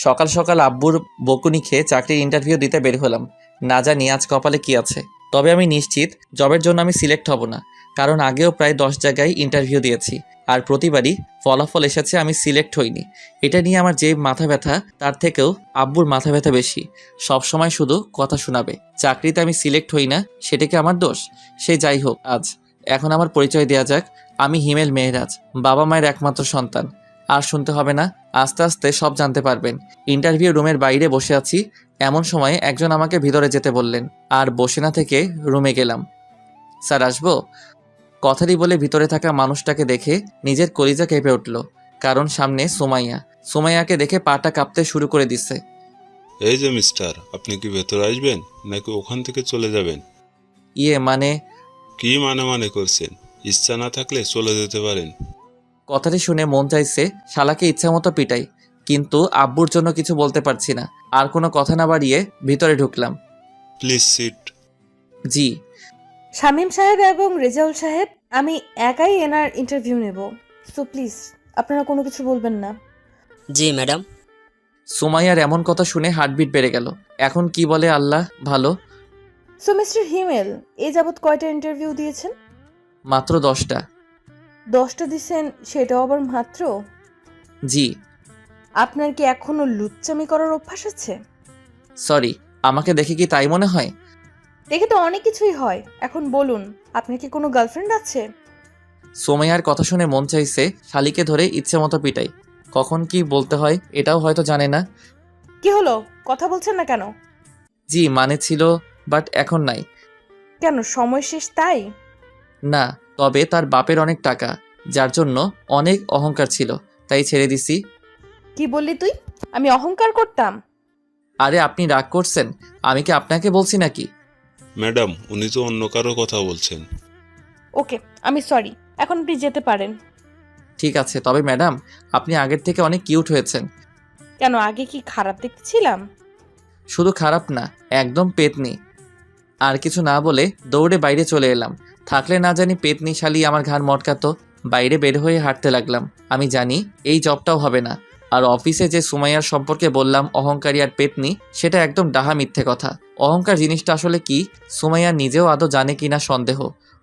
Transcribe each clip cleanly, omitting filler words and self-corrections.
সকাল সকাল আব্বুর বকুনি খেয়ে চাকরির ইন্টারভিউ দিতে বের হলাম। না জানি আজ কপালে কি আছে, তবে আমি নিশ্চিত জবের জন্য আমি সিলেক্ট হব না, কারণ আগেও প্রায় 10 জায়গায় ইন্টারভিউ দিয়েছি আর প্রতিবারই ফলাফল এসেছে আমি সিলেক্ট হইনি। এটা নিয়ে আমার যে মাথা ব্যথা তার থেকেও আব্বুর মাথা ব্যথা বেশি। সব সময় শুধু কথা শোনাবে, চাকরিতে আমি সিলেক্ট হই না সেটা কি আমার দোষ? সে যাই হোক, এখন আমার পরিচয় দেওয়া যাক। আমি হিমেল মেহরাজ, বাবা মায়ের একমাত্র সন্তান। আর শুনতে হবে না, আস্তে আস্তে সব জানতে পারবেন। ইন্টারভিউ রুমের বাইরে বসে আছি, এমন সময় একজন আমাকে ভিতরে যেতে বললেন, আর বসে না থেকে রুমে গেলাম। স্যার আসবো? কথাটি বলে ভিতরে থাকা মানুষটাকে দেখে নিজের কলিজা কেঁপে উঠল, কারণ সামনে সুমাইয়া। সুমাইয়াকে দেখে পাটা কাঁপতে শুরু করে দিচ্ছে। এই যে মিস্টার, আপনি কি ভেতরে আসবেন নাকি ওখান থেকে চলে যাবেন? মানে? কি মানে করছেন? ইচ্ছা না থাকলে চলে যেতে পারেন। কথাটি শুনে মন চাইছে শালাকে ইচ্ছা মতো পিটাই, কিন্তু আব্বুর জন্য কিছু বলতে পারছি না। আর কোনো কথা না বাড়িয়ে ভিতরে ঢুকলাম। Please sit. জি। শামীম সাহেব এবং রেজাউল সাহেব, আমি একাই এনার ইন্টারভিউ নেব, সো প্লিজ আপনারা কোনো কিছু বলবেন না। জি ম্যাডাম। সুমাইয়ার এমন কথা শুনে হার্টবিট বেড়ে গেল। এখন কি বলে আল্লাহ ভালো। সো মিস্টার হিমেল, এ যাবৎ কয়টা ইন্টারভিউ দিয়েছেন? মাত্র 10টা। 10টা দিছেন, সেটাও আবার মাত্র? জি। আপনার কি এখনো লুচ্চামি করার অভ্যাস আছে? সরি, আমাকে দেখে কি তাই মনে হয়? দেখে তো অনেক কিছুই হয়। এখন বলুন, আপনার কি কোনো গার্লফ্রেন্ড আছে? সুমাইয়ার কথা শুনে মন চাইছে শালিকে ধরে ইচ্ছে মতো পিটাই। কখন কি বলতে হয় এটাও হয়তো জানে না। কি হলো, কথা বলছেন না কেন? জি মানে ছিল, বাট এখন নাই। কেন, সময় শেষ তাই? না, তবে তার বাপের অনেক টাকা, যার জন্য অনেক অহংকার ছিল, তাই ছেড়ে দিছি। কি বললি তুই? আমি অহংকার করতাম? আরে আপনি রাগ করছেন? আমি কি আপনাকে বলছি নাকি? ম্যাডাম, উনি তো অন্য কারো কথা বলছেন। ওকে, আমি সরি, এখন আপনি যেতে পারেন। ঠিক আছে, তবে ম্যাডাম আপনি আগের থেকে অনেক কিউট হয়েছেন। কেন, আগে কি খারাপ দেখতেছিলাম? শুধু খারাপ না, একদম পেতনি। আর কিছু না বলে দৌড়ে বাইরে চলে এলাম। থাকলে না জানি পেতনি শালি আমার ঘাড় মটকাতো। বাইরে বের হয়ে হাঁটতে লাগলাম। আমি জানি এই জবটাও হবে না। আর অফিসে যে সুমাইয়ার সম্পর্কে বললাম অহংকারী আর পেতনি, সেটা একদম ডাহা মিথ্যে কথা। অহংকার জিনিসটা আসলে কি সুমাইয়া নিজেও আদৌ জানে কিনা সন্দেহ।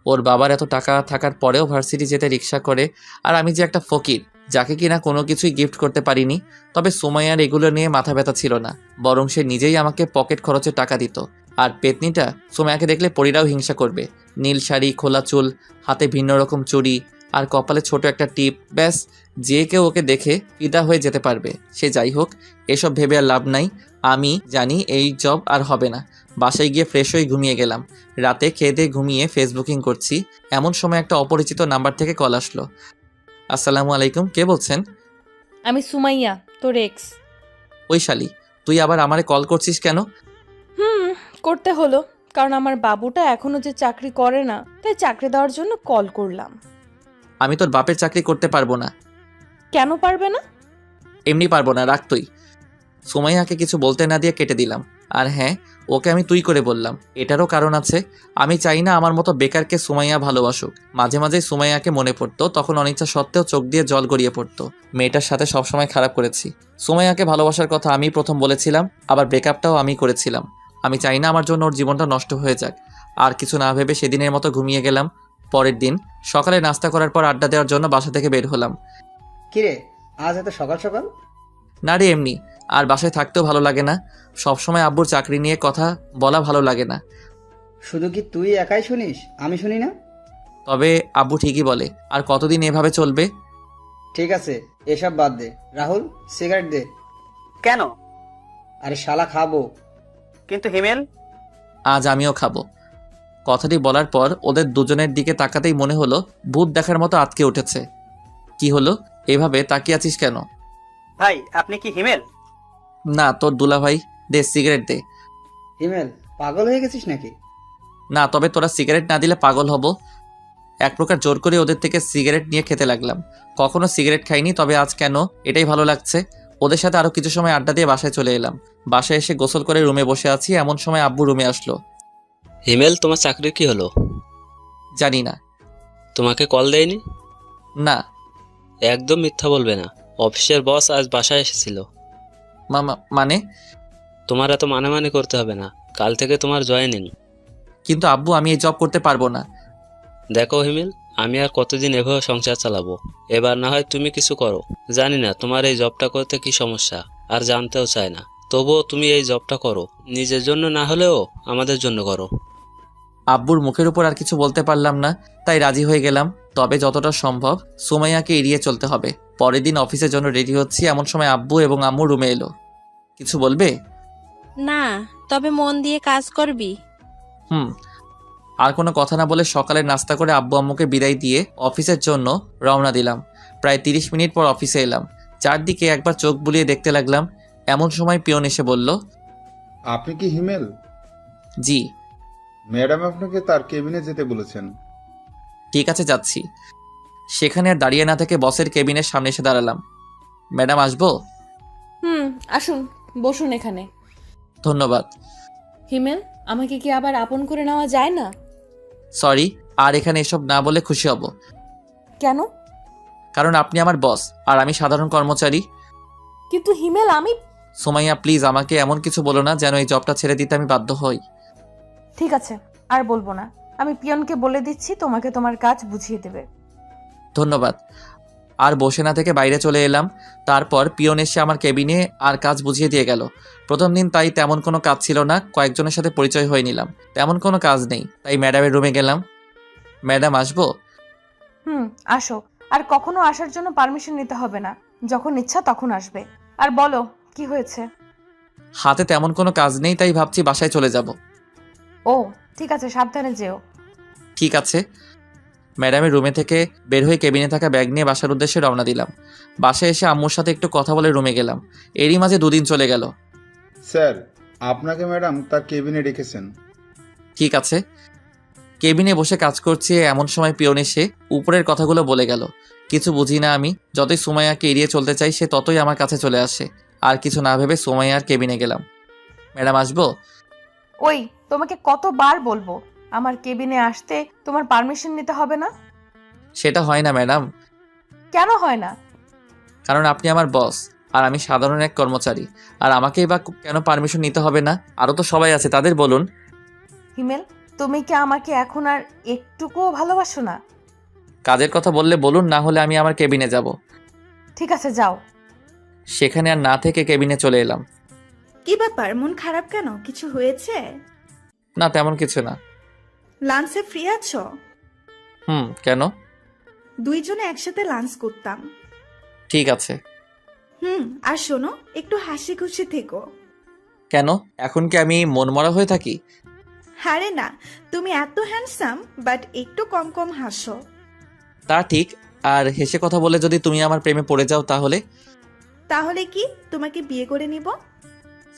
ওর বাবার এত টাকা থাকার পরেও ভার্সিটি যেতে রিক্সা করে, আর আমি যে একটা ফকির যাকে কিনা কোনো কিছুই গিফট করতে পারিনি। তবে সুমাইয়ার এগুলো নিয়ে মাথা ব্যথা ছিল না, বরং সে নিজেই আমাকে পকেট খরচে টাকা দিত। আর পেতনিটা সুমাইয়াকে দেখলে পরীরাও হিংসা করবে। নীল শাড়ি, খোলা চুল, হাতে ভিন্ন রকম চুড়ি, আর কপালে ছোট একটা টিপ, ব্যাস যে কেউ ওকে দেখে ফিদা হয়ে যেতে পারবে। সে যাই হোক, এসব ভেবে আর লাভ নাই। আমি জানি এই জব আর হবে না। বাসায় গিয়ে ফ্রেশ হয়ে ঘুমিয়ে গেলাম। রাতে খেয়ে দিয়ে ঘুমিয়ে ফেসবুকিং করছি, এমন সময় একটা অপরিচিত নাম্বার থেকে কল আসলো। আসসালামু আলাইকুম, কে বলছেন? আমি সুমাইয়া, তোর এক্স। ওই শালি, তুই আবার আমারে কল করছিস কেন? করতে হলো, কারণ আমার বাবুটা এখনো যে চাকরি করে না, তাই চাকরি দেওয়ার জন্য কল করলাম। আমি তোর বাপের চাকরি করতে পারবো না। কেন পারবে না? এমনি পারবো না, রাখ তুই। সুমাইয়াকে কিছু বলতে না দিয়ে কেটে দিলাম। আর হ্যাঁ, ওকে আমি তুই করে বললাম, এটারও কারণ আছে। আমি চাই না আমার মতো বেকারকে সুমাইয়া ভালোবাসুক। মাঝে মাঝে সুমাইয়াকে মনে পড়তো, তখন অনিচ্ছা সত্ত্বেও চোখ দিয়ে জল গড়িয়ে পড়তো। মেয়েটার সাথে সবসময় খারাপ করেছি। সুমাইয়াকে ভালোবাসার কথা আমি প্রথম বলেছিলাম, আবার ব্রেকআপটাও আমি করেছিলাম। আমি চাই না আমার জন্য ওর জীবনটা নষ্ট হয়ে যাক। আর কিছু না ভেবে সেদিনের মতো ঘুমিয়ে গেলাম। পরের দিন সকালে নাস্তা করার পর আড্ডা দেওয়ার জন্য বাসা থেকে বের হলাম। কিরে, আজ এত সকাল সকাল? না রে, এমনি। আর বাসায় থাকতেও ভালো লাগে না। সবসময় আব্বুর চাকরি নিয়ে কথা বলা ভালো লাগে না। শুধু কি তুই একাই শুনিস, আমি শুনি না? তবে আব্বু ঠিকই বলে, আর কতদিন এভাবে চলবে? ঠিক আছে, এসব বাদ দে। রাহুল, সিগারেট দে। কেন? আরে শালা, খাবো। কিন্তু হিমেল? আজ আমিও খাবো। কথাটি বলার পর ওদের দুজনের দিকে তাকাতেই মনে হলো ভূত দেখার মতো আটকে উঠেছে। কি হলো, এভাবে তাকিয়ে আছিস কেন? ভাই, আপনি কি হিমেল? না, তোর দুলা ভাই। দে সিগারেট দে। হিমেল, পাগল হয়ে গেছিস নাকি? না, তবে তোরা সিগারেট না দিলে পাগল হব। এক প্রকার জোর করে ওদের থেকে সিগারেট নিয়ে খেতে লাগলাম। কখনো সিগারেট খাইনি, তবে আজ কেন এটাই ভালো লাগছে। ওদের সাথে আরো কিছু সময় আড্ডা দিয়ে বাসায় চলে এলাম। বাসায় এসে গোসল করে রুমে বসে আছি, এমন সময় আব্বু রুমে আসলো। হিমেল, তোমার চাকরির কি হলো? জানি না। তোমাকে কল দেয়নি? না। একদম মিথ্যা বলবে না। অফিসের বস আজ বাসায় এসেছিল। মানে? তোমার এত মানে মানে করতে হবে না, কাল থেকে তোমার জয়েনিং। কিন্তু আব্বু, আমি এই জব করতে পারবো না। দেখো হিমেল, আমি আর কতদিন এভাবে সংসার চালাবো। এবার না হয় তুমি কিছু করো। জানি না তোমার এই জবটা করতে কি সমস্যা, আর জানতেও চাই না। তবুও তুমি এই জবটা করো, নিজের জন্য না হলেও আমাদের জন্য করো। আব্বুর মুখের উপর আর কিছু বলতে পারলাম না, তাই রাজি হয়ে গেলাম। তবে যতটা সম্ভব সুমাইয়াকে এড়িয়ে চলতে হবে। পরের দিন অফিসের জন্য রেডি হচ্ছি, এমন সময় আব্বু এবং আম্মু রুমে এলো। কিছু বলবে? না, তবে মন দিয়ে কাজ করবি। আর কোনো কথা না বলে সকালে নাস্তা করে আব্বু আম্মুকে বিদায় দিয়ে অফিসের জন্য রওনা দিলাম। প্রায় 30 মিনিট পর অফিসে এলাম। চারদিকে একবার চোখ বুলিয়ে দেখতে লাগলাম। এমন সময় পিয়ন এসে বলল, আপনি কি হিমেল? জি। ম্যাডাম আপনাকে তার কেবিনে যেতে বলেছেন। ঠিক আছে, যাচ্ছি। সেখানে আর দাঁড়িয়ে না থেকে বসের কেবিনের সামনে এসে দাঁড়ালাম। ম্যাডাম, আসবো? আসুন, বসুন এখানে। ধন্যবাদ। হিমেল, আমাকে কি আবার আপন করে নেওয়া যায় না? সরি, আর এখানে এসব না বলে খুশি হব। কেন? কারণ আপনি আমার বস আর আমি সাধারণ কর্মচারী। কিন্তু হিমেল, আমি... সুমাইয়া, প্লিজ আমাকে এমন কিছু বলো না যেন এই জবটা ছেড়ে দিতে আমি বাধ্য হই। ঠিক আছে, আর বলবো না। আমি পিয়নকে বলে দিচ্ছি, তোমাকে তোমার কাজ বুঝিয়ে দেবে। ধন্যবাদ। আর বসে না থেকে বাইরে চলে এলাম। তারপর পিয়ন এসে আমার কেবিনে আর কাজ বুঝিয়ে দিয়ে গেল। প্রথম দিন তাই তেমন কোনো কাজ ছিল না, কয়েকজনের সাথে পরিচয় হয়ে নিলাম। তেমন কোনো কাজ নেই, তাই ম্যাডামের রুমে গেলাম। ম্যাডাম, আসবো? আসো। আর কখনো আসার জন্য পারমিশন নিতে হবে না, যখন ইচ্ছা তখন আসবে। আর বলো, কি হয়েছে? হাতে তেমন কোনো কাজ নেই, তাই ভাবছি বাসায় চলে যাব। ও ঠিক আছে, সাবধানে যেও। ঠিক আছে। ম্যাডামের রুমে থেকে বের হয়ে কেবিনে থাকা ব্যাগ নিয়ে বাসার উদ্দেশ্যে রওনা দিলাম। বাসায় এসে আম্মুর সাথে একটু কথা বলে রুমে গেলাম। এরই মাঝে 2 দিন চলে গেল। স্যার, আপনাকে ম্যাডাম তার কেবিনে রেখেছেন। ঠিক আছে। কেবিনে বসে কাজ করছি, এমন সময় পিয়ন এসে উপরের কথাগুলো বলে গেল। কিছু বুঝি না আমি। যতই সুমাইয়াকে এড়িয়ে চলতে চাই, সে ততই আমার কাছে চলে আসে। আর কিছু না ভেবে সুমাইয়ার কেবিনে গেলাম। ম্যাডাম, আসবো? ওই, তোমাকে কতবার বলবো আমার কেবিনে আসতে তোমার পারমিশন নিতে হবে না? সেটা হয় না ম্যাডাম। কেন হয় না? কারণ আপনি আমার বস আর আমি সাধারণ এক কর্মচারী। আর আমাকেই বা কেন পারমিশন নিতে হবে না? আরও তো সবাই আছে, তাদের বলুন। হিমেল, তুমি কি আমাকে এখন আর একটুকুও ভালোবাসো না? কাজের কথা বললে বলুন, না হলে আমি আমার কেবিনে যাব। ঠিক আছে, যাও। সেখানে আর না থেকে কেবিনে চলে এলাম। কি ব্যাপার, মন খারাপ কেন? কিছু হয়েছে? না, তেমন কিছু না। লাঞ্চে ফ্রি আছো? কেন? দুইজনে একসাথে লাঞ্চ করতাম। ঠিক আছে। আর শোনো, একটু হাসি খুশি থেকো। কেন, এখন কি আমি মনমরা হয়ে থাকি? আরে না, তুমি এত হ্যান্ডসাম, বাট একটু কম কম হাসো। তা ঠিক। আর হেসে কথা বলে যদি তুমি আমার প্রেমে পড়ে যাও তাহলে? তাহলে কি তোমাকে বিয়ে করে নিব?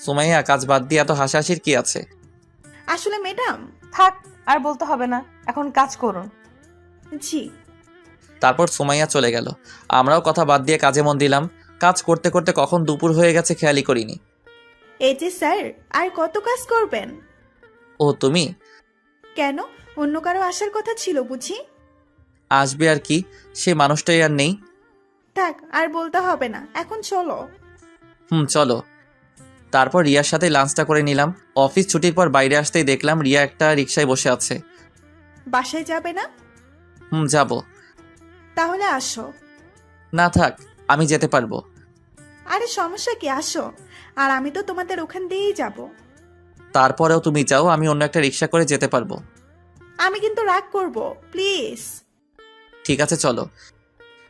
সুমাইয়া, কাজ বাদ দিয়ে এত হাসাহাসির কি আছে? আসলে ম্যাডাম... থাক, আর বলতে হবে না, এখন কাজ করুন। জি। তারপর সুমাইয়া চলে গেল। আমরাও কথা বাদ দিয়ে কাজে মন দিলাম। কাজ করতে করতে কখন দুপুর হয়ে গেছে খেয়ালই করিনি। এই যে স্যার, আর কত কাজ করবেন? ও, তুমি? কেন, অন্য কারো আসার কথা ছিল বুঝি? আসবে আর কি, সে মানুষটাই আর নেই। থাক, আর বলতে হবে না, এখন চলো। চলো। তারপর রিয়ার সাথে লাঞ্চটা করে নিলাম। অফিস ছুটির পর বাইরে আসতেই দেখলাম রিয়া একটা রিকশায় বসে আছে। বাসায় যাবে না? যাব। তাহলে আসো। না থাক, আমি যেতে পারবো। আরে সমস্যা কি, আসো। আর আমি তো তোমাদের ওখান দিয়েই যাব। তারপরেও তুমি যাও, আমি অন্য একটা রিকশা করে যেতে পারবো। আমি কিন্তু রাগ করব, প্লিজ। ঠিক আছে, চলো।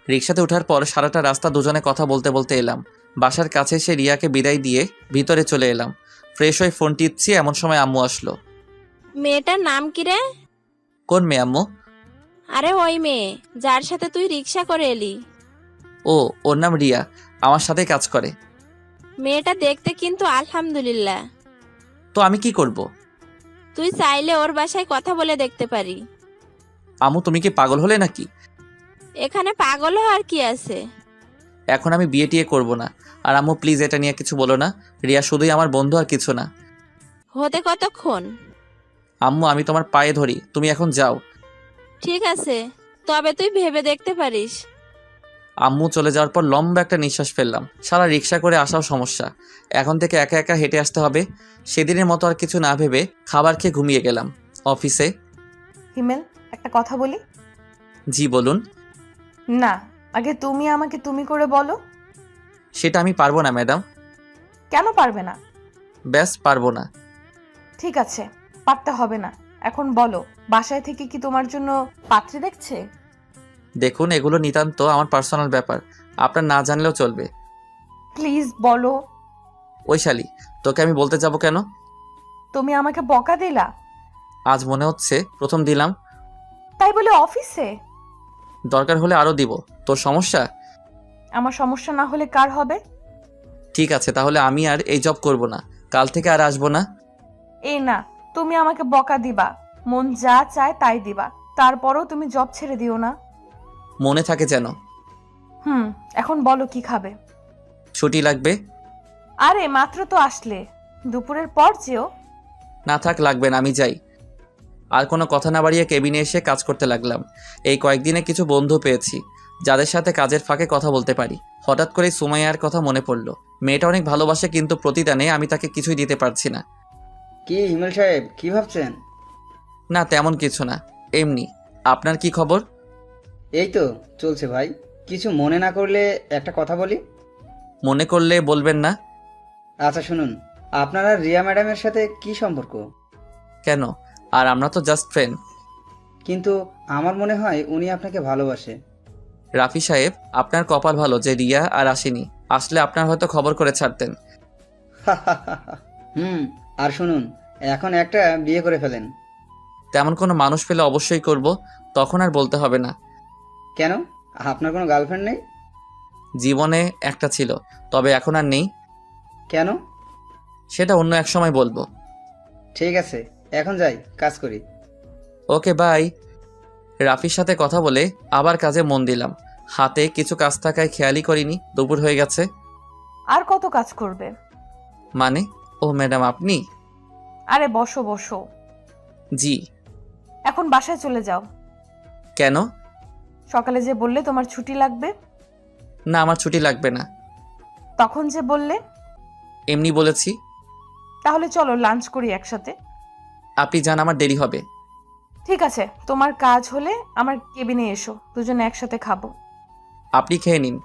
রিকশাতে ওঠার পর সারাটা রাস্তা দুজনে কথা বলতে বলতে এলাম। বাসার কাছে এসে রিয়াকে বিদায় দিয়ে ভিতরে চলে এলাম। ফ্রেশ হয়ে ফোন টিপছি, এমন সময় আম্মু আসলো। মেয়েটার নাম কি রে? কোন মেয়ে আম্মু? আরে ওই মেয়ে যার সাথে তুই রিক্সা করে এলি। ও, ওর নাম রিয়া, আমার সাথে কাজ করে। মেয়েটা দেখতে কিন্তু আলহামদুলিল্লাহ। তো আমি কি করব? তুই চাইলে ওর বাসায় কথা বলে দেখতে পারি। আম্মু, তুমি কি পাগল হলে নাকি? এখানে পাগল হওয়ার কি আছে? এখন আমি বিয়ে টিয়ে করবো না। আর আম্মু প্লিজ এটা নিয়ে কিছু বলো না। রিয়া শুধুই আমার বন্ধু, আর কিছু না। হতে কতক্ষণ? আম্মু, আমি তোমার পায়ে ধরি, তুমি এখন যাও। ঠিক আছে, তবে তুই ভেবে দেখতে পারিস। আম্মু চলে যাওয়ার পর লম্বা একটা নিঃশ্বাস ফেললাম। সারা রিক্সা করে আসাও সমস্যা, এখন থেকে একা একা হেঁটে আসতে হবে। সেদিনের মতো আর কিছু না ভেবে খাবার খেয়ে ঘুমিয়ে গেলাম। অফিসে। হিমেল, একটা কথা বলি? জি বলুন। না, আগে তুমি আমাকে তুমি করে বলো। সেটা আমি পারবো না ম্যাডাম। কেন পারবে না? ব্যাস পারবো না। ঠিক আছে, পারতে হবে না। এখন বলো, বাসায় থেকে কি তোমার জন্য পাত্রী দেখছে? দেখুন, এগুলো নিতান্ত আমার পার্সোনাল ব্যাপার, আপনার না জানলেও চলবে। প্লিজ বলো। ওই শালি, তোকে আমি বলতে যাব কেন? তুমি আমাকে বকা দিলা, আজ মনে হচ্ছে প্রথম দিলাম। তাই বলে অফিসে? দরকার হলে আরও দিব। তোর সমস্যা? আমার সমস্যা না হলে কার হবে? ঠিক আছে, তাহলে আমি আর এই জব করব না, কাল থেকে আর আসবো না। এই না, তুমি আমাকে বকা দিবা, মন যা চায় তাই দিবা, তারপরও তুমি জব ছেড়ে দিও না। মনে থাকে যেন। এখন বলো কি খাবে? ছুটি লাগবে। আরে মাত্র তো আসলে, দুপুরের পর যেও। না থাক, লাগবে না, আমি যাই। আর কোনো কথা না বাড়িয়ে কেবিনে এসে কাজ করতে লাগলাম। এই কয়েকদিনে কিছু বন্ধু পেয়েছি যাদের সাথে কাজের ফাঁকে কথা বলতে পারি। হঠাৎ করেই সুমাইয়ার কথা মনে পড়লো। মেয়েটা অনেক ভালোবাসে, কিন্তু প্রতিদানে আমি তাকে কিছুই দিতে পারছি না। কি হিমেল সাহেব, কি ভাবছেন? না তেমন কিছু না, এমনি। আপনার কি খবর? এই তো চলছে ভাই। কিছু মনে না করলে একটা কথা বলি? মনে করলে বলবেন না। আচ্ছা শুনুন, আপনার আর রিয়া ম্যাডামের সাথে কি সম্পর্ক? কেন? আর আমরা তো জাস্ট ফ্রেন্ড। কিন্তু আমার মনে হয় উনি আপনাকে ভালোবাসে। রাফি সাহেব, আপনার কপাল ভালো যে রিয়া আর আসেনি, আসলে আপনার হয়তো খবর করে ছাড়তেন। আর শুনুন, এখন একটা বিয়ে করে ফেলেন। তেমন কোনো মানুষ পেলে অবশ্যই করব, তখন আর বলতে হবে না। কেন, আপনার কোনো গার্লফ্রেন্ড নেই? জীবনে একটা ছিল, তবে এখন আর নেই। কেন? সেটা অন্য এক সময় বলবো। ঠিক আছে, এখন যাই, কাজ করি। Okay bye. রাফির সাথে কথা বলে আবার কাজে মন দিলাম। হাতে কিছু কাজ থাকায় খেয়ালই করিনি দুপুর হয়ে গেছে। আর কত কাজ করবে? মানে? ও ম্যাডাম আপনি? আরে বসো বসো। জি। এখন বাসায় চলে যাও। কেন? সকালে যে বললে তোমার ছুটি লাগবে। না, আমার ছুটি লাগবে না। তখন যে বললে। এমনি বলেছি। তাহলে চলো লাঞ্চ করি একসাথে। আপনি যান, আমার দেরি হবে। ঠিক আছে, তোমার কাজ হলে আমার কেবিনে এসো, দুজনে একসাথে খাবো। আপনি খেয়ে নিন।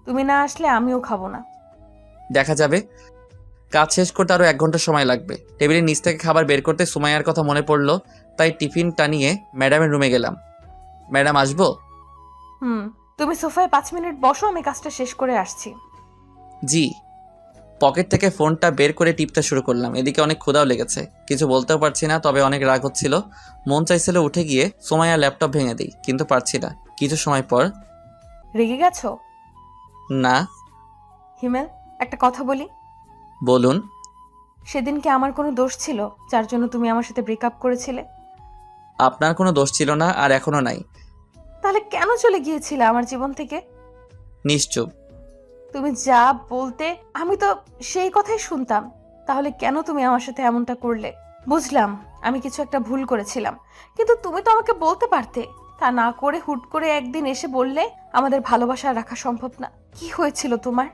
তুমি না আসলে আমিও খাবো না। দেখা যাবে। কাজ শেষ করতে আরও 1 ঘন্টা সময় লাগবে। টেবিলের নিচ থেকে খাবার বের করতে সুমাইয়ার কথা মনে পড়লো, তাই টিফিন টানিয়ে ম্যাডামের রুমে গেলাম। ম্যাডাম আসবো? তুমি সোফায় 5 মিনিট বসো, আমি কাজটা শেষ করে আসছি। জি। পকেট থেকে ফোনটা বের করে টিপতে শুরু করলাম। এদিকে অনেক ক্ষুধাও লেগেছে, কিছু বলতেও পারছি না, তবে অনেক রাগ হচ্ছিল। মন চাইছিল উঠে গিয়ে সুমাইয়ার ল্যাপটপ ভেঙে দিই, কিন্তু পারছি না। কিছু সময় পর। রেগে গেছো? না। হিমেল, একটা কথা বলি? বলুন। সেদিন কি আমার কোনো দোষ ছিল যার জন্য তুমি আমার সাথে ব্রেকআপ করেছিলে? আপনার কোনো দোষ ছিল না, আর এখনো নাই। তাহলে কেন চলে গিয়েছিলে আমার জীবন থেকে? নিশ্চুপ। তুমি যা বলতে আমি তো সেই কথাই শুনতাম, তাহলে কেন তুমি আমার সাথে এমনটা করলে? বুঝলাম আমি কিছু একটা ভুল করেছিলাম, কিন্তু তুমি তো আমাকে বলতে পারতে। তা না করে হুট করে একদিন এসে বললে আমাদের ভালোবাসা রাখা সম্ভব না। কি হয়েছিল তোমার?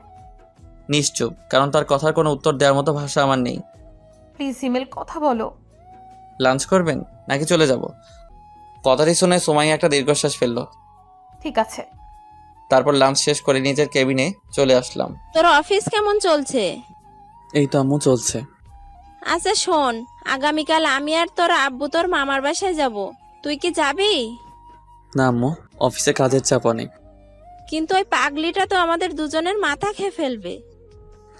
নিশ্চুপ, কারণ তার কথার কোনো উত্তর দেওয়ার মতো ভাষা আমার নেই। প্লিজ হিমেল, কথা বলো। লাঞ্চ করবেন নাকি চলে যাব? কথাটি শুনে সুমাইয়া একটা দীর্ঘশ্বাস ফেললো। ঠিক আছে। তারপর লাঞ্চ শেষ করে নিজের কেবিনে চলে আসলাম। তোর অফিস কেমন চলছে? এই তো আম্মু, চলছে। আচ্ছা শোন, আগামীকাল আমি আর তোর আব্বু তোর মামার বাসায় যাব, তুই কি যাবি? না আম্মু, অফিসে কাজের চাপ অনেক। কিন্তু ওই পাগলিটা তো আমাদের দুজনের মাথা খেয়ে ফেলবে।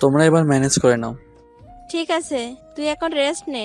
তোমরা এবার ম্যানেজ করে নাও। ঠিক আছে, তুই এখন রেস্ট নে।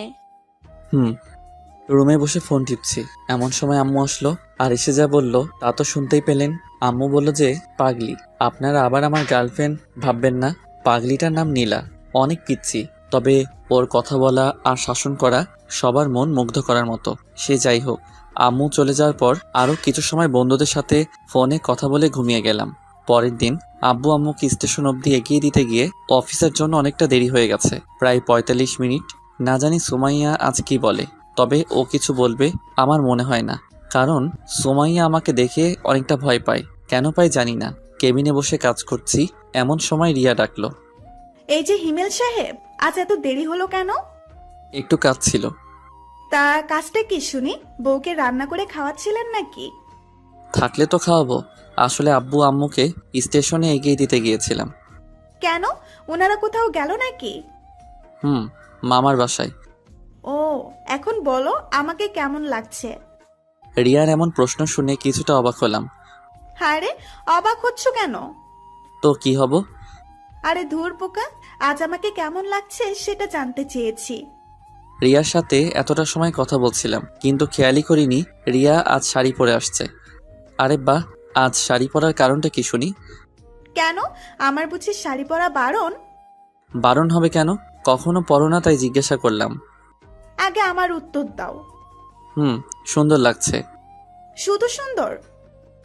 রুমে বসে ফোন টিপছি, এমন সময় আম্মু আসলো। আর এসে যা বললো তা তো শুনতেই পেলেন। আম্মু বলল যে পাগলি, আপনারা আবার আমার গার্লফ্রেন্ড ভাববেন না। পাগলিটার নাম নীলা, অনেক পিচ্ছি, তবে ওর কথা বলা আর শাসন করা সবার মন মুগ্ধ করার মতো। সে যাই হোক, আম্মু চলে যাওয়ার পর আরও কিছু সময় বন্ধুদের সাথে ফোনে কথা বলে ঘুমিয়ে গেলাম। পরের দিন আব্বু আম্মুকে স্টেশন অবধি এগিয়ে দিতে গিয়ে অফিসের জন্য অনেকটা দেরি হয়ে গেছে, প্রায় 45 মিনিট। না জানি সুমাইয়া আজ কি বলে, তবে ও কিছু বলবে আমার মনে হয় না, কারণ সুমাইয়া আমাকে দেখে অনেকটা ভয় পায়। কেন পায় জানি না, কেবিনে বসে কাজ করছি, এমন সময় রিয়া ডাকলো। এই যে হিমেল সাহেব, আজ এত দেরি হলো কেন? একটু কাজ ছিল। তা কাজটা কি শুনি? বউকে রান্না করে খাওয়াচ্ছিলেন নাকি? থাকলে তো খাওয়াবো। আসলে আব্বু আম্মুকে স্টেশনে এগিয়ে দিতে গিয়েছিলাম। কেন, ওনারা কোথাও গেল নাকি? মামার বাসায়। ও, এখন বলো আমাকে কেমন লাগছে? রিয়ার এমন প্রশ্ন শুনে কিছুটা অবাক হলাম। হায় রে, অবাক হচ্ছ কেন? তো কি হব? আরে ধুর পোকা, আজ আমাকে কেমন লাগছে সেটা জানতে চেয়েছি। রিয়ার সাথে এতটা সময় কথা বলছিলাম, কিন্তু খেয়ালই করিনি রিয়া আজ শাড়ি পরে আসছে। আরে বাহ, আজ শাড়ি পরার কারণটা কি শুনি? কেন, আমার বুঝি শাড়ি পরা বারণ? বারণ হবে কেন? কখনো পরো না তাই জিজ্ঞাসা করলাম। আগে আমার উত্তর দাও। সুন্দর লাগছে। শুধু সুন্দর?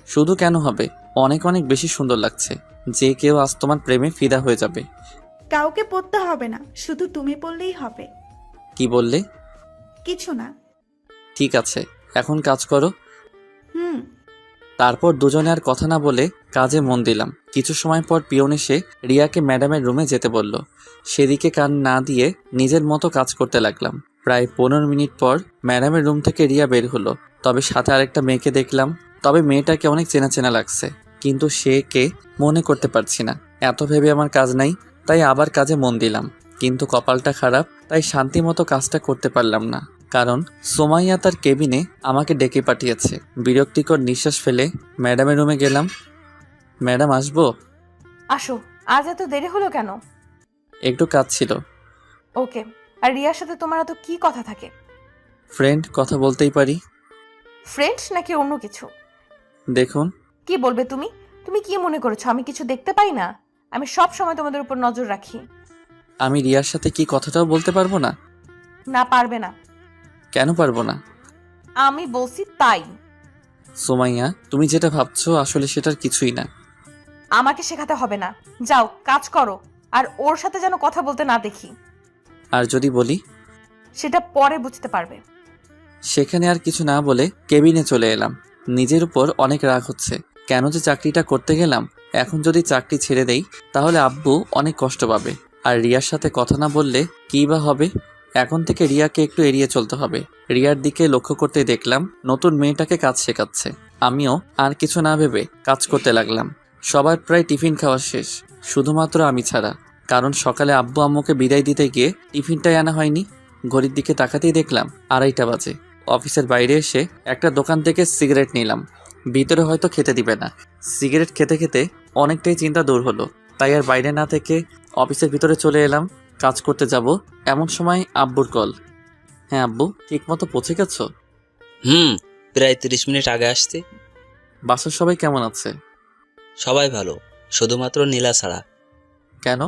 শুধু কেন হবে, অনেক অনেক বেশি সুন্দর লাগছে। যে কেউ আজ তোমার প্রেমে ফিদা হয়ে যাবে। কাউকে পরতে হবে না, শুধু তুমি পরলেই হবে। কি বললে? কিছু না। ঠিক আছে, এখন কাজ করো। হুম। তারপর দুজনে আর কথা না বলে কাজে মন দিলাম। কিছু সময় পর পিয়ন এসে রিয়াকে ম্যাডামের রুমে যেতে বলল। সেদিকে কান না দিয়ে নিজের মতো কাজ করতে লাগলাম। প্রায় 15 মিনিট পর ম্যাডামের রুম থেকে রিয়া বের হলো। তবে সাথে আরেকটা মেয়েকে দেখলাম। তবে মেয়েটাকে অনেক চেনা চেনা লাগছে, কিন্তু সে কে মনে করতে পারছি না। এত ভেবে আমার কাজ নাই, তাই আবার কাজে মন দিলাম। কিন্তু কপালটা খারাপ, তাই শান্তি মতো কাজটা করতে পারলাম না। কারণ সোমাইয়া তার কেবিনে আমাকে ডেকে পাঠিয়েছে। বিরক্তিকর নিঃশ্বাস ফেলে ম্যাডামের রুমে গেলাম। ম্যাডাম আসবো? আসো। আজ এত দেরি হলো কেন? একটু কাজ ছিল। ওকে। আর রিয়ার সাথে তোমার এত কি কথা থাকে? ফ্রেন্ড, কথা বলতেই পারি। ফ্রেন্ড নাকি অন্য কিছু? দেখুন। কি বলবে তুমি? তুমি কি মনে করেছো আমি কিছু দেখতে পাই না? আমি সব সময় তোমাদের উপর নজর রাখি। আমি রিয়ার সাথে কি কথাটাও বলতে পারবো না? না, পারবে না। কেন পারবো না? আমি বলছি তাই। সোমাইয়া, তুমি যেটা ভাবছো আসলে সেটার কিছুই না। আমাকে শেখাতে হবে না। যাও, কাজ করো। আর ওর সাথে যেন কথা বলতে না দেখি। আর যদি বলি? সেটা পরে বুঝতে পারবে। সেখানে আর কিছু না বলে কেবিনে চলে এলাম। নিজের উপর অনেক রাগ হচ্ছে। কেন যে চাকরিটা করতে গেলাম? এখন যদি চাকরি ছেড়ে দেই তাহলে আব্বু অনেক কষ্ট পাবে। আর রিয়ার সাথে কথা না বললে কী বা হবে। এখন থেকে রিয়াকে একটু এড়িয়ে চলতে হবে। রিয়ার দিকে লক্ষ্য করতে দেখলাম নতুন মেয়েটাকে কাজ শেখাচ্ছে। আমিও আর কিছু না ভেবে কাজ করতে লাগলাম। সবার প্রায় টিফিন খাওয়া শেষ, শুধুমাত্র আমি ছাড়া। কারণ সকালে আব্বু আম্মুকে বিদায় দিতে গিয়ে টিফিনটাই আনা হয়নি। ঘড়ির দিকে তাকাতেই দেখলাম 2:30 বাজে। অফিসের বাইরে এসে একটা দোকান থেকে সিগারেট নিলাম। ভিতরে হয়তো খেতে দিবে না। সিগারেট খেতে খেতে অনেকটাই চিন্তা দূর হলো, তাই আর বাইরে না থেকে অফিসের ভিতরে চলে এলাম। কাজ করতে যাব এমন সময় আব্বুর কল। হ্যাঁ আব্বু, ঠিক মতো পৌঁছে গেছো? প্রায় 30 মিনিট আগে আসছি। বাসার সবাই কেমন আছে? সবাই ভালো, শুধুমাত্র নীলা ছাড়া। কেন,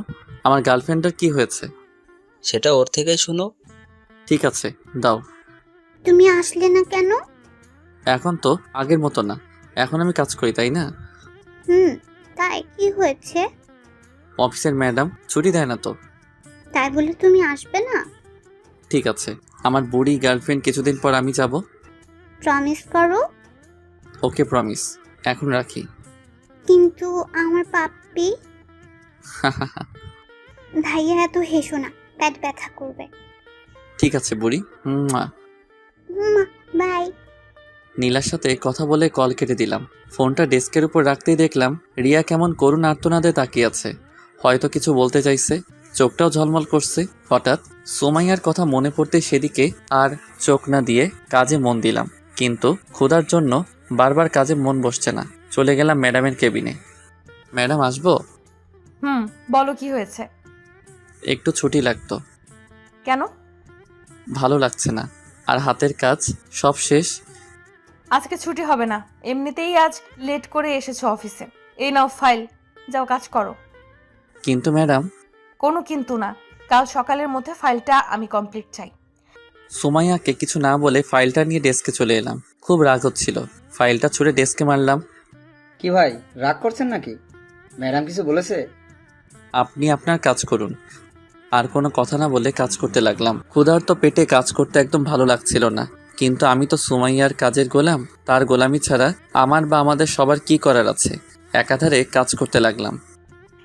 আমার গার্লফ্রেন্ডের কি হয়েছে? সেটা ওর থেকেই শুনো। ঠিক আছে, দাও। তুমি আসলে না কেন? এখন তো আগের মতো না, এখন আমি কাজ করি, তাই না? তাই কি হয়েছে? অফিসের ম্যাডাম ছুটি দেয় না তো। তাই বলে তুমি আসবে না? ঠিক আছে, আমার বুড়ি গার্লফ্রেন্ড কিছুদিন পর আমি যাব। প্রমিস করো। ওকে, প্রমিস। এখন রাখি। কিন্তু আমার পাপ্পি। ভাইয়া এত হেসো না, পেট ব্যথা করবে। ঠিক আছে বুড়ি। বাই। নীলার সাথে কথা বলে কল কেটে দিলাম। ফোনটা ডেস্কের উপর রাখতেই দেখলাম রিয়া কেমন করুণ আর্তনাদে তাকিয়ে আছে। হয়তো কিছু বলতে চাইছে, চোখটাও ঝলমল করছে। হঠাৎ সোমাইয়ার কথা মনে পড়তে সেদিকে আর চোখ না দিয়ে কাজে মন দিলাম। কিন্তু ক্ষুধার জন্য বারবার কাজে মন বসছে না। চলে গেলাম ম্যাডামের কেবিনে। ম্যাডাম আসবো? বলো কি হয়েছে? একটু ছুটি লাগতো। কেন? ভালো লাগছে না, আর হাতের কাজ সব শেষ। আজকে ছুটি হবে না, এমনিতেই আজ লেট করে এসেছো অফিসে। এই নাও ফাইল, যাও কাজ করো। কিন্তু ম্যাডাম। কোনো কিন্তু না, কাল সকালের মধ্যে ফাইলটা আমি কমপ্লিট চাই। সুমাইয়াকে কিছু না বলে ফাইলটা নিয়ে ডেস্কে চলে এলাম। খুব রাগ হচ্ছিল, ফাইলটা ছুঁড়ে ডেস্কে মারলাম। কি ভাই, রাগ করছেন নাকি? ম্যাডাম কিছু বলেছে? আপনি আপনার কাজ করুন। আর কোনো কথা না বলে কাজ করতে লাগলাম। ক্ষুধার্ত পেটে কাজ করতে একদম ভালো লাগছিল না। কিন্তু আমি তো সুমাইয়ার কাজের গোলাম, তার গোলামি ছাড়া আমার বা আমাদের সবার কি করার আছে? একাধারে কাজ করতে লাগলাম।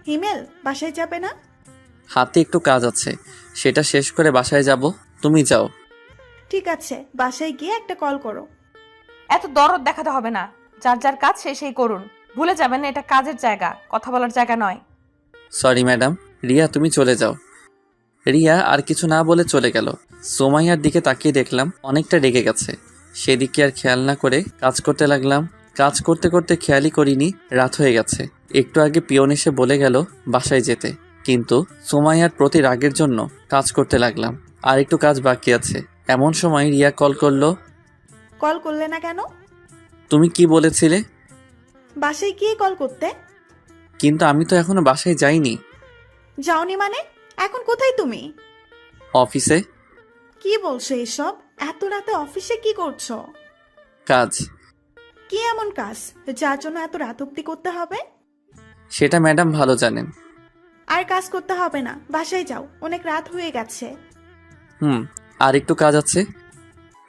হিমেল বাসায় যাবে না? হাতে একটু কাজ আছে, সেটা শেষ করে বাসায় যাব। তুমি যাও। ঠিক আছে, বাসায় গিয়ে একটা কল করো। এত দরদ দেখাতে হবে না, যার যার কাজ সেই করুন। ভুলে যাবেন এটা কাজের জায়গা, কথা বলার জায়গা নয়। Sorry madam. রিয়া তুমি চলে যাও। রিয়া আর কিছু না বলে চলে গেল। সোমাইয়ার দিকে তাকিয়ে দেখলাম অনেকটা রেগে গেছে। সেদিকে আর খেয়াল না করে কাজ করতে লাগলাম। কাজ করতে করতে খেয়ালই করিনি রাত হয়ে গেছে। একটু আগে পিয়ন এসে বলে গেল বাসায় যেতে, কিন্তু সোমাইয়ার প্রতি রাগের জন্য কাজ করতে লাগলাম। আর একটু কাজ বাকি আছে। এমন সময় রিয়া কল করলো। কল করলে না কেন? তুমি কি বলেছিলে? বাসায় গিয়ে কল করতে। কিন্তু আমি তো এখনো বাসায় যাইনি। যাওনি মানে? এখন কোথায় তুমি? অফিসে। কি বলছো এসব? এত রাতে অফিসে কি করছো? কাজ। কি এমন কাজ যার জন্য এত রাত অব্দি করতে হবে? সেটা ম্যাডাম ভালো জানেন। আর কাজ করতে হবে না, বাসায় যাও, অনেক রাত হয়ে গেছে। আর একটু কাজ আছে।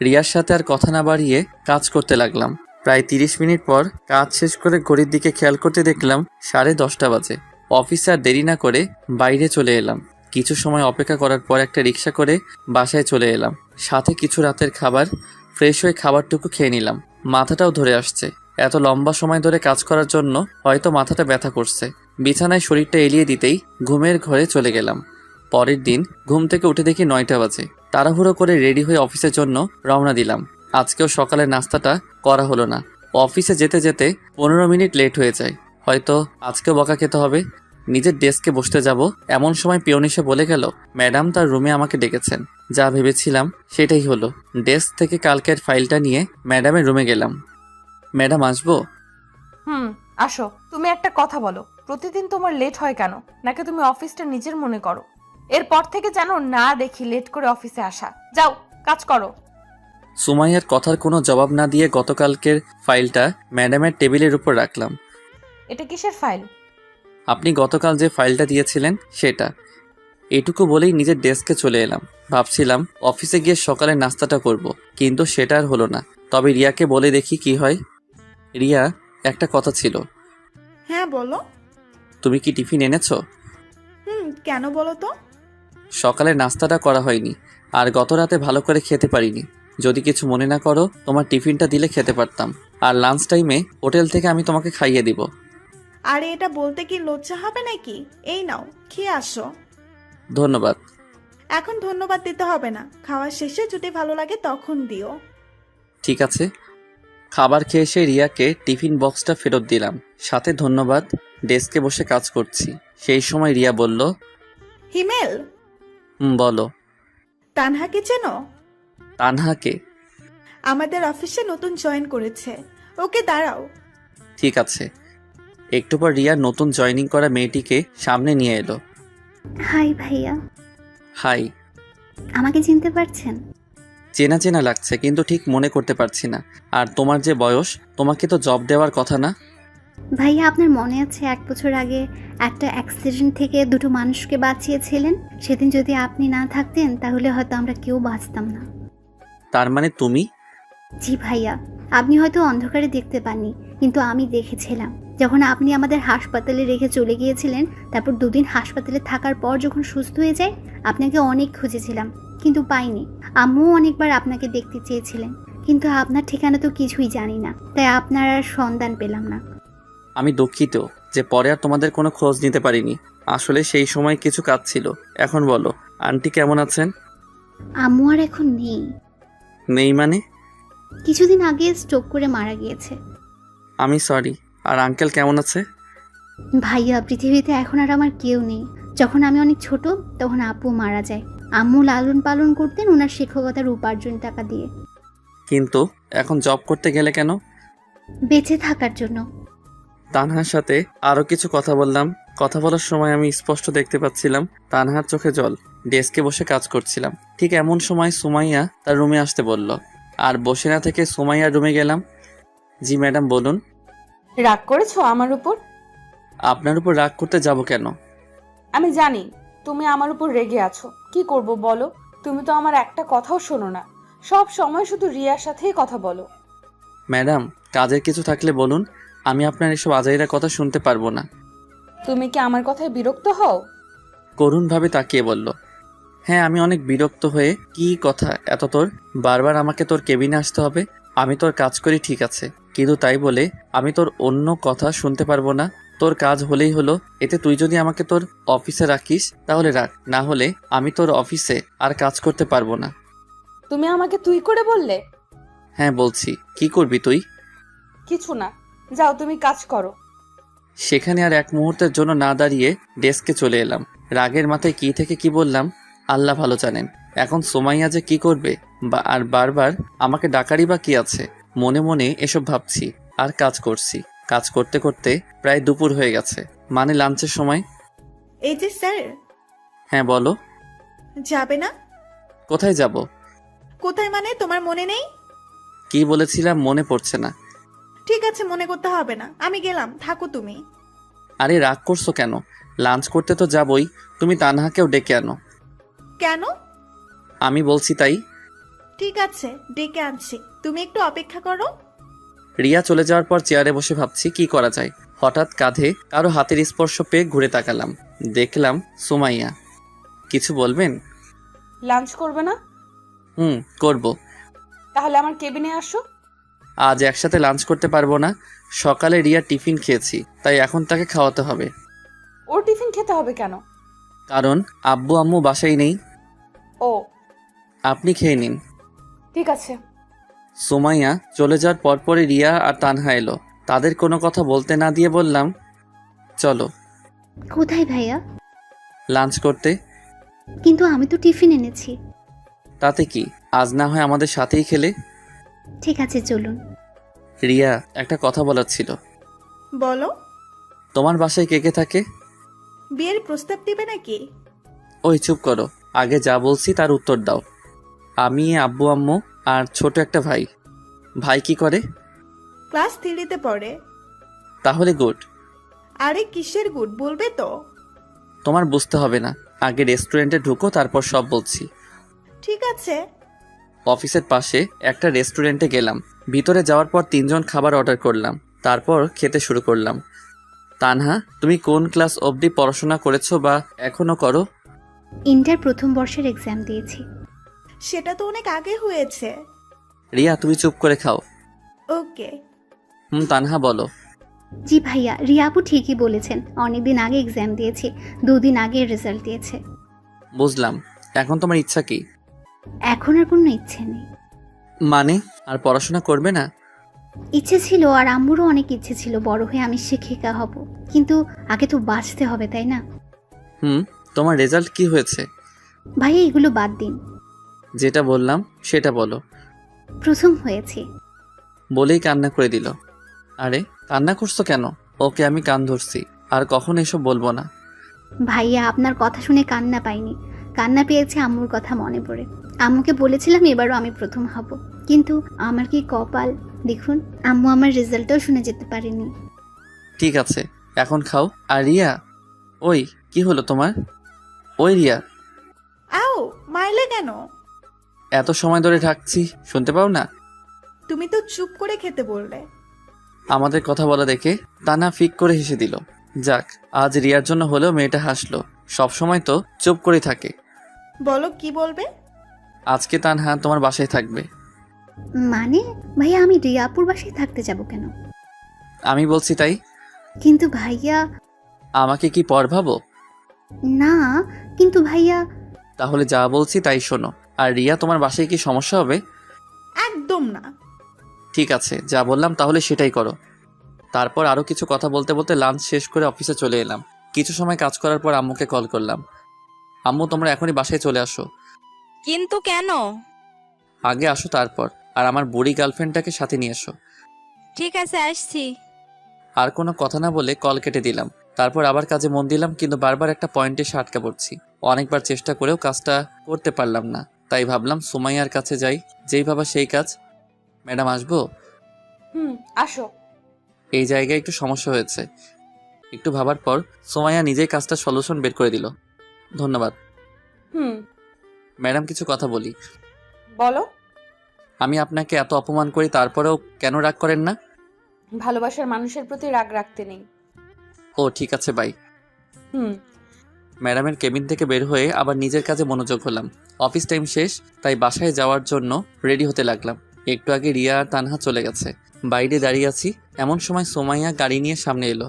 রিয়ার সাথে আর কথা না বাড়িয়ে কাজ করতে লাগলাম। প্রায় 30 মিনিট পর কাজ শেষ করে ঘড়ির দিকে খেয়াল করতে দেখলাম 10:30 বাজে। অফিসে আর দেরি না করে বাইরে চলে এলাম। কিছু সময় অপেক্ষা করার পর একটা রিক্সা করে বাসায় চলে এলাম। সাথে কিছু রাতের খাবার। ফ্রেশ হয়ে খাবারটুকু খেয়ে নিলাম। মাথাটাও ধরে আসছে। এত লম্বা সময় ধরে কাজ করার জন্য হয়তো মাথাটা ব্যথা করছে। বিছানায় শরীরটা এলিয়ে দিতেই ঘুমের ঘরে চলে গেলাম। পরের দিন ঘুম থেকে উঠে দেখি 9টা বাজে। তাড়াহুড়ো করে রেডি হয়ে অফিসের জন্য রওনা দিলাম। আজকেও সকালের নাস্তাটা করা হলো না। অফিসে যেতে যেতে 15 মিনিট লেট হয়ে যায়। হয়তো আজকেও বকা খেতে হবে। নিজের ডেস্কে বসতে যাব, এমন সময় পিয়ন এসে বলে গেল ম্যাডাম তার রুমে আমাকে ডেকেছেন। যা ভেবেছিলাম সেটাই হলো। ডেস্ক থেকে কালকের ফাইলটা নিয়ে ম্যাডামের রুমে গেলাম। ম্যাডাম আসবো? আসো। তুমি একটা কথা বলো, প্রতিদিন তোমার লেট হয় কেন? নাকি তুমি অফিসটা নিজের মনে করো? এরপর থেকে যেন না দেখি লেট করে অফিসে আসা। যাও, কাজ করো। সুমাইয়ার কথার কোনো জবাব না দিয়ে গতকালকের ফাইলটা ম্যাডামের টেবিলের উপর রাখলাম। এটা কিসের ফাইল? আপনি গতকাল যে ফাইলটা দিয়েছিলেন সেটা। এটুকু বলেই নিজের ডেস্কে চলে এলাম। ভাবছিলাম অফিসে গিয়ে সকালে নাস্তাটা করব, কিন্তু সেটা আর হলো না। তবে রিয়াকে বলে দেখি কি হয়। রিয়া, একটা কথা ছিল। হ্যাঁ বলো। তুমি কি টিফিন এনেছো? কেন বলো তো? সকালে নাস্তাটা করা হয়নি, আর গত রাতে ভালো করে খেতে পারিনি। যদি কিছু মনে না করো, তোমার টিফিনটা দিলে খেতে পারতাম। আর লাঞ্চ টাইমে হোটেল থেকে আমি তোমাকে খাইয়ে দিব। আরে এটা বলতে কি লজ্জা হবে নাকি? এই নাও, খেয়ে আসো। ধন্যবাদ। এখন ধন্যবাদ দিতে হবে না, খাওয়ার শেষে যদি ভালো লাগে তখন দিও। ঠিক আছে। খাবার খেয়ে এসে রিয়াকে টিফিন বক্সটা ফেরত দিলাম, সাথে ধন্যবাদ। ডেস্কে বসে কাজ করছি। সেই সময় রিয়া বলল, হিমেল, বলো। তানহাকে চেনো? তানহাকে? আমাদের অফিসে নতুন জয়েন করেছে। ওকে দাঁড়াও। ঠিক আছে। একটু পর রিয়া নতুন জয়েনিং করা মেয়েটিকে সামনে নিয়ে এলো। হাই ভাইয়া। হাই। আমাকে চিনতে পারছেন? চেনা চেনা লাগছে, কিন্তু ঠিক মনে করতে পারছি না। আর তোমার যে বয়স, তোমাকে তো জব দেওয়ার কথা না? ভাইয়া আপনার মনে আছে 1 বছর আগে একটা অ্যাক্সিডেন্ট থেকে 2টো মানুষকে বাঁচিয়েছিলেন? সেদিন যদি আপনি না থাকতেন তাহলে হয়তো আমরা কেউ বাঁচতাম না। তার মানে তুমি? জি ভাইয়া, আপনি হয়তো অন্ধকারে দেখতে পাননি, কিন্তু আমি দেখেছিলাম। যখন আপনি আমাদের হাসপাতালে রেখে চলে গিয়েছিলেন, তারপর 2 দিন হাসপাতালে থাকার পর যখন সুস্থ হয়ে যায়, আপনাকে অনেক খুঁজেছিলাম কিন্তু পাইনি। আম্মুও অনেকবার আপনাকে দেখতে চেয়েছিলেন, কিন্তু আপনার ঠিকানা তো কিছুই জানি না, তাই আপনার আর সন্ধান পেলাম না। আমি দুঃখিত যে পরে আর তোমাদের কোনো খোঁজ নিতে পারিনি। আসলে সেই সময় কিছু কাজ ছিল। এখন বলো, আন্টি কেমন আছেন? আম্মু আর এখন নেই। নেই মানে? কিছুদিন আগে স্ট্রোক করে মারা গিয়েছে। আমি সরি। আর আঙ্কেল কেমন আছে? ভাইয়া, পৃথিবীতে এখন আর আমার কেউ নেই। যখন আমি অনেক ছোট তখন আব্বু মারা যায়। আম্মু লালন পালন করতেন ওনার শিক্ষকতার উপার্জন টাকা দিয়ে। কিন্তু এখন জব করতে গেলে কেন? বেঁচে থাকার জন্য। তানহার সাথে আরও কিছু কথা বললাম। কথা বলার সময় আমি স্পষ্ট দেখতে পাচ্ছিলাম তানহার চোখে জল। ডেস্কে বসে কাজ করছিলাম। ঠিক এমন সময় সুমাইয়া তার রুমে আসতে বলল, আর বসে না থেকে সুমাইয়ার রুমে গেলাম। জি ম্যাডাম, বলুন। রাগ করেছো আমার উপর? আপনার উপর রাগ করতে যাব কেন? আমি জানি তুমি আমার উপর রেগে আছো। কি করব বলো? তুমি তো আমার একটা কথাও শোনো না, সব সময় শুধু রিয়ার সাথেই কথা বলো। ম্যাডাম, কাজের কিছু থাকলে বলুন, আমি আপনার এসব আজাইরা কথা শুনতে পারবো না। তুমি কি আমার কথায় বিরক্ত হও? করুণভাবে তাকিয়ে বলল, হ্যাঁ আমি অনেক বিরক্ত হয়ে। কি কথা এত তোর? বারবার আমাকে তোর কেবিনে আসতে হবে? আমি তোর কাজ করি ঠিক আছে, কিন্তু তাই বলে আমি তোর অন্য কথা শুনতে পারবো না? তোর কাজ হলেই হলো, এতে তুই যদি আমাকে তোর অফিসে রাখিস তাহলে রাখ, না হলে আমি তোর অফিসে আর কাজ করতে পারবো না। তুমি আমাকে তুই করে বললে? হ্যাঁ বলছি, কি করবি তুই? কিছু না, যাও তুমি কাজ করো। সেখানে আর এক মুহূর্তের জন্য না দাঁড়িয়ে ডেস্কে চলে এলাম। রাগের মাথায় কি থেকে কি বললাম আল্লাহ ভালো জানেন। এখন সোমাইয়া যে কি করবে আর বারবার আমাকে ডাকারই বা কি আছে, মনে মনে এসব ভাবছি আর কাজ করছি। কাজ করতে করতে প্রায় দুপুর হয়ে গেছে, মানে লাঞ্চের সময়। এই যে স্যার, হ্যাঁ বলো। যাবে না? কোথায় যাব? কোথায় মানে, তোমার মনে নেই? কি বলেছিলাম মনে পড়ছে না। ঠিক আছে, মনে করতে হবে না, আমি গেলাম, থাকো তুমি। আরে রাগ করছো কেন? লাঞ্চ করতে তো যাবই, তুমি তানহাকেও ডেকে আনো। কেন? আমি বলছি তাই। ঠিক আছে, ডেকে আনছি, তুমি একটু অপেক্ষা করো। রিয়া চলে যাওয়ার পর চেয়ারে বসে ভাবছি কি করা যায়। হঠাৎ কাঁধে কারো হাতের স্পর্শ পেয়ে ঘুরে তাকালাম, দেখলাম সুমাইয়া। কিছু বলবেন? লাঞ্চ করবে না? করব। তাহলে আমার কেবিনে আসো। আজ একসাথে লাঞ্চ করতে পারবো না, সকালে রিয়া টিফিন খেয়েছি, তাই এখন তাকে খাওয়াতে হবে। ওর টিফিন খেতে হবে কেন? কারণ আব্বু আম্মু বাসায় নেই। ও আপনি খেয়ে নিন। ঠিক আছে। সুমাইয়া চলে যাওয়ার পরপরই রিয়া আর তানহা এলো। তাদের কোনো কথা বলতে না দিয়ে বললাম, চলো। কোথায় ভাইয়া? লাঞ্চ করতে। কিন্তু আমি তো টিফিন এনেছি। তাতে কি, আজ না হয় আমাদের সাথেই খেলে। ঠিক আছে চলুন। রিয়া, একটা কথা বলার ছিল। বলো। তোমার বাসায় কে কে থাকে? বিয়ের প্রস্তাব দিবে নাকি? ওই চুপ করো, আগে যা বলছি তার উত্তর দাও। আমি, আব্বু আম্মু আর ছোট একটা ভাই। ভাই কি করে? ক্লাস 3-তে পড়ে। তাহলে গুড। আরে কিসের গুড, বলবে তো? তোমার বুঝতে হবে না, আগে রেস্টুরেন্টে ঢুকো, তারপর সব বলছি। ঠিক আছে। অফিসের পাশে একটা রেস্টুরেন্টে গেলাম। ভিতরে যাওয়ার পর 3জন খাবার অর্ডার করলাম, তারপর খেতে শুরু করলাম। তানহা, তুমি কোন ক্লাস অবধি পড়াশোনা করেছো বা এখনো করো? ইন্টার প্রথম বর্ষের এক্সাম দিয়েছি। সেটা তো অনেক আগে হয়েছে। রিয়া, তুমি চুপ করে খাও। ওকে। তানহা বলো। জি ভাইয়া, রিয়া আপু ঠিকই বলেছেন, অনেকদিন আগে এক্সাম দিয়েছি, 2 দিন আগে রেজাল্ট দিয়েছে। বুঝলাম, এখন তোমার ইচ্ছা কি? এখন আর কোনো ইচ্ছে নেই। মানে আর পড়াশোনা করবে না? ইচ্ছে ছিল, আর আম্মুরও অনেক ইচ্ছে ছিল বড় হয়ে আমি শিক্ষিকা হব, কিন্তু আগে তো বাঁচতে হবে তাই না? তোমার রেজাল্ট কি হয়েছে? ভাইয়া এগুলো বাদ দিন, যেটা বললাম সেটা বলো। প্রথম হয়েছি। বলেই কান্না করে দিল। আরে কান্না করছো কেন? ওকে আমি কান ধরছি, আর কখন এসব বলবো না। ভাইয়া আপনার কথা শুনে কান্না পাইনি, কান্না পেয়েছে আম্মুর কথা মনে পড়ে। আম্মুকে বলেছিলাম এবারও আমি প্রথম হব, কিন্তু আমার কি কপাল দেখুন, আম্মু আমার রেজাল্টটাও শুনে যেতে পারেনি। ঠিক আছে, এখন খাও। আর রিয়া, ওই কি হলো তোমার? ওই রিয়া, আও, মাইলে কেন? এত সময় ধরে ঢাকছি, শুনতে পাও না? তুমি তো চুপ করে খেতে বললে। আমাদের কথা বলা দেখে তানা ফিক করে হেসে দিল। যাক, আজ রিয়ার জন্য হলেও মেয়েটা হাসলো। সব সময় তো চুপ করে থাকে। বলো কি বলবে? আজকে তানহা তোমার বাসায় থাকবে। মানে ভাইয়া আমি রিয়াপুর বাসায় থাকতে যাব কেন? আমি বলছি তাই। কিন্তু ভাইয়া। আমাকে কি পর ভাবো? না, কিন্তু ভাইয়া। তাহলে যা বলছি তাই শোনো। আর রিয়া, তোমার বাসায় কি সমস্যা হবে? একদম না। ঠিক আছে, যা বললাম তাহলে সেটাই করো। তারপর আরও কিছু কথা বলতে বলতে লাঞ্চ শেষ করে অফিসে চলে এলাম। কিছু সময় কাজ করার পর আম্মুকে কল করলাম। আম্মু, তোমরা এখনই বাসায় চলে আসো। কিন্তু কেন? আগে আসো, তারপর আর আমার বুড়ি গার্লফ্রেন্ডটাকে সাথে নিয়ে এসো। ঠিক আছে, আসছি। আর কোনো কথা না বলে কল কেটে দিলাম। তারপর আবার কাজে মন দিলাম, কিন্তু বারবার একটা পয়েন্টে এসে আটকা পড়ছি। অনেকবার চেষ্টা করেও কাজটা করতে পারলাম না, তাই ভাবলাম সুমাইয়ার কাছে যাই। যেই ভাবা সেই কাজ। ম্যাডাম আসবো? আসো। এই জায়গায় একটু সমস্যা হয়েছে। একটু ভাবার পর সুমাইয়া নিজেই কাজটা সলিউশন বের করে দিল। ধন্যবাদ। ম্যাডাম, কিছু কথা বলি। বলো। আমি আপনাকে এত অপমান করি, তারপরেও কেন রাগ করেন না? ভালোবাসার মানুষের প্রতি রাগ রাখতে নেই। ও ঠিক আছে, বাই। হুম। ম্যাডামের কেবিন থেকে বের হয়ে আবার নিজের কাজে মনোযোগ হলাম। অফিস টাইম শেষ, তাই বাসায় যাওয়ার জন্য রেডি হতে লাগলাম। একটু আগে রিয়া আর তানহা চলে গেছে। বাইরে দাঁড়িয়ে আছি, এমন সময় সোমাইয়া গাড়ি নিয়ে সামনে এলো।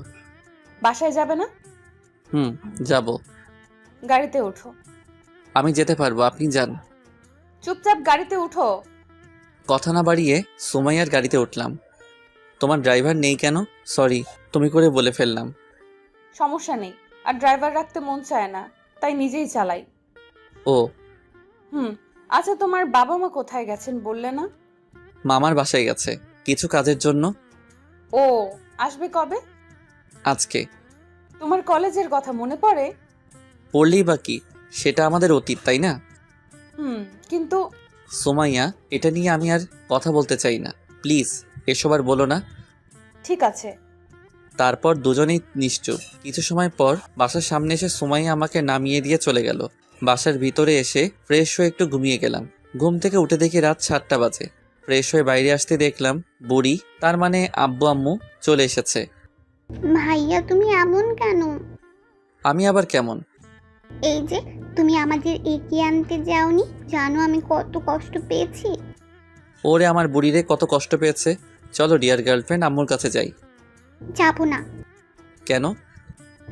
বাসায় যাবে না? যাব। গাড়িতে ওঠো। আমি যেতে পারবো, আপনি যান। চুপচাপ গাড়িতে উঠো। কথা না বাড়িয়ে সোমাইয়ার গাড়িতে উঠলাম। তোমার ড্রাইভার নেই কেন? সরি, তুমি করে বলে ফেললাম। সমস্যা নেই, আর ড্রাইভার রাখতে মন চায় না, তাই নিজেই চালাই। ও আচ্ছা, তোমার বাবা মা কোথায় গেছেন বললে না? মামার বাসায় গেছে কিছু কাজের জন্য। ও আসবে কবে? আজকে। তোমার কলেজের কথা মনে পড়ে? পড়লেই বা কি, সেটা আমাদের অতীত, তাই না? কিন্তু সোমাইয়া, এটা নিয়ে আমি আর কথা বলতে চাই না, প্লিজ এসব আর বলো না। ঠিক আছে। তারপর দুজনেই নিশ্চুপ। কিছু সময় পর বাসার সামনে এসে সোমাইয়া আমাকে নামিয়ে দিয়ে চলে গেল। বাসার ভিতরে এসে ফ্রেশ হয়ে একটু ঘুমিয়ে গেলাম। ঘুম থেকে উঠে দেখি রাত 7টা বাজে। ফ্রেশ হয়ে বাইরে আসতে দেখলাম বুড়ি, তার মানে আব্বু আম্মু চলে এসেছে। ভাইয়া তুমি এমন কেন? আমি আবার কেমন? এই যে তুমি আমাদের এগিয়ে আনতে যাওনি, জানো আমি কত কষ্ট পেয়েছি। ওরে আমার বুড়িরে কত কষ্ট পেয়েছে। চলো ডিয়ার গার্লফ্রেন্ড, আম্মুর কাছে যাই। যাবো না। কেন?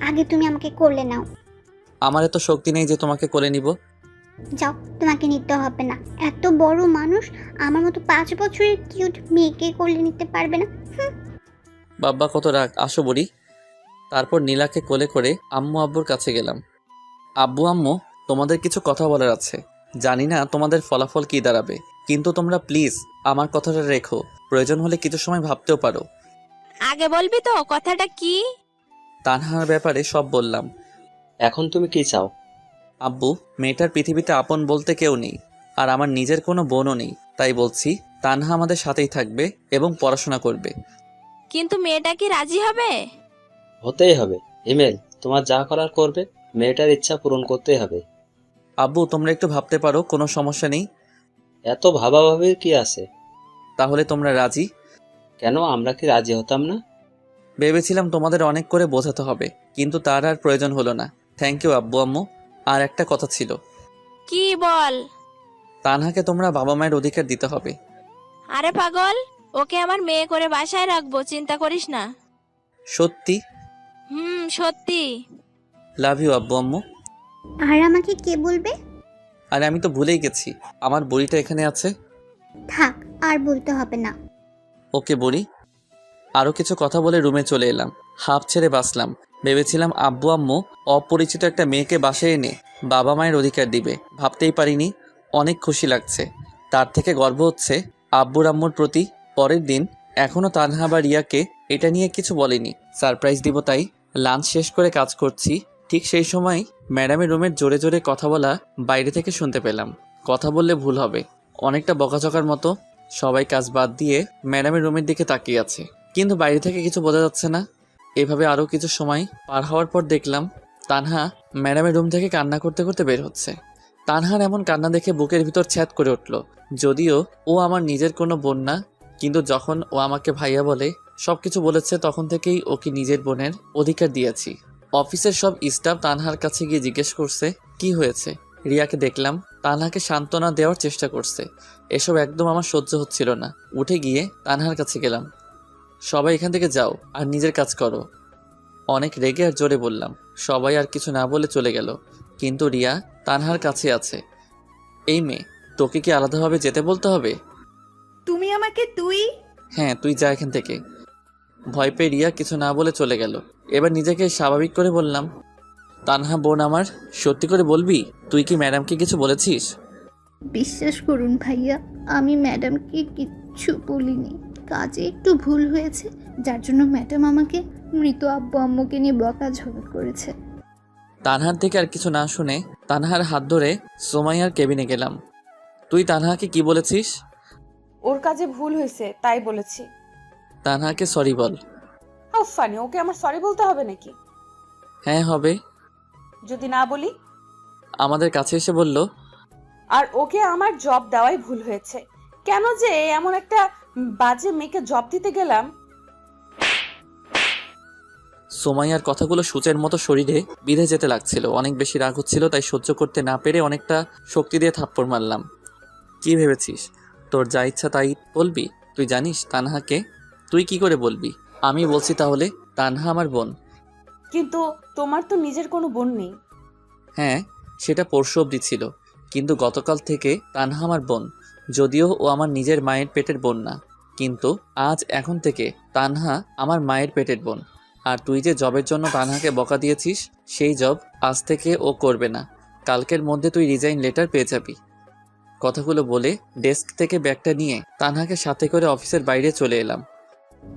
আগে তুমি আমাকে কোলে নাও। আমার এত শক্তি নেই যে তোমাকে কোলে নিব। যাও, তোমাকে নিতে হবে না। এত বড় মানুষ আমার মতো 5 বছরের কিউট মেয়েকে কোলে নিতে পারবে না। বাব্বা কত রাগ, আসো বুড়ি। তারপর নীলাকে কোলে করে আম্মু আব্বুর কাছে গেলাম। আব্বু আম্মু, তোমাদের কিছু কথা বলার আছে। জানি না তোমাদের ফলাফল কি দাঁড়াবে, কিন্তু তোমরা প্লিজ আমার কথাটা রেখো। প্রয়োজন হলে কিছু সময় ভাবতেও পারো। আগে বলবি তো কথাটা কি? তানহার ব্যাপারে সব বললাম। এখন তুমি কি চাও? আব্বু, মেয়েটার পৃথিবীতে আপন বলতে কেউ নেই, আর আমার নিজের কোনো বোনও নেই। তাই বলছি তানহা আমাদের সাথেই থাকবে এবং পড়াশোনা করবে। কিন্তু মেয়েটা কি রাজি হবে? হতেই হবে। হিমেল, তোমার যা করার করবে, মেয়েটার ইচ্ছা পূরণ করতেই হবে। আব্বু, তোমরা একটু ভাবতে পারো, কোনো সমস্যা নেই। এত ভাবাভাবির কি আছে? তাহলে তোমরা রাজি? কেন, আমরা কি রাজি হতাম না? ভেবেছিলাম তোমাদের অনেক করে বোঝাতে হবে, কিন্তু তার আর প্রয়োজন হলো না। থ্যাংক ইউ আব্বু আম্মু। আর একটা কথা ছিল। কি বল? তানহাকে তোমরা বাবা মায়ের অধিকার দিতে হবে। আরে পাগল, ওকে আমার মেয়ে করে বাসায় রাখবো, চিন্তা করিস না। সত্যি? সত্যি। লাভ ইউ আব্বু আম্মু। আর আমাকে কে বলবে? আরে আমি তো ভুলেই গেছি, আমার বুড়িটা এখানে আছে। থাক, আর বলতে হবে না। ওকে বুড়ি। আরও কিছু কথা বলে রুমে চলে এলাম। হাঁপ ছেড়ে বাঁচলাম। ভেবেছিলাম আব্বু আম্মু অপরিচিত একটা মেয়েকে বাসায় এনে বাবা মায়ের অধিকার দিবে, ভাবতেই পারিনি। অনেক খুশি লাগছে, তার থেকে গর্ব হচ্ছে আব্বুর আম্মুর প্রতি। পরের দিন এখনও তানহা বা রিয়াকে এটা নিয়ে কিছু বলেনি, সারপ্রাইজ দিব। তাই লাঞ্চ শেষ করে কাজ করছি, ঠিক সেই সময় ম্যাডামের রুমের জোরে জোরে কথা বলা বাইরে থেকে শুনতে পেলাম। কথা বললে ভুল হবে, অনেকটা বকাঝকার মতো। সবাই কাজ বাদ দিয়ে ম্যাডামের রুমের দিকে তাকিয়ে আছে, কিন্তু বাইরে থেকে কিছু বোঝা যাচ্ছে না। এভাবে আরও কিছু সময় পার হওয়ার পর দেখলাম তানহা ম্যাডামের রুম থেকে কান্না করতে করতে বের হচ্ছে। তানহার এমন কান্না দেখে বুকের ভিতর ছ্যাদ করে উঠল। যদিও ও আমার নিজের কোনো বোন না, কিন্তু যখন ও আমাকে ভাইয়া বলে সব কিছু বলেছে, তখন থেকেই ওকে নিজের বোনের অধিকার দিয়েছি। অফিসের সব স্টাফ তানহার কাছে গিয়ে জিজ্ঞেস করছে কি হয়েছে। রিয়াকে দেখলাম তানহাকে সান্ত্বনা দেওয়ার চেষ্টা করছে। এসব একদম আমার সহ্য হচ্ছিল না। উঠে গিয়ে তানহার কাছে গেলাম। সবাই এখান থেকে যাও আর নিজের কাজ করো। অনেক রেগে আর জোরে বললাম। সবাই আর কিছু না বলে চলে গেল, কিন্তু রিয়া তানহার কাছে আছে। এই মেয়ে, তোকে কি আলাদাভাবে যেতে বলতে হবে? তুমি আমাকে তুই? হ্যাঁ, তুই যা এখান থেকে। ভয় পেয়ে রিয়া কিছু না বলে চলে গেল। এবার নিজেকে স্বাভাবিক করে বললাম, তানহা বোন আমার, সত্যি করে বলবি তুই কি ম্যাডামকে কিছু বলেছিস? বিশ্বাস করুন ভাইয়া, আমি ম্যাডামকে কিচ্ছু বলিনি। কাজে একটু ভুল হয়েছে, যার জন্য ম্যাডাম আমাকে মৃত আব্বু আম্মুকে নিয়ে বকাঝকা করেছে। তানহার থেকে আর কিছু না শুনে তানহার হাত ধরে সোমাইয়ার কেবিনে গেলাম। তুই তানহাকে কি বলেছিস? ওর কাজে ভুল হয়েছে তাই বলেছি। তানহাকে সরি বল। হাউ ফানি, ওকে আমার সরি বলতে হবে নাকি? হ্যাঁ হবে। যদি না বলি? আমাদের কাছে এসে বলল, আর ওকে আমার জব দেওয়াই ভুল হয়েছে। কেন যে এমন একটা বাজে মেয়েকে জব দিতে গেলাম। সোমাইয়ার কথাগুলো সূচের মতো শরীরে বিঁধে যেতে লাগছিল। অনেক বেশি রাগ হচ্ছিল, তাই সহ্য করতে না পেরে অনেকটা শক্তি দিয়ে থাপ্পড় মারলাম। কি ভেবেছিস তোর যা ইচ্ছা তাই বলবি? তুই জানিস তানহাকে? তুই কি করে বলবি? আমি বলছি তাহলে, তানহা আমার বোন। কিন্তু তোমার তো নিজের কোনো বোন নেই। হ্যাঁ, সেটা পরশু অবধি ছিল, কিন্তু গতকাল থেকে তানহা আমার বোন। যদিও ও আমার নিজের মায়ের পেটের বোন না, কিন্তু এখন থেকে তানহা আমার মায়ের পেটের বোন। আর তুই যে জবের জন্য তানহাকে বকা দিয়েছিস, সেই জব আজ থেকে ও করবে না। কালকের মধ্যে তুই রিজাইন লেটার পেয়ে যাবি। কথাগুলো বলে ডেস্ক থেকে ব্যাগটা নিয়ে তানহাকে সাথে করে অফিসের বাইরে চলে এলাম।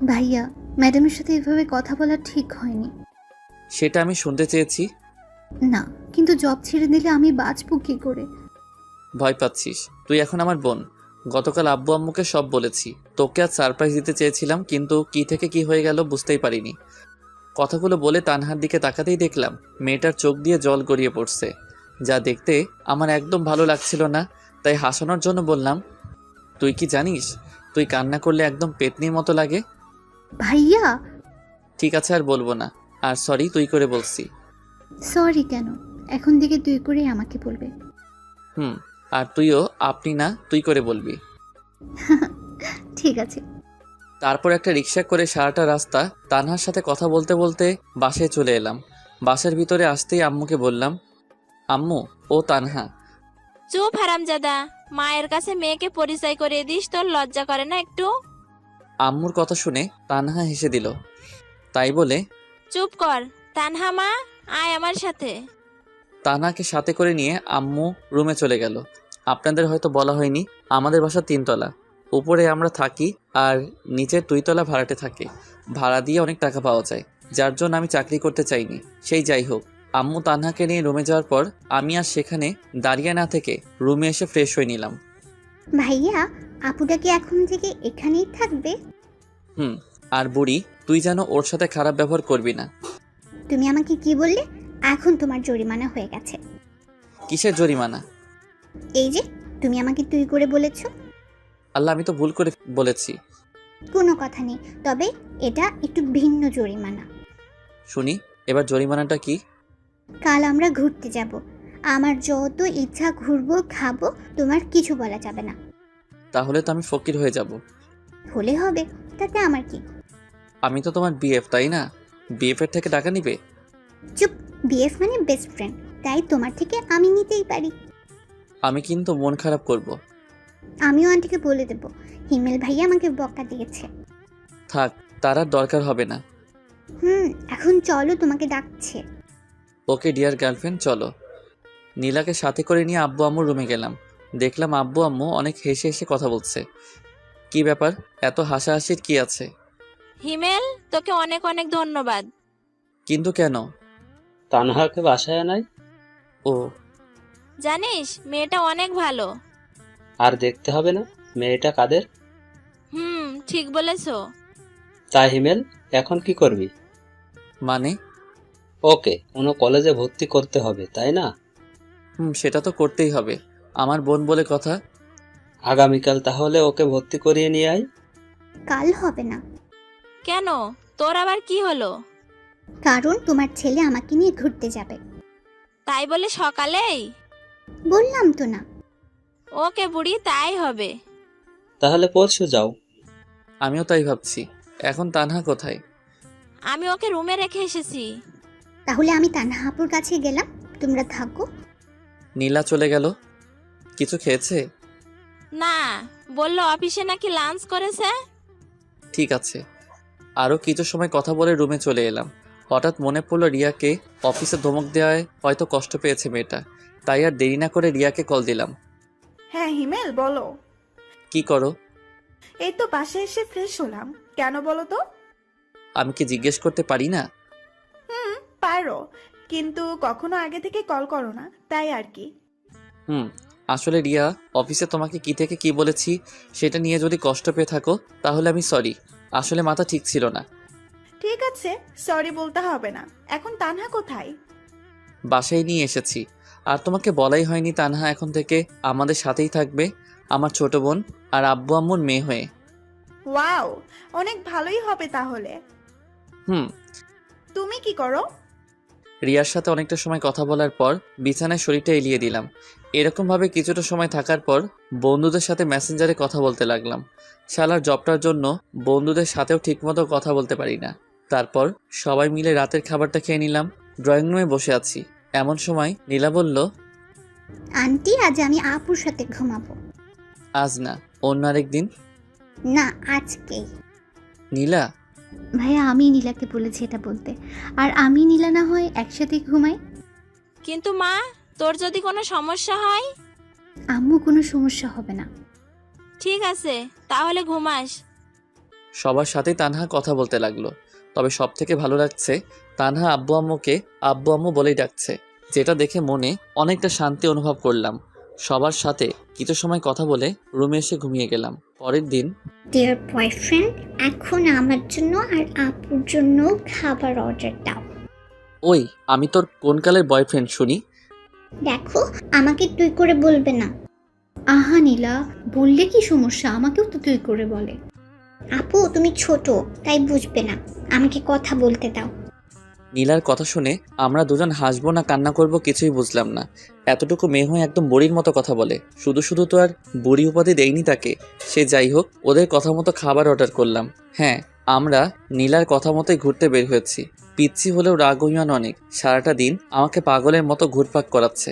ভাইয়া, ম্যাডামের সাথে এভাবে কথা বলা ঠিক হয়নি। সেটা আমি শুনতে চেয়েছি। না, কিন্তু জব ছেড়ে দিলে আমি বাঁচবো কি করে? ভয় পাচ্ছিস? তুই এখন আমার বোন। গতকাল আব্বু আম্মুকে সব বলেছি। তোকে আজ সারপ্রাইজ দিতে চেয়েছিলাম, কিন্তু কি থেকে কি হয়ে গেল বুঝতেই পারিনি। কথাগুলো বলে তানহার দিকে তাকাতেই দেখলাম মেয়েটার চোখ দিয়ে জল গড়িয়ে পড়ছে, যা দেখতে আমার একদম ভালো লাগছিল না। তাই হাসানোর জন্য বললাম, তুই কি জানিস তুই কান্না করলে একদম পেতনির মতো লাগে। ভাইয়া। ঠিক আছে, আর বলবো না। আর সরি তুই করে বলছি। সরি কেন? এখন থেকে তুই করে আমাকে বলবে। আর তুইও আপনি না তুই করে বলবি। ঠিক আছে। তারপর একটা রিক্সা করে সারাটা রাস্তা তানহার সাথে কথা বলতে বলতে বাসায় চলে এলাম। বাসার ভিতরে আসতেই আম্মুকে বললাম, আম্মু ও তানহা। চুপ হারামজাদা, মায়ের কাছে মেয়েকে পরিচয় করিয়ে দিস, তোর লজ্জা করে না একটু? আম্মুর কথা শুনে তানহা হেসে দিল। তাই বলে, চুপ কর তানহা মা, আয় আমার সাথে। তানহাকে সাথে করে নিয়ে আম্মু রুমে চলে গেল। আপনাদের হয়তো বলা হয়নি, আমাদের বাসা 3 তলা। উপরে আমরা থাকি আর নিচের 2 তলা ভাড়াটে থাকে। ভাড়া দিয়ে অনেক টাকা পাওয়া যায়, যার জন্য আমি চাকরি করতে চাইনি। সেই যাই হোক, আম্মু তানহাকে নিয়ে রুমে যাওয়ার পর আমি আর সেখানে দাঁড়িয়ে না থেকে রুমে এসে ফ্রেশ হয়ে নিলাম। ভাইয়া, আপুটা কি এখন থেকে এখানেই থাকবে? আর বুড়ি, তুই যেন ওর সাথে খারাপ ব্যবহার করবি না। তুমি আমাকে কি বললে? এখন তোমার জরিমানা হয়ে গেছে। কিসের জরিমানা? এই যে তুমি আমাকে তুই করে বলেছো। আল্লাহ, আমি তো ভুল করে বলেছি। কোনো কথা নেই, তবে এটা একটু ভিন্ন জরিমানা। শুনি, এবার জরিমানাটা কি? কাল আমরা ঘুরতে যাব। আমার যত ইচ্ছা ঘুরবো, খাবো, তোমার কিছু বলা যাবে না। তাহলে তো আমি ফকির হয়ে যাব। হলে হবে, তাতে আমার কি? আমি তো তোমার বিএফ, তাই না? বিএফ এর থেকে টাকা নিবে? চুপ, বিএফ মানে বেস্ট ফ্রেন্ড, তাই তোমার থেকে আমি নিতেই পারি। আমি কিন্তু মন খারাপ করব। আমিও আন্টিকে বলে দেব হিমেল ভাইয়া আমাকে বকা দিয়েছে। থাক, তার আর দরকার হবে না। এখন চলো, তোমাকে ডাকছে। ওকে ডিয়ার গার্লফ্রেন্ড, চলো। নীলাকে সাথে করে নিয়ে আব্বু আম্মুর রুমে গেলাম। দেখলাম আব্বু আম্মু অনেক হেসে হেসে কথা বলছে। কি ব্যাপার, এত হাসাহাসির কি আছে? হিমেল, তোকে অনেক অনেক ধন্যবাদ। কিন্তু কেন? তানহাকে বাসায় নাই? ও, জানিস মেয়েটা অনেক ভালো। আর দেখতে হবে না? মেয়েটা কাদের? ঠিক বলেছো। তাই হিমেল, এখন কি করবি? মানে? ওকে কোনো কলেজে ভর্তি করতে হবে, তাই না? সেটা তো করতেই হবে, আমার বোন বলে কথা। আগামীকাল তাহলে ওকে ভর্তি করিয়ে নিয়ে আয়। কাল হবে না। কেন, তোর আবার কি হলো? কারণ তোমার ছেলে আমাকে নিয়ে ঘুরতে যাবে। তাই বলে সকালেই? বললাম তো না। ওকে বুড়ি, তাই হবে। তাহলে পরশু যাও। আমিও তাই ভাবছি। এখন তানহা কোথায়? আমি ওকে রুমে রেখে এসেছি। তাহলে আমি তানহা আপুর কাছে গেলাম, তোমরা থাকো। নীলা চলে গেল। কিছু খেয়েছে? না, বললো অফিসে নাকি লাঞ্চ করেছে। ঠিক আছে। আরও কিছু সময় কথা বলে রুমে চলে এলাম। হঠাৎ মনে পড়লো রিয়াকে অফিসে ধমক দেওয়ায় হয়তো কষ্ট পেয়েছে মেয়েটা। তাই আর দেরি না করে রিয়াকে কল দিলাম। হ্যাঁ হিমেল, বলো। কি করো? এই তো বাসায় এসে ফ্রেশ হলাম। কেন বলো তো? আমি কি জিজ্ঞেস করতে পারি না? পারো, কিন্তু কখনো আগে থেকে কল করো না, তাই আর কি। আসলে রিয়া, অফিসে তোমাকে কি থেকে কি বলেছি সেটা নিয়ে যদি কষ্ট পেয়ে থাকো তাহলে আমি সরি। আসলে মাথা ঠিক ছিল না। ঠিক আছে, সরি বলতে হবে না। এখন তানহা কোথায়? বাসায় নিয়ে এসেছি। আর তোমাকে বলাই হয়নি তানহা এখন থেকে আমাদের সাথেই থাকবে, আমার ছোট বোন আর আব্বু আম্মুর মেয়ে হয়ে। ওয়াও, অনেক ভালোই হবে তাহলে। তুমি কি করো? রিয়ার সাথে অনেকটা সময় কথা বলার পর বিছানায় শরীরটা এলিয়ে দিলাম। এরকমভাবে কিছুটা সময় থাকার পর বন্ধুদের সাথে মেসেঞ্জারে কথা বলতে লাগলাম। শালার জবটার জন্য বন্ধুদের সাথেও ঠিকমতো কথা বলতে পারি না। তারপর সবাই মিলে রাতের খাবারটা খেয়ে নিলাম। ড্রয়িং রুমে বসে আছি, এমন সময় নীলা বলল, আন্টি আজ আমি আপুর সাথে ঘুমাবো। আজ না, অন্য আরেক দিন। না, আজকেই। নীলা, ভাইয়া আমি নীলাকে বলেছি এটা বলতে, আর আমি নীলা না হয় একসাথে ঘুমাই। কিন্তু মা, তোর যদি কোনো সমস্যা হয়? আম্মু কোনো সমস্যা হবে না। ঠিক আছে, তাহলে ঘুমাস। সবার সাথে তানহা কথা বলতে লাগলো। তবে সব থেকে ভালো লাগছে তানহা আব্বু আম্মুকে আব্বু আম্মু বলেই ডাকছে, যেটা দেখে মনে অনেকটা শান্তি অনুভব করলাম। সবার সাথে কিছু সময় কথা বলে রুমে এসে ঘুমিয়ে গেলাম। পরের দিন, ডিয়ার বয়ফ্রেন্ড, এখন আমার জন্য আর আপুর জন্য খাবার অর্ডার দাও। ওই আমি তোর কোন কালের বয়ফ্রেন্ড শুনি? দেখো, আমাকে তুই করে বলবে না। আহা নীলা, বললে কি সমস্যা? আমাকেও তো তুই করে বলে। আপু তুমি ছোট, তাই বুঝবে না, আমাকে কথা বলতে দাও। নীলার কথা শুনে আমরা দুজন হাসবো না কান্না করব কিছুই বুঝলাম না। এতটুকু মেয়ে হয়ে একদম বুড়ির মতো কথা বলে। শুধু শুধু তো আর বুড়ি উপাধি দেয়নি তাকে। সে যাই হোক, ওদের কথা মতো খাবার অর্ডার করলাম। হ্যাঁ, আমরা নীলার কথা মতোই ঘুরতে বের হয়েছি। পিচ্ছি হলেও রাগ অভিমান অনেক। সারাটা দিন আমাকে পাগলের মতো ঘুরপাক করাচ্ছে।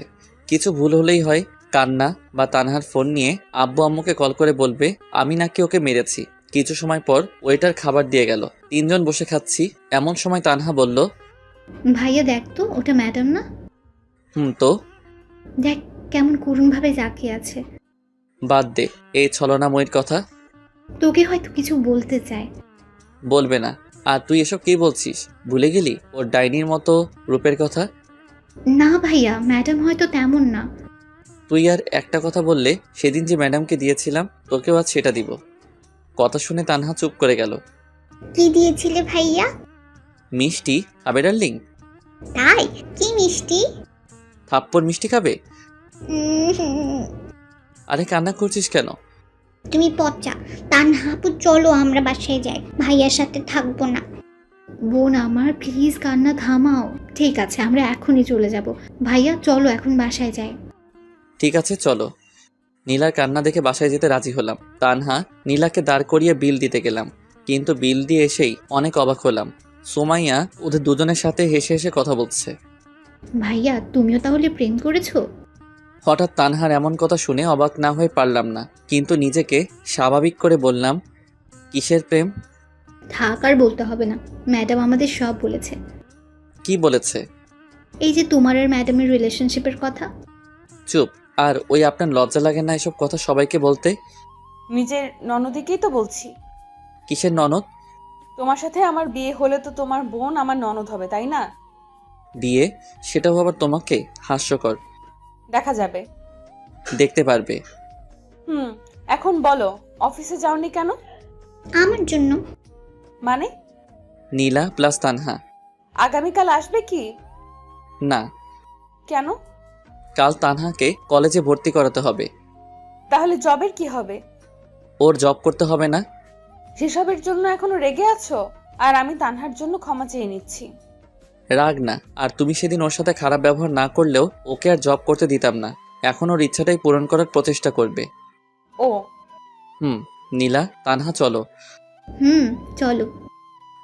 কিছু ভুল হলেই হয় কান্না বা তানহার ফোন নিয়ে আব্বু আম্মুকে কল করে বলবে আমি নাকি ওকে মেরেছি। কিছু সময় পর ওয়েটার খাবার দিয়ে গেল। 3 জন বসে খাচ্ছি, এমন সময় তানহা বলল, ভাইয়া দেখ তো, ওটা ম্যাডাম না? তো দেখ কেমন করুণভাবে তাকিয়ে আছে। বাদ দে এই ছলনাময়ীর কথা। তোকে হয়তো কিছু বলতে চায়। বলবে না। আর তুই এসব কি বলছিস? ভুলে গেলি ওর ডাইনির মতো রূপের কথা? না ভাইয়া, ম্যাডাম হয়তো তেমন না। তুই আর একটা কথা বললে সেদিন যে ম্যাডামকে দিয়েছিলাম তোকেও আজ সেটা দিব। কথা শুনে তানহা চুপ করে গেল। কি দিয়েছিলে ভাইয়া? মিষ্টি খাবে ডার্লিং? তাই? কি মিষ্টি? থাপ্পড় মিষ্টি খাবে? আরে কান্না করছিস কেন? তুমি পচা। তানহা আপু চলো আমরা বাসায় যাই, ভাইয়ার সাথে থাকবো না। বোন আমার, প্লিজ কান্না থামাও। ঠিক আছে, আমরা এখনই চলে যাব। ভাইয়া চলো এখন বাসায় যাই। ঠিক আছে চলো। নীলার কান্না দেখে বাসায় যেতে রাজি হলাম। তানহা নীলাকে দাঁড় করিয়ে বিল দিতে গেলাম, কিন্তু বিল দিয়ে এসেই অনেক অবাক হলাম। সুমাইয়া ওদের দুজনের সাথে হেসে হেসে কথা বলছে। ভাইয়া তুমিও তাহলে প্রেম করেছো? হঠাৎ তানহার এমন কথা শুনে অবাক না হয়ে পারলাম না, কিন্তু নিজেকে স্বাভাবিক করে বললাম, কিসের প্রেম? থাক আর বলতে হবে না, ম্যাডাম আমাদের সব বলেছে। কি বলেছে? এই যে তোমার আর ম্যাডামের রিলেশনশিপের কথা। চুপ। আর ওই আপনার লজ্জা লাগে না এসব কথা সবাইকে বলতে? নিজের ননদিকেই তো বলছি। কিসের ননদ? তোমার সাথে আমার বিয়ে হলে তো তোমার বোন আমার ননদ হবে, তাই না? বিয়ে? সেটাও আবার তোমাকে? হাস্যকর। দেখা যাবে। দেখতে পারবে। এখন বলো, অফিসে যাওনি কেন? আমার জন্য। মানে? নীলা প্লাস তানহা। আগামীকাল আসবে কি? না। কেন? কাল তানহাকে কলেজে ভর্তি করাতে হবে। তাহলে জবের কি হবে? ওর জব করতে হবে না? সেসবের জন্য এখনো রেগে আছো? আর আমি তানহার জন্য ক্ষমা চেয়ে নিচ্ছি। রাগ না। আর তুমি সেদিন ওর সাথে খারাপ ব্যবহার না করলেও ওকে আর জব করতে দিতাম না। এখন ওর ইচ্ছাটাই পূরণ করার প্রচেষ্টা করবে। ও নীলা, তানহা চলো। চলো।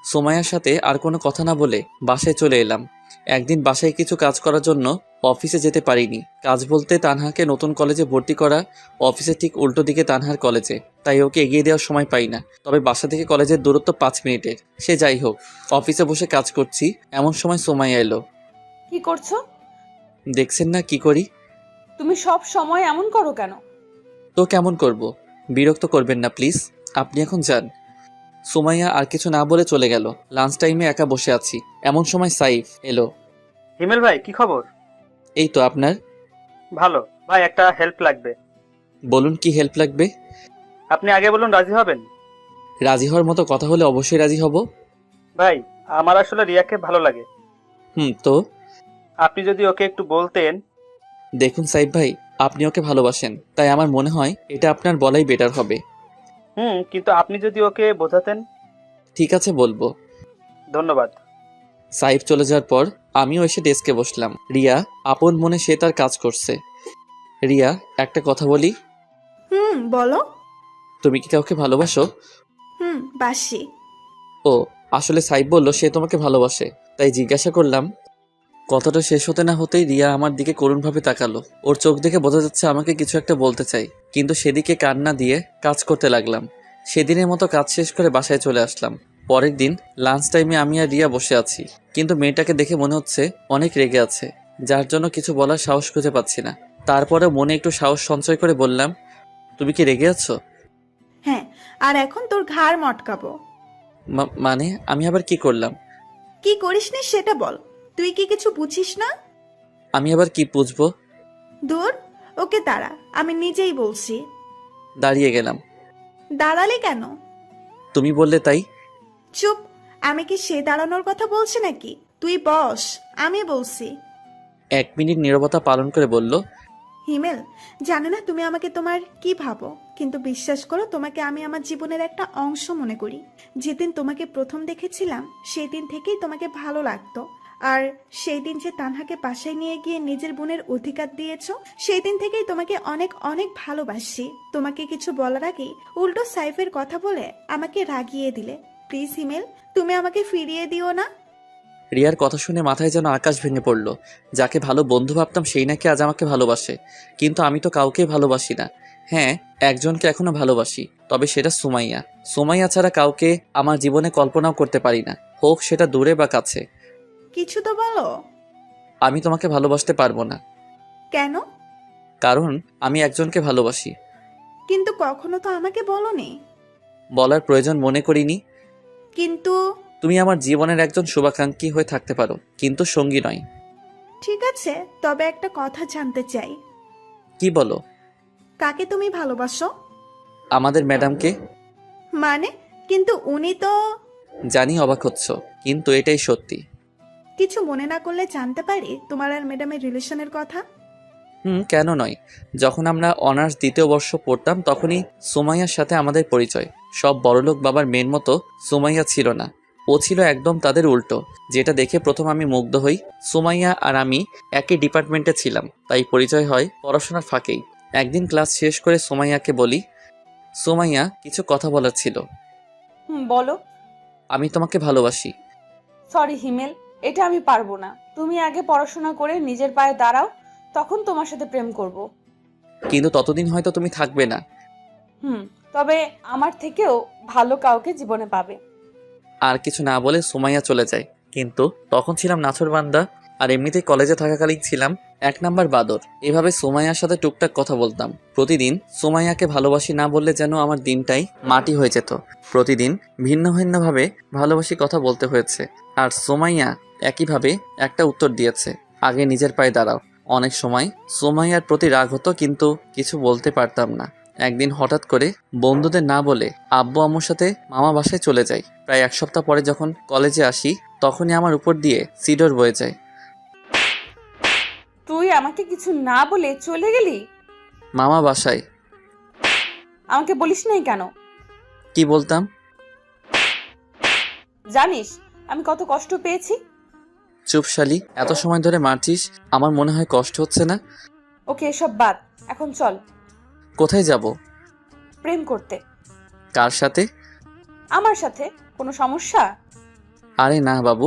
সোমাইয়ার সাথে আর কোনো কথা না বলে বাসায় চলে এলাম। একদিন বাসায় কিছু কাজ করার জন্য অফিসে যেতে পারিনি। কাজ বলতে তানহাকে নতুন কলেজে ভর্তি করা। অফিসের ঠিক উল্টো দিকে তানহার কলেজে, তাই ওকে এগিয়ে দেওয়ার সময় পাই না। তবে বাসা থেকে কলেজের দূরত্ব 5 মিনিটের। সে যাই হোক, অফিসে বসে কাজ করছি, এমন সময় সোমাইয়া এলো। কি করছো? দেখছেন না কি করি? তুমি সব সময় এমন করো কেন? তো কেমন করব? বিরক্ত করবেন না প্লিজ, আপনি এখন যান। সোমাইয়া আর কিছু না বলে চলে গেল। লাঞ্চ টাইমে একা বসে আছি, এমন সময় সাইফ এলো। হিমেল ভাই, কি খবর? এই তো আপনার। ভালো ভাই, একটা হেল্প লাগবে। বলুন কি হেল্প লাগবে? আপনি আগে বলুন, রাজি হবেন? রাজি হওয়ার মতো কথা হলে অবশ্যই রাজি হব। ভাই, আমার আসলে রিয়াকে ভালো লাগে। তো আপনি যদি ওকে একটু বলতেন। দেখুন সাইফ ভাই, আপনি ওকে ভালোবাসেন, তাই আমার মনে হয় এটা আপনার বলাই বেটার হবে। কিন্তু আপনি যদি ওকে বোঝাতেন। ঠিক আছে, বলবো। ধন্যবাদ। সাইফ চলে যাওয়ার পর আমিও এসে ডেস্কে বসলাম। রিয়া আপন মনে সে তার কাজ করছে। রিয়া, একটা কথা বলি, বলো। তুমি কি কাউকে ভালোবাসো? বাসি। ও, আসলে সাইফ বলল সে তোমাকে ভালোবাসে, তাই জিজ্ঞাসা করলাম। কথাটা শেষ হতে না হতেই রিয়া আমার দিকে করুণভাবে তাকালো। ওর চোখ দেখে বোঝা যাচ্ছে আমাকে কিছু একটা বলতে চাই, কিন্তু সেদিকে কান না দিয়ে কাজ করতে লাগলাম। সেদিনের মতো কাজ শেষ করে বাসায় চলে আসলাম। পরের দিন লাঞ্চ টাইমে আমি আর রিয়া বসে আছি, কিন্তু মেয়েটাকে দেখে মনে হচ্ছে অনেক রেগে আছে, যার জন্য কিছু বলার সাহস খুঁজে পাচ্ছি না। তারপরে মনে একটু সাহস সঞ্চয় করে বললাম, তুমি কি রেগে আছো? হ্যাঁ, আর এখন তোর ঘাড় মটকাবো। মানে আমি আবার কি করলাম? কি করিস নি সেটা বল। তুই কি কিছু বুঝিস না? আমি আবার কি বুঝবো? দূর, ওকে দাঁড়া, আমি নিজেই বলছি। দাঁড়িয়ে গেলাম। দাঁড়ালে কেন? তুমি বললে তাই। চুপ, আমি কি সে দাঁড়ানোর কথা বলছি নাকি? তুই বস, আমি বলছি। 1 মিনিট নীরবতা পালন করে বলল, হিমেল, জানি না তুমি আমাকে তোমার কি ভাবো, কিন্তু বিশ্বাস করো, তোমাকে আমি আমার জীবনের একটা অংশ মনে করি। যেদিন তোমাকে প্রথম দেখেছিলাম সেই দিন থেকেই তোমাকে ভালো লাগতো। আর সেই দিন যে তানহাকে বাসায় নিয়ে গিয়ে নিজের বোনের অধিকার দিয়েছো, সেই দিন থেকেই তোমাকে অনেক অনেক ভালোবাসি। তোমাকে কিছু বলার আগেই উল্টো সাইফের কথা বলে আমাকে রাগিয়ে দিলে। প্লিজ হিমেল, তুমি আমাকে ফিরিয়ে দিও না। রিয়ার কথা শুনে মাথায় যেন আকাশ ভেঙে পড়ল। যাকে ভালো বন্ধু ভাবতাম সেই নাকি আজ আমাকে ভালোবাসে, কিন্তু আমি তো কাউকেই ভালোবাসি না। হ্যাঁ, একজনকে এখনো ভালোবাসি, তবে সেটা সুমাইয়া। সুমাইয়া ছাড়া কাউকে আমার জীবনে কল্পনাও করতে পারি না, হোক সেটা দূরে বা কাছে। কিছু তো বলো। আমি তোমাকে ভালোবাসতে পারবো না। কেন? কারণ আমি একজনকে ভালোবাসি। কিন্তু কখনো তো আমাকে বলোনি। বলার প্রয়োজন মনে করিনি। কিন্তু তুমি আমার জীবনের একজন শুভাকাঙ্ক্ষী হয়ে থাকতে পারো, কিন্তু সঙ্গী নয়। ঠিক আছে, তবে একটা কথা জানতে চাই। কি বলো? কাকে তুমি ভালোবাসো? আমাদের ম্যাডামকে। মানে? কিন্তু উনি তো। জানি অবাক হচ্ছ, কিন্তু এটাই সত্যি। কিছু মনে না করলে জানতে পারি তোমার আর ম্যাডামের রিলেশনের কথা? কেন নয়। যখন আমরা অনার্স 2য় বর্ষ পড়তাম তখনই সুমাইয়ার সাথে আমাদের পরিচয়। সব বড়লোক বাবার মেয়ের মতো সুমাইয়া ছিল না, ও ছিল একদম তাদের উল্টো, যেটা দেখে প্রথম আমি মুগ্ধ হই। সুমাইয়া আর আমি একই ডিপার্টমেন্টে ছিলাম, তাই পরিচয় হয় পড়াশোনার ফাঁকেই। একদিন ক্লাস শেষ করে সুমাইয়াকে বলি, সুমাইয়া, কিছু কথা বলার ছিল। বলো। আমি তোমাকে ভালোবাসি। সরি হিমেল, এটা আমি পারবো না। তুমি আগে পড়াশোনা করে নিজের পায়ে দাঁড়াও, তখন তোমার সাথে প্রেম করব। কিন্তু ততদিন হয়তো তুমি থাকবে না। তবে আমার থেকেও ভালো কাউকে জীবনে পাবে। আর কিছু না বলে সুমাইয়া চলে যায়। কিন্তু তখন ছিলাম নাছোড়বান্দা, আর এমনিতেই কলেজে থাকাকালীন ছিলাম 1 নাম্বার বাদর। এভাবে সুমাইয়ার সাথে টুকটাক কথা বলতাম। প্রতিদিন সুমাইয়াকে ভালোবাসি না বললে যেন আমার দিনটাই মাটি হয়ে যেত। প্রতিদিন ভিন্ন ভিন্নভাবে ভালোবাসি কথা বলতে হয়েছে, আর সুমাইয়া একইভাবে একটা উত্তর দিয়েছে, আগে নিজের পায়ে দাঁড়াও। অনেক সময় সুমাইয়ার প্রতি রাগ হতো, কিন্তু কিছু বলতে পারতাম না। একদিন হঠাৎ করে বন্ধুদের না বলে আব্বু আম্মুর সাথে মামা বাসায় চলে যাই। প্রায় 1 সপ্তাহ পরে যখন কলেজে আসি তখনই আমার উপর দিয়ে সিডর বয়ে যায়। তুই আমাকে কিছু না বলে চলে গেলি? মামা বাসায়। আমাকে বলিস নাই কেন? কি বলতাম? জানিস আমি কত কষ্ট পেয়েছি? চুপ শালি, এত সময় ধরে মারছিস, আমার মনে হয় কষ্ট হচ্ছে না। ওকে, এসব বাদ, এখন চল। কোথায় যাব? প্রেম করতে। কার সাথে? আমার সাথে। কোনো সমস্যা? আরে না বাবু।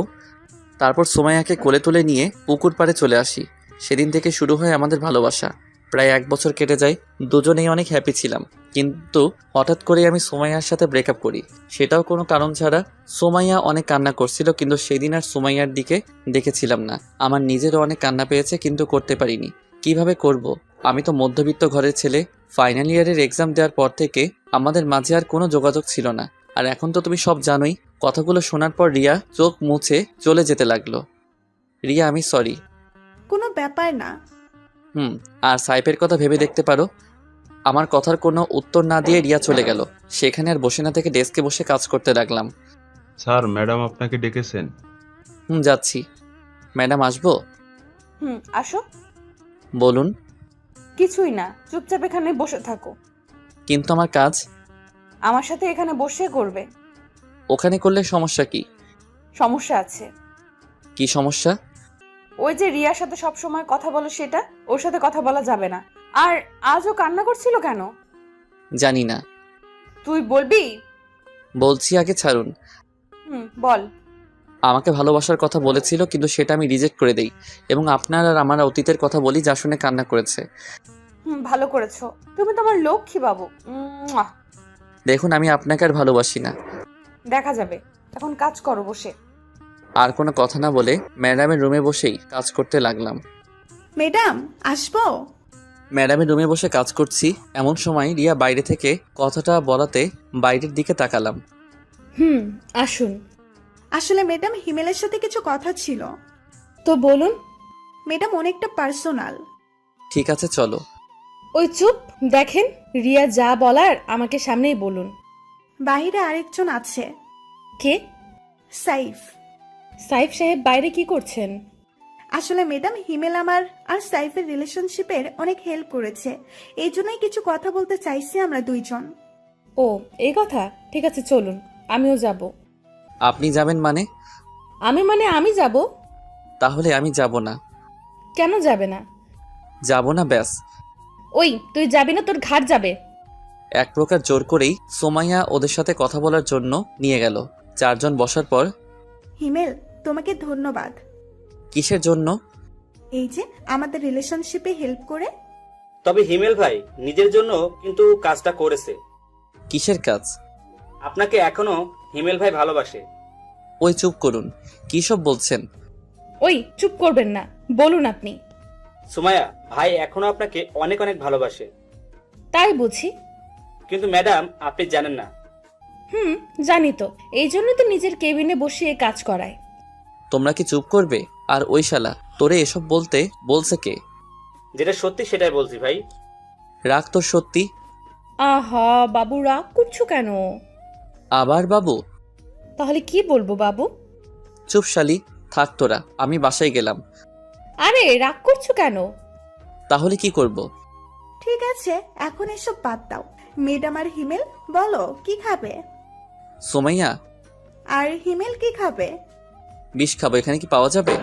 তারপর সুমাইয়াকে কোলে তুলে নিয়ে পুকুর পাড়ে চলে আসি। সেদিন থেকে শুরু হয় আমাদের ভালোবাসা। প্রায় 1 বছর কেটে যায়, দুজনেই অনেক হ্যাপি ছিলাম। কিন্তু হঠাৎ করে আমি সুমাইয়ার সাথে ব্রেকআপ করি, সেটাও কোনো কারণ ছাড়া। সুমাইয়া অনেক কান্না করছিল, কিন্তু সেদিন আর সুমাইয়ার দিকে দেখেছিলাম না। আমার নিজেরও অনেক কান্না পেয়েছে, কিন্তু করতে পারিনি। কিভাবে করব? আমি তো মধ্যবিত্ত ঘরের ছেলে। ফাইনাল ইয়ারের এক্সাম দেওয়ার পর থেকে আমাদের মাঝে আর কোনো যোগাযোগ ছিল না। আর এখন তো তুমি সব জানোই। কথাগুলো শোনার পর রিয়া চোখ মুছে চলে যেতে লাগলো। রিয়া, আমি সরি। কোনো ব্যাপার না। আর সাইফের কথা ভেবে দেখতে পারো। আমার কথার কোনো উত্তর না দিয়ে রিয়া চলে গেল। সেখানে আর বসে না থেকে ডেস্কে বসে কাজ করতে লাগলাম। স্যার, ম্যাডাম আপনাকে ডেকেছেন। যাচ্ছি। ম্যাডাম আসবো? আসো। বলুন। কিছুই না, চুপচাপ এখানে বসে থাকো। কিন্তু আমার কাজ? আমার সাথে এখানে বসে করবে। ওখানে করলে সমস্যা কি? সমস্যা আছে। কি সমস্যা? ওই যে রিয়ার সাথে সব সময় কথা বলো সেটা, ওর সাথে কথা বলা যাবে না। আর আজও কান্না করছিল কেন? জানি না। তুই বলবি? বলছি, আগে ছাড়ুন। বল। আমাকে ভালোবাসার কথা বলেছিল, কিন্তু সেটা আমি রিজেক্ট করে দেই এবং আপনার আর আমার অতীতের কথা বলি, যা শুনে কান্না করেছে। ভালো করেছো, তুমি তোমার লক্ষ্মী বাবু। দেখুন, আমি আপনাকে আর ভালোবাসি না। দেখা যাবে, এখন কাজ করো বসে। আর কোনো কথা না বলে ম্যাডামের রুমে বসেই কাজ করতে লাগলাম। ম্যাডাম আসবো? ম্যাডামের রুমে বসে কাজ করছি, এমন সময় রিয়া বাইরে থেকে কথাটা বলাতে বাইরের দিকে তাকালাম। আসুন। আসলে ম্যাডাম হিমেলের সাথে কিছু কথা ছিল। তো বলুন। ম্যাডাম অনেকটা পার্সোনাল। ঠিক আছে, চলো। ওই চুপ, দেখেন রিয়া যা বলার আমাকে সামনেই বলুন। বাইরে আরেকজন আছে। কে? সাইফ। সাইফ সাহেব বাইরে কি করছেন? আসলে ম্যাডাম হিমেল আমার আর সাইফের রিলেশনশিপের অনেক হেল্প করেছে, এই জন্যই কিছু কথা বলতে চাইছি আমরা দুইজন। ও এই কথা, ঠিক আছে চলুন, আমিও যাব। আপনি যাবেন মানে? আমি যাব। তাহলে আমি যাব না। কেন যাবে না? যাব না, ব্যাস। ওই তুই যাবি না, তোর ঘাট যাবে। এক প্রকার জোর করেই সোমাইয়া ওদের সাথে কথা বলার জন্য নিয়ে গেল। চারজন বসার পর, হিমেল তোমাকে ধন্যবাদ। কিসের জন্য? এই যে আমাদের রিলেশনশিপে হেল্প করে। তবে হিমেল ভাই নিজের জন্য কিন্তু কাজটা করেছে। কিসের কাজ? আপনাকে এখনো হিমেল ভাই ভালোবাসে। ওই চুপ করুন, কী সব বলছেন? ওই চুপ করবেন না, বলুন আপনি। সুমাইয়া, ভাই এখনো আপনাকে অনেক অনেক ভালোবাসে। তাই বুঝি? কিন্তু ম্যাডাম আপনি জানেন না। জানি তো, এই জন্য তো নিজের কেবিনে বসিয়ে কাজ করায়। তোমরা কি চুপ করবে? আর ওই শালা তোরে এসব বলতে বলছে কে? যেটা সত্যি সেটাই বলছি ভাই। রাগ তোর সত্যি? আহা বাবু, রাগ করছো কেন? আবার বাবু? তাহলে কি বলবো বাবু? চুপ শালি, থাক তোরা, আমি বাসায় গেলাম। আরে রাগ করছো কেন? তাহলে কি করব? ঠিক আছে, এখন এসব বাদ দাও। ম্যাডাম আর হিমেল বলো কি খাবে? সোমাইয়া, আর হিমেল কি খাবে? বিষ খাবো, এখানে কি পাওয়া যাবে?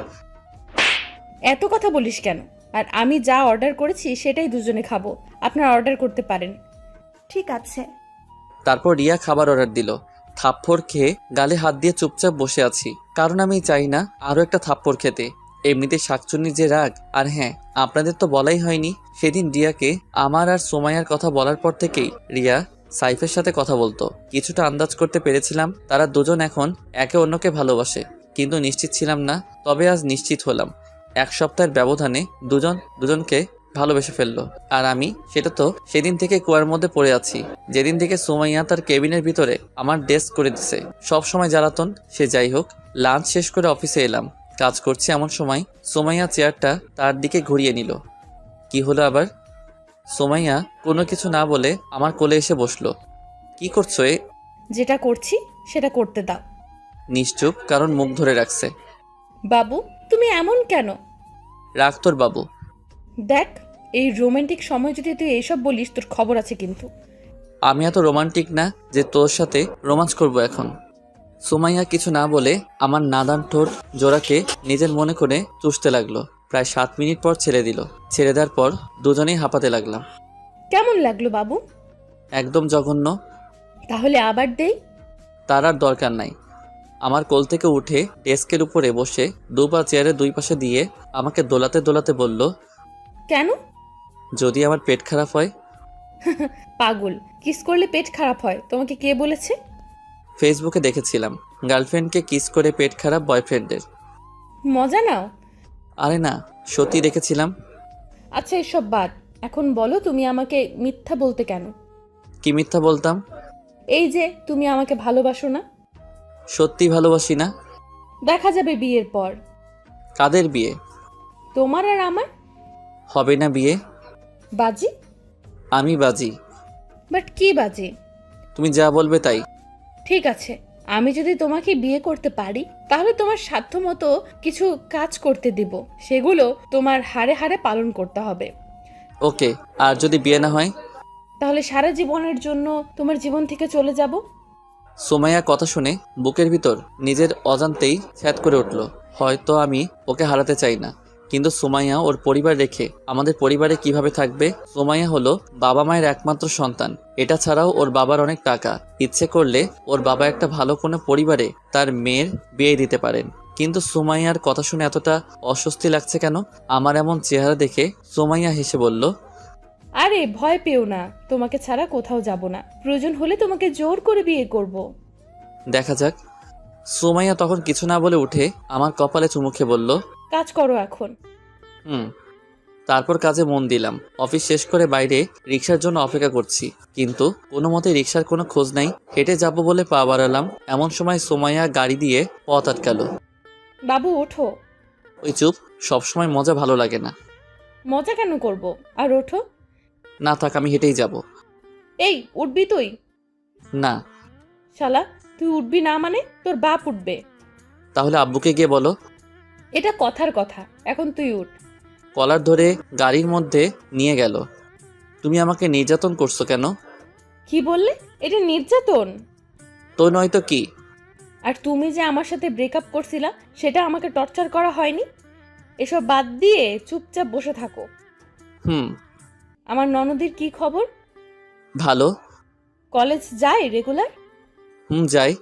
এত কথা বলিস কেন? আর আমি যা অর্ডার করেছি সেটাই দুজনে খাবো, আপনারা অর্ডার করতে পারেন। ঠিক আছে। তারপর রিয়া খাবার অর্ডার দিল। থাপ্পড় খেয়ে গালে হাত দিয়ে চুপচাপ বসে আছি, কারণ আমি চাই না আরও একটা থাপ্পড় খেতে। এমনিতে শাকচুন্নির যে রাগ। আর হ্যাঁ, আপনাদের তো বলাই হয়নি, সেদিন রিয়াকে আমার আর সোমাইয়ার কথা বলার পর থেকেই রিয়া সাইফের সাথে কথা বলতো। কিছুটা আন্দাজ করতে পেরেছিলাম তারা দুজন এখন একে অন্যকে ভালোবাসে, কিন্তু নিশ্চিত ছিলাম না। তবে আজ নিশ্চিত হলাম। এক সপ্তাহের ব্যবধানে দুজন দুজনকে ভালোবেসে ফেললো। আর আমি সেটা তো সেদিন থেকে কুয়ার মধ্যে পড়ে আছি, যেদিন থেকে সুমাইয়া তার কেবিনের ভিতরে আমার ডেস্ক করে দিছে। সব সময় জ্বালাতন, সে যাই হোক। লাঞ্চ শেষ করে অফিসে এলাম, কাজ করছি এমন সময় সুমাইয়া চেয়ারটা তার দিকে ঘুরিয়ে নিল। কি হলো আবার? সুমাইয়া কোনো কিছু না বলে আমার কোলে এসে বসলো। কি করছো? যেটা করছি সেটা করতে দাও। নিশ্চুপ, কারণ মুখ ধরে রাখছে। বাবু তুমি এমন কেন? রাখ তোর বাবু। দেখ, এই রোমান্টিক সময় যদি তুই এইসব বলিস তোর খবর আছে কিন্তু। আমি এত রোমান্টিক না যে তোর সাথে রোমান্স করব এখন। সুমাইয়া কিছু না বলে আমার নাদান ঠোঁট জোড়াকে নিজের মনে করে চুষতে লাগলো। প্রায় 7 মিনিট পর ছেড়ে দিল। ছেড়ে দেওয়ার পর দুজনেই হাঁপাতে লাগলাম। কেমন লাগলো বাবু? একদম জঘন্য। তাহলে আবার দেই? তার আর দরকার নাই। আমার কোল থেকে উঠে ডেস্কের উপরে বসে দুপা চেয়ারের দুই পাশে দিয়ে আমাকে দোলাতে দোলাতে বলল, কেন? যদি আমার পেট খারাপ হয়। পাগল, কিস করলে পেট খারাপ হয় তোমাকে কে বলেছে? ফেসবুকে দেখেছিলাম গার্লফ্রেন্ডকে কিস করে পেট খারাপ বয়ফ্রেন্ডের। মজা নাও। আরে না, সত্যি দেখেছিলাম। আচ্ছা এসব বাদ, এখন বলো তুমি আমাকে মিথ্যা বলতে কেন? কি মিথ্যা বলতাম? এই যে তুমি আমাকে ভালোবাসো না। সত্যি ভালোবাসি না। দেখা যাবে বিয়ের পর। কাদের বিয়ে? তোমার আর আমার। হবে না বিয়ে। বাজি? আমি বাজি। বাট কি বাজি? তুমি যা বলবে তাই। ঠিক আছে, আমি যদি তোমাকে বিয়ে করতে পারি তাহলে তোমার সাধ্যমতো কিছু কাজ করতে দিব, সেগুলো তোমার হাড়ে হাড়ে পালন করতে হবে। ওকে, আর যদি বিয়ে না হয়? তাহলে সারা জীবনের জন্য তোমার জীবন থেকে চলে যাব। সুমাইয়া কথা শুনে বুকের ভিতর নিজের অজান্তেই ছ্যাদ করে উঠল। হয়তো আমি ওকে হারাতে চাই না, কিন্তু সুমাইয়া ওর পরিবার রেখে আমাদের পরিবারে কিভাবে থাকবে? সুমাইয়া হলো বাবা মায়ের একমাত্র সন্তান। এটা ছাড়াও ওর বাবার অনেক টাকা। ইচ্ছে করলে ওর বাবা একটা ভালো কোনো পরিবারে তার মেয়ের বিয়ে দিতে পারেন। কিন্তু সুমাইয়ার কথা শুনে এতটা অস্বস্তি লাগছে কেন? আমার এমন চেহারা দেখে সুমাইয়া হেসে বলল, আরে ভয় পেও না, তোমাকে ছাড়া কোথাও যাব না। প্রয়োজন হলে তোমাকে জোর করে বিয়ে করব। দেখা যাক। সুমাইয়া তখন কিছু না বলে উঠে আমার কপালে চুমু খেয়ে বলল, কাজ করো এখন। তারপর কাজে মন দিলাম। অফিস শেষ করে বাইরে রিক্সার জন্য অপেক্ষা করছি, কিন্তু কোনো মতে রিক্সার কোনো খোঁজ নাই। হেঁটে যাব বলে পা বাড়ালাম, এমন সময় সুমাইয়া গাড়ি দিয়ে পথ আটকালো। বাবু ওঠো। ওই চুপ, সবসময় মজা ভালো লাগে না। মজা কেন করব? আর ওঠো। না থাক, আমি হেঁটেই যাব। এই উঠবি তুই? না। শালা, তুই উঠবি না মানে তোর বাপ উঠবে। তাহলে আব্বুকে গিয়ে বলো। এটা কথার কথা, এখন তুই উঠ। কলার ধরে গাড়ির মধ্যে নিয়ে গেল। তুমি আমাকে নির্যাতন করছো কেন? কি বললে? এটা নির্যাতন? তো নয়তো কি? আর তুমি যে আমার সাথে ব্রেকআপ করছিলা, সেটা আমাকে টর্চার করা হয়নি? এসব বাদ দিয়ে চুপচাপ বসে থাকো। আমার ননদের কি খবর? ভালো। কলেজ যায় রেগুলার? যাই।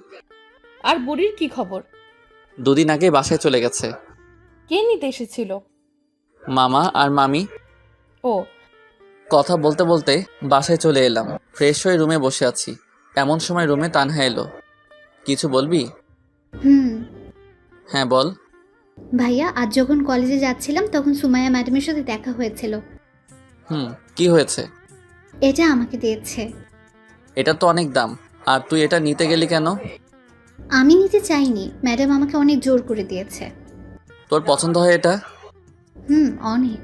আর বুড়ির কি খবর? 2 দিন আগে বাসায় চলে গেছে। কে নিতে এসেছিল? মামা আর মামি। ও। কথা বলতে বলতে বাসায় চলে এলাম। ফ্রেশ হয়ে রুমে বসে আছি, এমন সময় রুমে তানহা এলো। কিছু বলবি? হ্যাঁ বল। ভাইয়া, আজ যখন কলেজে যাচ্ছিলাম তখন সুমাইয়া ম্যাডামের সাথে দেখা হয়েছিল। কি হয়েছে? এটা আমাকে দিয়েছে। এটা তো অনেক দাম, আর তুই এটা নিতে গেলি কেন? আমি নিতে চাইনি, ম্যাডাম আমাকে অনেক জোর করে দিয়েছে। তোর পছন্দ হয় এটা? অনেক।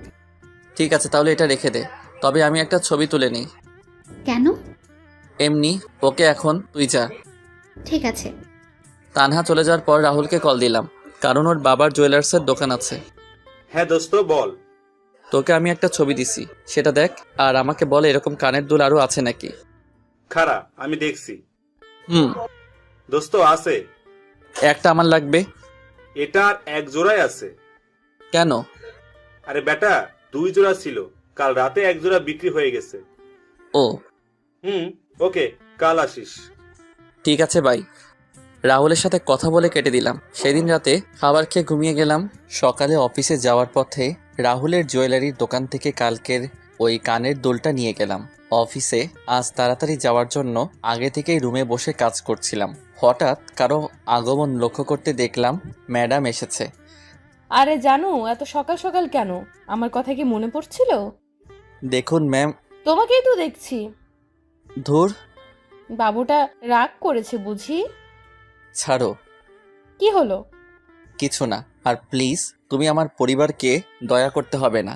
ঠিক আছে, তাহলে এটা রেখে দে। তবে আমি একটা ছবি তুলে নিই। কেন? এমনি। ওকে, এখন তুই যা। ঠিক আছে। তানহা চলে যাওয়ার পর রাহুলকে কল দিলাম, কারণ ওর বাবার জুয়েলার্সের দোকান আছে। হ্যাঁ দোস্ত বল। তোকে আমি একটা ছবি দিছি, সেটা দেখ, আর আমাকে বলে এরকম কানের দুল আরো আছে নাকি। খারা, আমি দেখছি। দোস্ত আছে। একটা আমার লাগবে। এটার 1 জোড়াই আছে। কেন? আরে বেটা, 2 জোড়া ছিল, কাল রাতে 1 জোড়া বিক্রি হয়ে গেছে। ও। ওকে, কাল আসিস। ঠিক আছে ভাই। রাহুলের সাথে কথা বলে কেটে দিলাম। সেদিন রাতে খাবার খেয়ে ঘুমিয়ে গেলাম। সকালে অফিসে যাওয়ার পথে রাহুলের জুয়েলারির দোকান থেকে কালকের ওই কানের দুলটা নিয়ে গেলাম। অফিসে আজ তাড়াতাড়ি যাওয়ার জন্য আগে থেকেই রুমে বসে কাজ করছিলাম। হঠাৎ কারো আগমন লক্ষ্য করতে দেখলাম ম্যাডাম এসেছে। আরে জানো, এত সকাল সকাল কেন? আমার কথা কি মনে পড়ছিল? দেখুন ম্যাম। তোমাকেই তো দেখছি। ধুর। বাবুটা রাগ করেছে বুঝি? ছাড়ো। কি হলো? কিছু না। আর প্লিজ, তুমি আমার পরিবারকে দয়া করতে হবে না।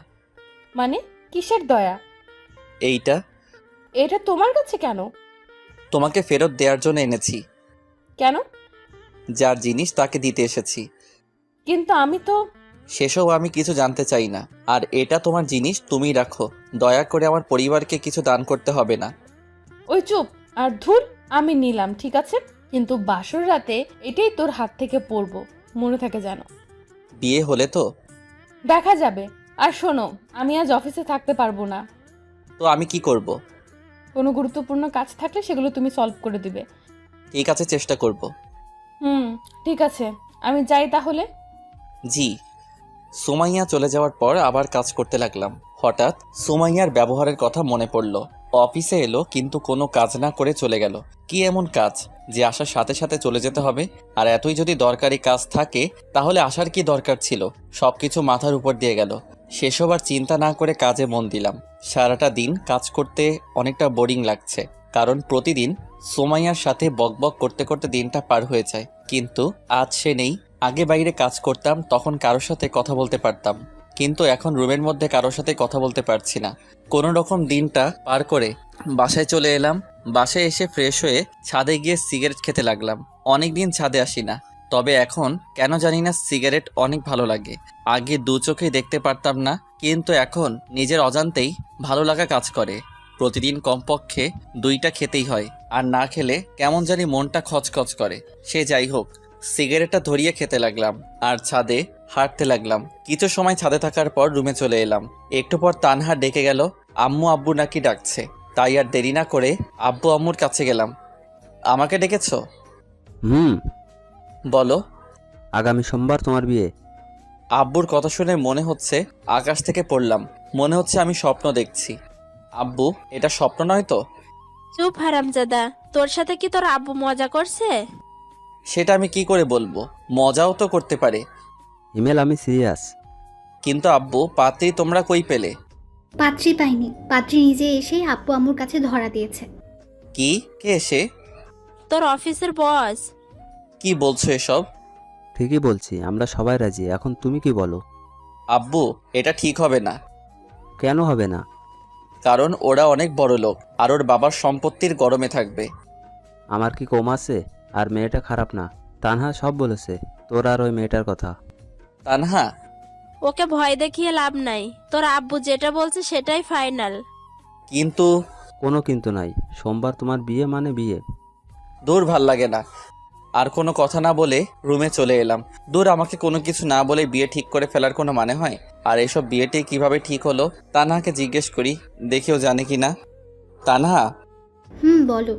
মানে কিসের দয়া? এইটা। এটা তোমার কাছে কেন? তোমাকে ফেরত দেওয়ার জন্য এনেছি। কেন? যার জিনিস তাকে দিতে এসেছি। কিন্তু আমি তো। সেসব আমি কিছু জানতে চাই না। আর এটা তোমার জিনিস, তুমি রাখো। দয়া করে আমার পরিবারকে কিছু দান করতে হবে না। ওই চুপ। আর ধুর, আমি নিলাম ঠিক আছে, কিন্তু বাসর রাতে এটাই তোর হাত থেকে পড়বো, মনে থাকে যেন। বিয়ে হলে তো দেখা যাবে। আর শোনো, আমি আজ অফিসে থাকতে পারবো না। তো আমি কি করব? কোনো গুরুত্বপূর্ণ কাজ থাকলে সেগুলো তুমি সলভ করে দিবে। ঠিক আছে, চেষ্টা করব। ঠিক আছে, আমি যাই তাহলে। জি। সুমাইয়া চলে যাওয়ার পর আবার কাজ করতে লাগলাম। হঠাৎ সুমাইয়ার ব্যবহারের কথা মনে পড়ল। অফিসে এলো কিন্তু কোনো কাজ না করে চলে গেল। কি এমন কাজ যে আসার সাথে সাথে চলে যেতে হবে? আর এতই যদি দরকারি কাজ থাকে তাহলে আসার কি দরকার ছিল? সবকিছু মাথার উপর দিয়ে গেল। সেসব আর চিন্তা না করে কাজে মন দিলাম। সারাটা দিন কাজ করতে অনেকটা বোরিং লাগছে, কারণ প্রতিদিন সুমাইয়ার সাথে বকবক করতে করতে দিনটা পার হয়ে যায়। কিন্তু আজ সে নেই। আগে বাইরে কাজ করতাম, তখন কারোর সাথে কথা বলতে পারতাম, কিন্তু এখন রুমের মধ্যে কারোর সাথে কথা বলতে পারছি না। কোনো রকম দিনটা পার করে বাসায় চলে এলাম। বাসায় এসে ফ্রেশ হয়ে ছাদে গিয়ে সিগারেট খেতে লাগলাম। অনেক দিন ছাদে আসি না, তবে এখন কেন জানি না সিগারেট অনেক ভালো লাগে। আগে 2 চোখেই দেখতে পারতাম না, কিন্তু এখন নিজের অজান্তেই ভালো লাগা কাজ করে। প্রতিদিন কমপক্ষে 2টা খেতেই হয়, আর না খেলে কেমন জানি মনটা খচখচ করে। সে যাই হোক, সিগারেটটা ধরিয়ে খেতে লাগলাম আর ছাদে হাঁটতে লাগলাম। কিছু সময় ছাদে থাকার পর রুমে চলে এলাম। একটু পর তানহা ডেকে গেল, আম্মু আব্বু নাকি ডাকছে। তাই আর দেরি না করে আব্বু আম্মুর কাছে গেলাম। আমাকে ডেকেছো? বলো। আগামী সোমবার তোমার বিয়ে। আব্বুর কথা শুনে মনে হচ্ছে আকাশ থেকে পড়লাম। মনে হচ্ছে আমি স্বপ্ন দেখছি। আব্বু, এটা স্বপ্ন নয় তো? চুপ হারামজাদা, তোর সাথে কি তোর আব্বু মজা করছে? সেটা আমি কি করে বলবো? মজাও তো করতে পারে। হিমেল, আমি সিরিয়াস। কিন্তু আব্বু, পাত্রী তোমরা কই পেলে? পাত্রী পাইনি, পাত্রী নিজে এসেই আব্বু আম্মুর কাছে ধরা দিয়েছে। কি? কে এসে? তোর অফিসের বস। কি বলছো এসব? ঠিকই বলছি, আমরা সবাই রাজি। এখন তুমি কি বলো? আব্বু, এটা ঠিক হবে না। কেন হবে না? কারণ ওরা অনেক বড় লোক আর ওর বাবার সম্পত্তির গরমে থাকবে। আমার কি কম আছে? আর মেয়েটা খারাপ না। তানহা সব বলেছে তোর আর ওই মেয়েটার কথা। তানহা, ওকে ভয় দেখিয়ে লাভ নাই, তোর আব্বু যেটা বলছে সেটাই ফাইনাল। কিন্তু কোনো কিন্তু নাই। সোমবার তোমার বিয়ে মানে বিয়ে। দূর, ভাল লাগে না। আর কোনো কথা না বলে রুমে চলে এলাম। দূর, আমাকে কোনো কিছু না বলে বিয়ে ঠিক করে ফেলার কোনো মানে হয়? আর এসব বিয়েটি কিভাবে ঠিক হলো? তানহাকে জিজ্ঞেস করি, দেখিও জানে কি না। তানহা, বলো।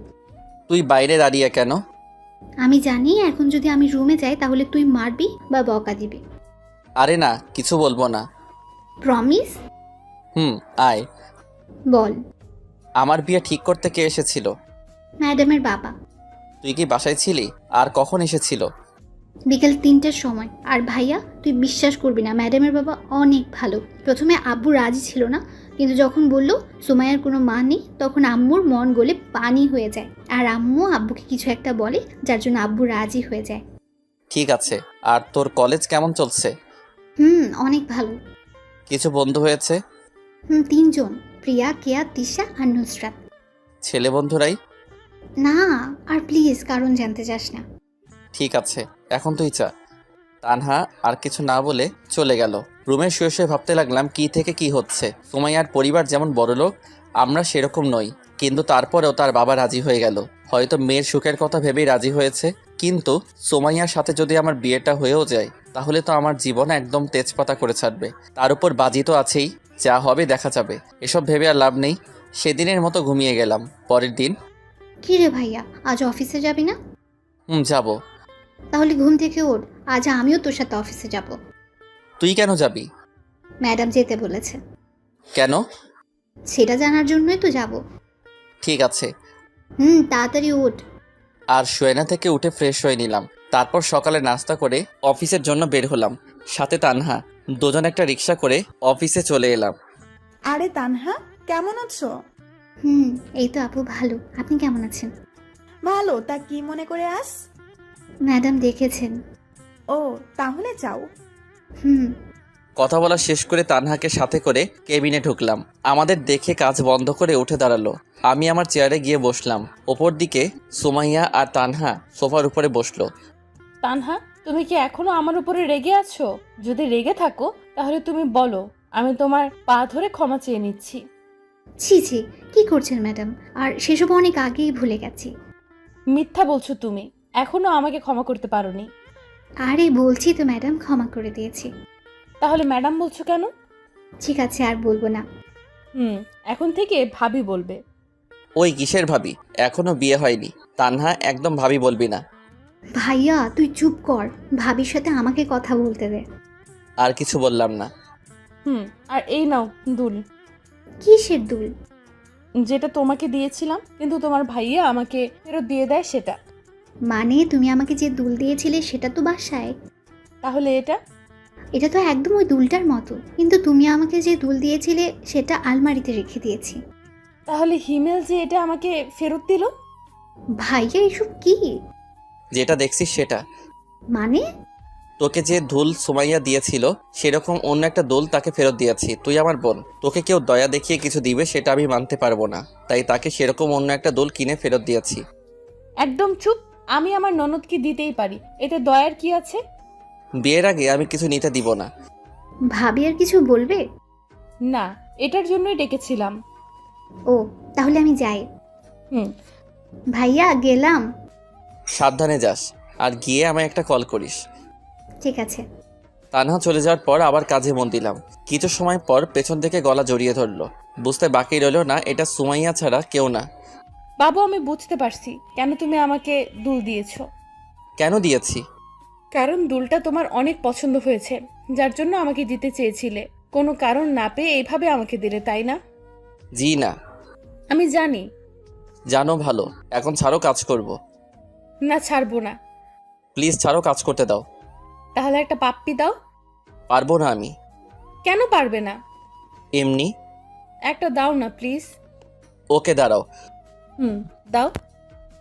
তুই বাইরে দাঁড়িয়ে কেন? আমি জানি এখন যদি আমি রুমে যাই তাহলে তুই মারবি বা বকা দিবি। আরে না, কিছু বলবো না। প্রমিস? আয়। বল। আমার বিয়ে ঠিক করতে কে এসেছিল? ম্যাডামের বাবা। তুই কি বাসায় ছিলি? আর কখন এসেছিল? বিকেল 3টার সময়। আর ভাইয়া, তুই বিশ্বাস করবি না, ম্যাডামের বাবা অনেক ভালো। প্রথমে আব্বু রাজি ছিল না, কিন্তু যখন বলল সুমাইয়ার কোনো মা নেই, তখন আম্মুর মন গলে পানি হয়ে যায়। আর আম্মু আব্বুকে কিছু একটা বলে, যার জন্য আব্বু রাজি হয়ে যায়। ঠিক আছে। আর তোর কলেজ কেমন চলছে? অনেক ভালো। কিছু বন্ধু হয়েছে? 3জন, প্রিয়া, কেয়া, তিশা আর নুসরাত। ছেলে বন্ধুরাই? না, আর প্লিজ কারণ জানতে চাস না। ঠিক আছে, এখন তুই চা। তানহা আর কিছু না বলে চলে গেল। রুমে শুয়ে শুয়ে ভাবতে লাগলাম কি থেকে কি হচ্ছে। সুমাইয়ার পরিবার যেমন বড়লোক, আমরা সেরকম নই, কিন্তু তারপরেও তার বাবা রাজি হয়ে গেল। হয়তো মেয়ের সুখের কথা ভেবেই রাজি হয়েছে। কিন্তু সুমাইয়ার সাথে যদি আমার বিয়েটা হয়েও যায়, তাহলে তো আমার জীবন একদম তেজপাতা করে ছাড়বে। তার উপর বাজি তো আছেই, যা হবে দেখা যাবে। এসব ভেবে আর লাভ নেই। সেদিনের মতো ঘুমিয়ে গেলাম। পরের দিন। কি রে ভাইয়া, আজ অফিসে যাবি না? যাব। তাহলে ঘুম থেকে ওঠ, আজ আমিও তোর সাথে অফিসে যাব। তুই কেন যাবি? ম্যাডাম যেতে বলেছে। কেন? সেটা জানার জন্যই তো যাব। ঠিক আছে। তাড়াতাড়ি ওঠ। আর শোয়না থেকে উঠে ফ্রেশ হয়ে নিলাম। তারপর সকালে নাস্তা করে অফিসের জন্য বের হলাম। সাথে তানহা। দুজন একটা রিক্সা করে অফিসে চলে এলাম। আরে তানহা, কেমন আছো? এই তো আপু ভালো। আপনি কেমন আছেন? ভালো। তা কি মনে করে আস? ম্যাডাম দেখেছেন। ও, তাহলে যাও। কথা বলা শেষ করে তানহাকে সাথে করে কেবিনে ঢুকলাম। আমাদের দেখে কাজ বন্ধ করে উঠে দাঁড়ালো। আমি আমার চেয়ারে গিয়ে বসলাম। ওপর দিকে সুমাইয়া আর তানহা সোফার উপরে বসলো। তানহা, তুমি কি এখনো আমার উপরে রেগে আছো? যদি রেগে থাকো তাহলে তুমি বলো, আমি তোমার পা ধরে ক্ষমা চেয়ে নিচ্ছি। ছি ছি, কি করছেন ম্যাডাম? আর সেসব অনেক আগেই ভুলে গেছি। মিথ্যা বলছো তুমি, এখনো আমাকে ক্ষমা করতে পারোনি। আরে বলছি তো ম্যাডাম, ক্ষমা করে দিয়েছি। তাহলে ম্যাডাম বলছো কেন? ঠিক আছে, আর বলবো না। এখন থেকে ভাবি বলবে। ওই কিসের ভাবি? এখনো বিয়ে হয়নি। তানহা, একদম ভাবি বলবি না। ভাইয়া তুই চুপ কর, ভাবির সাথে আমাকে কথা বলতে দে। আর কিছু বললাম না। আর এই নাও দুল। কিসের দুল? যেটা তোমাকে দিয়েছিলাম কিন্তু তোমার ভাইয়া আমাকে ফেরত দিয়ে দেয় সেটা। মানে তুমি আমাকে যে দুল দিয়েছিলে সেটা তো বাসায়। তাহলে এটা? এটা তো একদম ওই দুলটার মতো, কিন্তু তুমি আমাকে যে দুল দিয়েছিলে সেটা আলমারিতে রেখে দিয়েছি। তাহলে হিমেল যে এটা আমাকে ফেরত দিল? ভাইয়া এসব কি? যেটা দেখছিস সেটা। মানে? তোকে যে দুল সুমাইয়া দিয়েছিল সেরকম অন্য একটা দুল তাকে ফেরত দিয়েছি। তুই আমার বোন, তোকে কেউ দয়া দেখিয়ে কিছু দিবে সেটা আমি মানতে পারবো না, তাই তাকে সেরকম অন্য একটা দুল কিনে ফেরত দিয়েছি। একদম চুপ। আমি আমার ননদকে দিতেই পারি, এতে দয়ার কি আছে? বিয়ের আগে আমি কিছু নিতে দিব না। ভাবি আর কিছু বলবে না, এটার জন্যই ডেকেছিলাম। ও, তাহলে আমি যাই। ভাইয়া গেলাম। সাবধানে যাস। আর গিয়ে আমায় একটা কল করিস। ঠিক আছে। তানহা চলে যাওয়ার পর আবার কাজে মন দিলাম। কিছু সময় পর পেছন থেকে গলা জড়িয়ে ধরলো। বুঝতে বাকি রইল না এটা সুমাইয়া ছাড়া কেউ না। বাবু, আমি বুঝতে পারছি কেন তুমি আমাকে দুল দিয়েছো। কেন দিয়েছি? কারণ দুলটা তোমার অনেক পছন্দ হয়েছে, যার জন্য আমাকে দিতে চেয়েছিলে। কোনো কারণ না পেয়ে এইভাবে আমাকে দিলে, তাই না? জি না। আমি জানি। জানো ভালো, এখন ছাড়ো, কাজ করব। না, ছাড়বো না। প্লিজ ছাড়ো, কাজ করতে দাও। তাহলে একটা পাপ্পি দাও। পারবো না আমি। কেন পারবে না? এমনি। একটা দাও না প্লিজ। ওকে দাঁড়াও। দাও।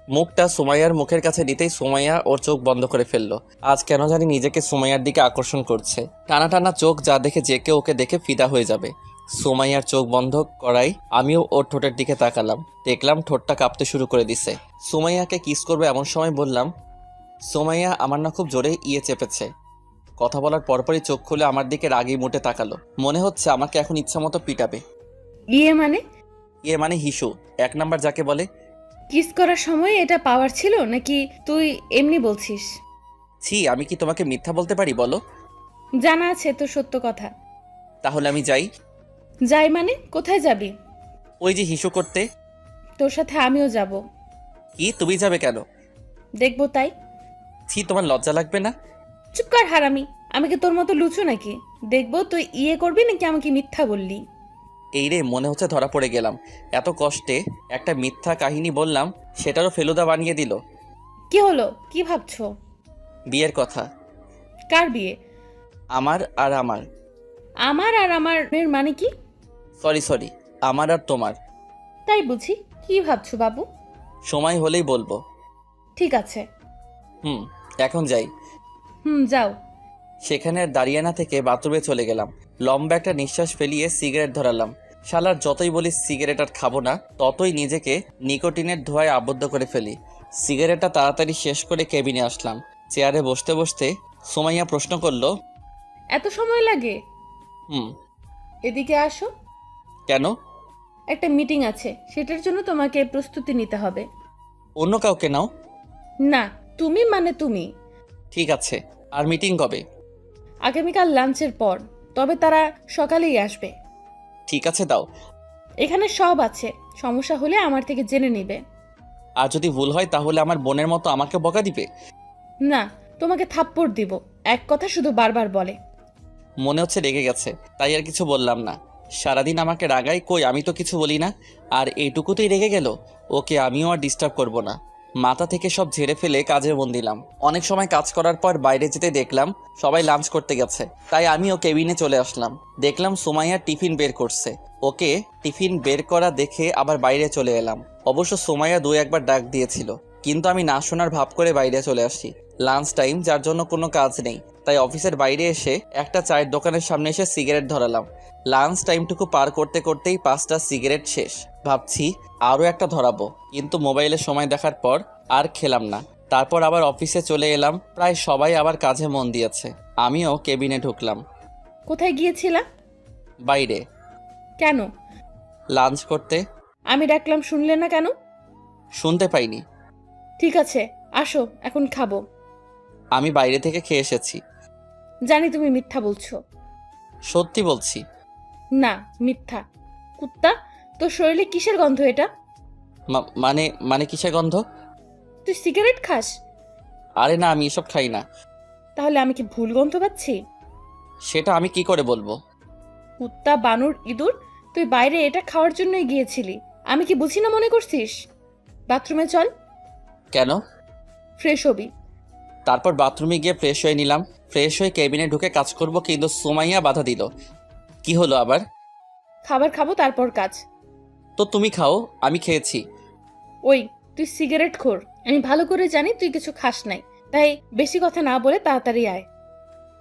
মুখটা সুমাইয়ার মুখের কাছে নিতেই সুমাইয়া ওর চোখ বন্ধ করে ফেললো। আজ কেন জানি নিজেকে সুমাইয়ার দিকে আকর্ষণ করছে। টানা টানা চোখ, যা দেখে যে কেউ ওকে দেখে ফিদা হয়ে যাবে। সুমাইয়ার চোখ বন্ধ করাই আমিও ওর ঠোঁটের দিকে তাকালাম। দেখলাম ঠোঁটটা কাঁপতে শুরু করে দিছে। সুমাইয়াকে কিস করবে এমন সময় বললাম, সুমাইয়া আমার না খুব জোরে চেপেছে। কথা বলার পরপরই চোখ খুলে আমার দিকে রাগি মুটে তাকালো। মনে হচ্ছে আমাকে এখন ইচ্ছা মতো পিটাবে। মানে হিসু, 1 নাম্বার যাকে বলে। কিস করার সময় এটা পাওয়ার ছিল নাকি তুই এমনি বলছিস? ছি, আমি কি তোমাকে মিথ্যা বলতে পারি বলো? জানা আছে তো সত্য কথা। তাহলে আমি যাই। যাই মানে? কোথায় যাবি? ওই যে হিসু করতে। তোর সাথে আমিও যাব। কি, তুমি যাবে কেন? দেখবো তাই। ছি, তোমার লজ্জা লাগবে না? চুপ কর হারামি। আমি কি তোর মতো লুচু নাকি? দেখবো তুই করবি নাকি আমাকে মিথ্যা বললি। এই রে, মনে হচ্ছে ধরা পড়ে গেলাম। এত কষ্টে একটা মিথ্যা কাহিনী বললাম, সেটারও ফেলুদা বানিয়ে দিল। কি হলো? কি ভাবছো? বিয়ের কথা। কার বিয়ে? আমার আর আমার। আমার আর আমার এর মানে কি? সরি, আমার আর তোমার। তাই বুঝি। কি ভাবছো বাবু? সময় হলেই বলবো। ঠিক আছে। এখন যাই। যাও। সেখানে আর দাঁড়িয়ে না থেকে বাথরুমে চলে গেলাম। লম্বা একটা নিঃশ্বাস ফেলিয়ে সিগারেট ধরালাম। শালার যতই বলি সিগারেট আর খাবো না, ততই নিজেকে নিকোটিনের ধোঁয়ায় আবদ্ধ করে ফেলি। সিগারেটটা তাড়াতাড়ি শেষ করে কেবিনে আসলাম। চেয়ারে বসতে বসতে সুমাইয়া প্রশ্ন করলো, এত সময় লাগে? হুম। এদিকে আসো। কেন? একটা মিটিং আছে, সেটার জন্য তোমাকে প্রস্তুতি নিতে হবে। অন্য কাউকে নাও। না, তুমি মানে তুমি। ঠিক আছে। আর মিটিং কবে? আগামীকাল লাঞ্চের পর, তবে তারা সকালেই আসবে। ঠিক আছে, দাও। এখানে সব আছে, সমস্যা হলে আমার থেকে জেনে নিবে। আর যদি ভুল হয় তাহলে আমার বোনের মতো আমাকে বকা দিবে? না, তোমাকে থাপ্পড় দিব। এক কথা শুধু বারবার বলে। মনে হচ্ছে রেগে গেছে, তাই আর কিছু বললাম না। সারাদিন আমাকে রাগাই, কই আমি তো কিছু বলি না। আর এইটুকুতেই রেগে গেল। ওকে আমিও আর ডিস্টার্ব করব না। মাথা থেকে সব ঝেড়ে ফেলে কাজে মন দিলাম। অনেক সময় কাজ করার পর বাইরে যেতে দেখলাম সবাই লাঞ্চ করতে গেছে, তাই আমিও কেবিনে চলে আসলাম। দেখলাম সুমাইয়া টিফিন বের করছে। ওকে টিফিন বের করা দেখে আবার বাইরে চলে এলাম। অবশ্য সুমাইয়া 2-1 বার ডাক দিয়েছিল, কিন্তু আমি না শোনার ভাব করে বাইরে চলে আসি। লাঞ্চ টাইম, যার জন্য কোনো কাজ নেই, তাই অফিসের বাইরে এসে একটা চায়ের দোকানের সামনে এসে সিগারেট ধরালাম। লাঞ্চ টাইমটুকু পার করতে করতেই 5টা সিগারেট শেষ। ভাবছি আরও একটা ধরাবো, কিন্তু মোবাইলে সময় দেখার পর আর খেলাম না। তারপর আবার অফিসে চলে এলাম। প্রায় সবাই আবার কাজে মন দিয়েছে। আমিও কেবিনে ঢুকলাম। কোথায় গিয়েছিলা? বাইরে। কেন? লাঞ্চ করতে। আমি ডাকলাম শুনলে না কেন? শুনতে পাইনি। ঠিক আছে, আসো, এখন খাবো। আমি বাইরে থেকে খেয়ে এসেছি। জানি তুমি মিথ্যা বলছো। সত্যি বলছি। না, মিথ্যা। কুত্তা, তোর শরীরে কিসের গন্ধ এটা? মানে কিসের গন্ধ? তুই সিগারেট খাস? আরে না, আমি এসব খাই না। তাহলে আমি কি ভুল গন্ধ পাচ্ছি? সেটা আমি কি করে বলবো? কুত্তা, বানর, ইঁদুর, তুই বাইরে এটা খাওয়ার জন্যই গিয়েছিলি। আমি কি বুঝি না মনে করছিস? বাথরুমে চল। কেন? ফ্রেশ হবি। তারপর বাথরুমে গিয়ে ফ্রেশ হয়ে নিলাম। ফ্রেশ হয়ে কেবিনে ঢুকে কাজ করব, কিন্তু সুমাইয়া বাধা দিল। কি হলো আবার? খাবার খাবো, তারপর কাজ। তো তুমি খাও, আমি খেয়েছি। ওই, তুই সিগারেট খোর। আমি ভালো করে জানি তুই কিছু খাস নাই, তাই বেশি কথা না বলে তাড়াতাড়ি আয়।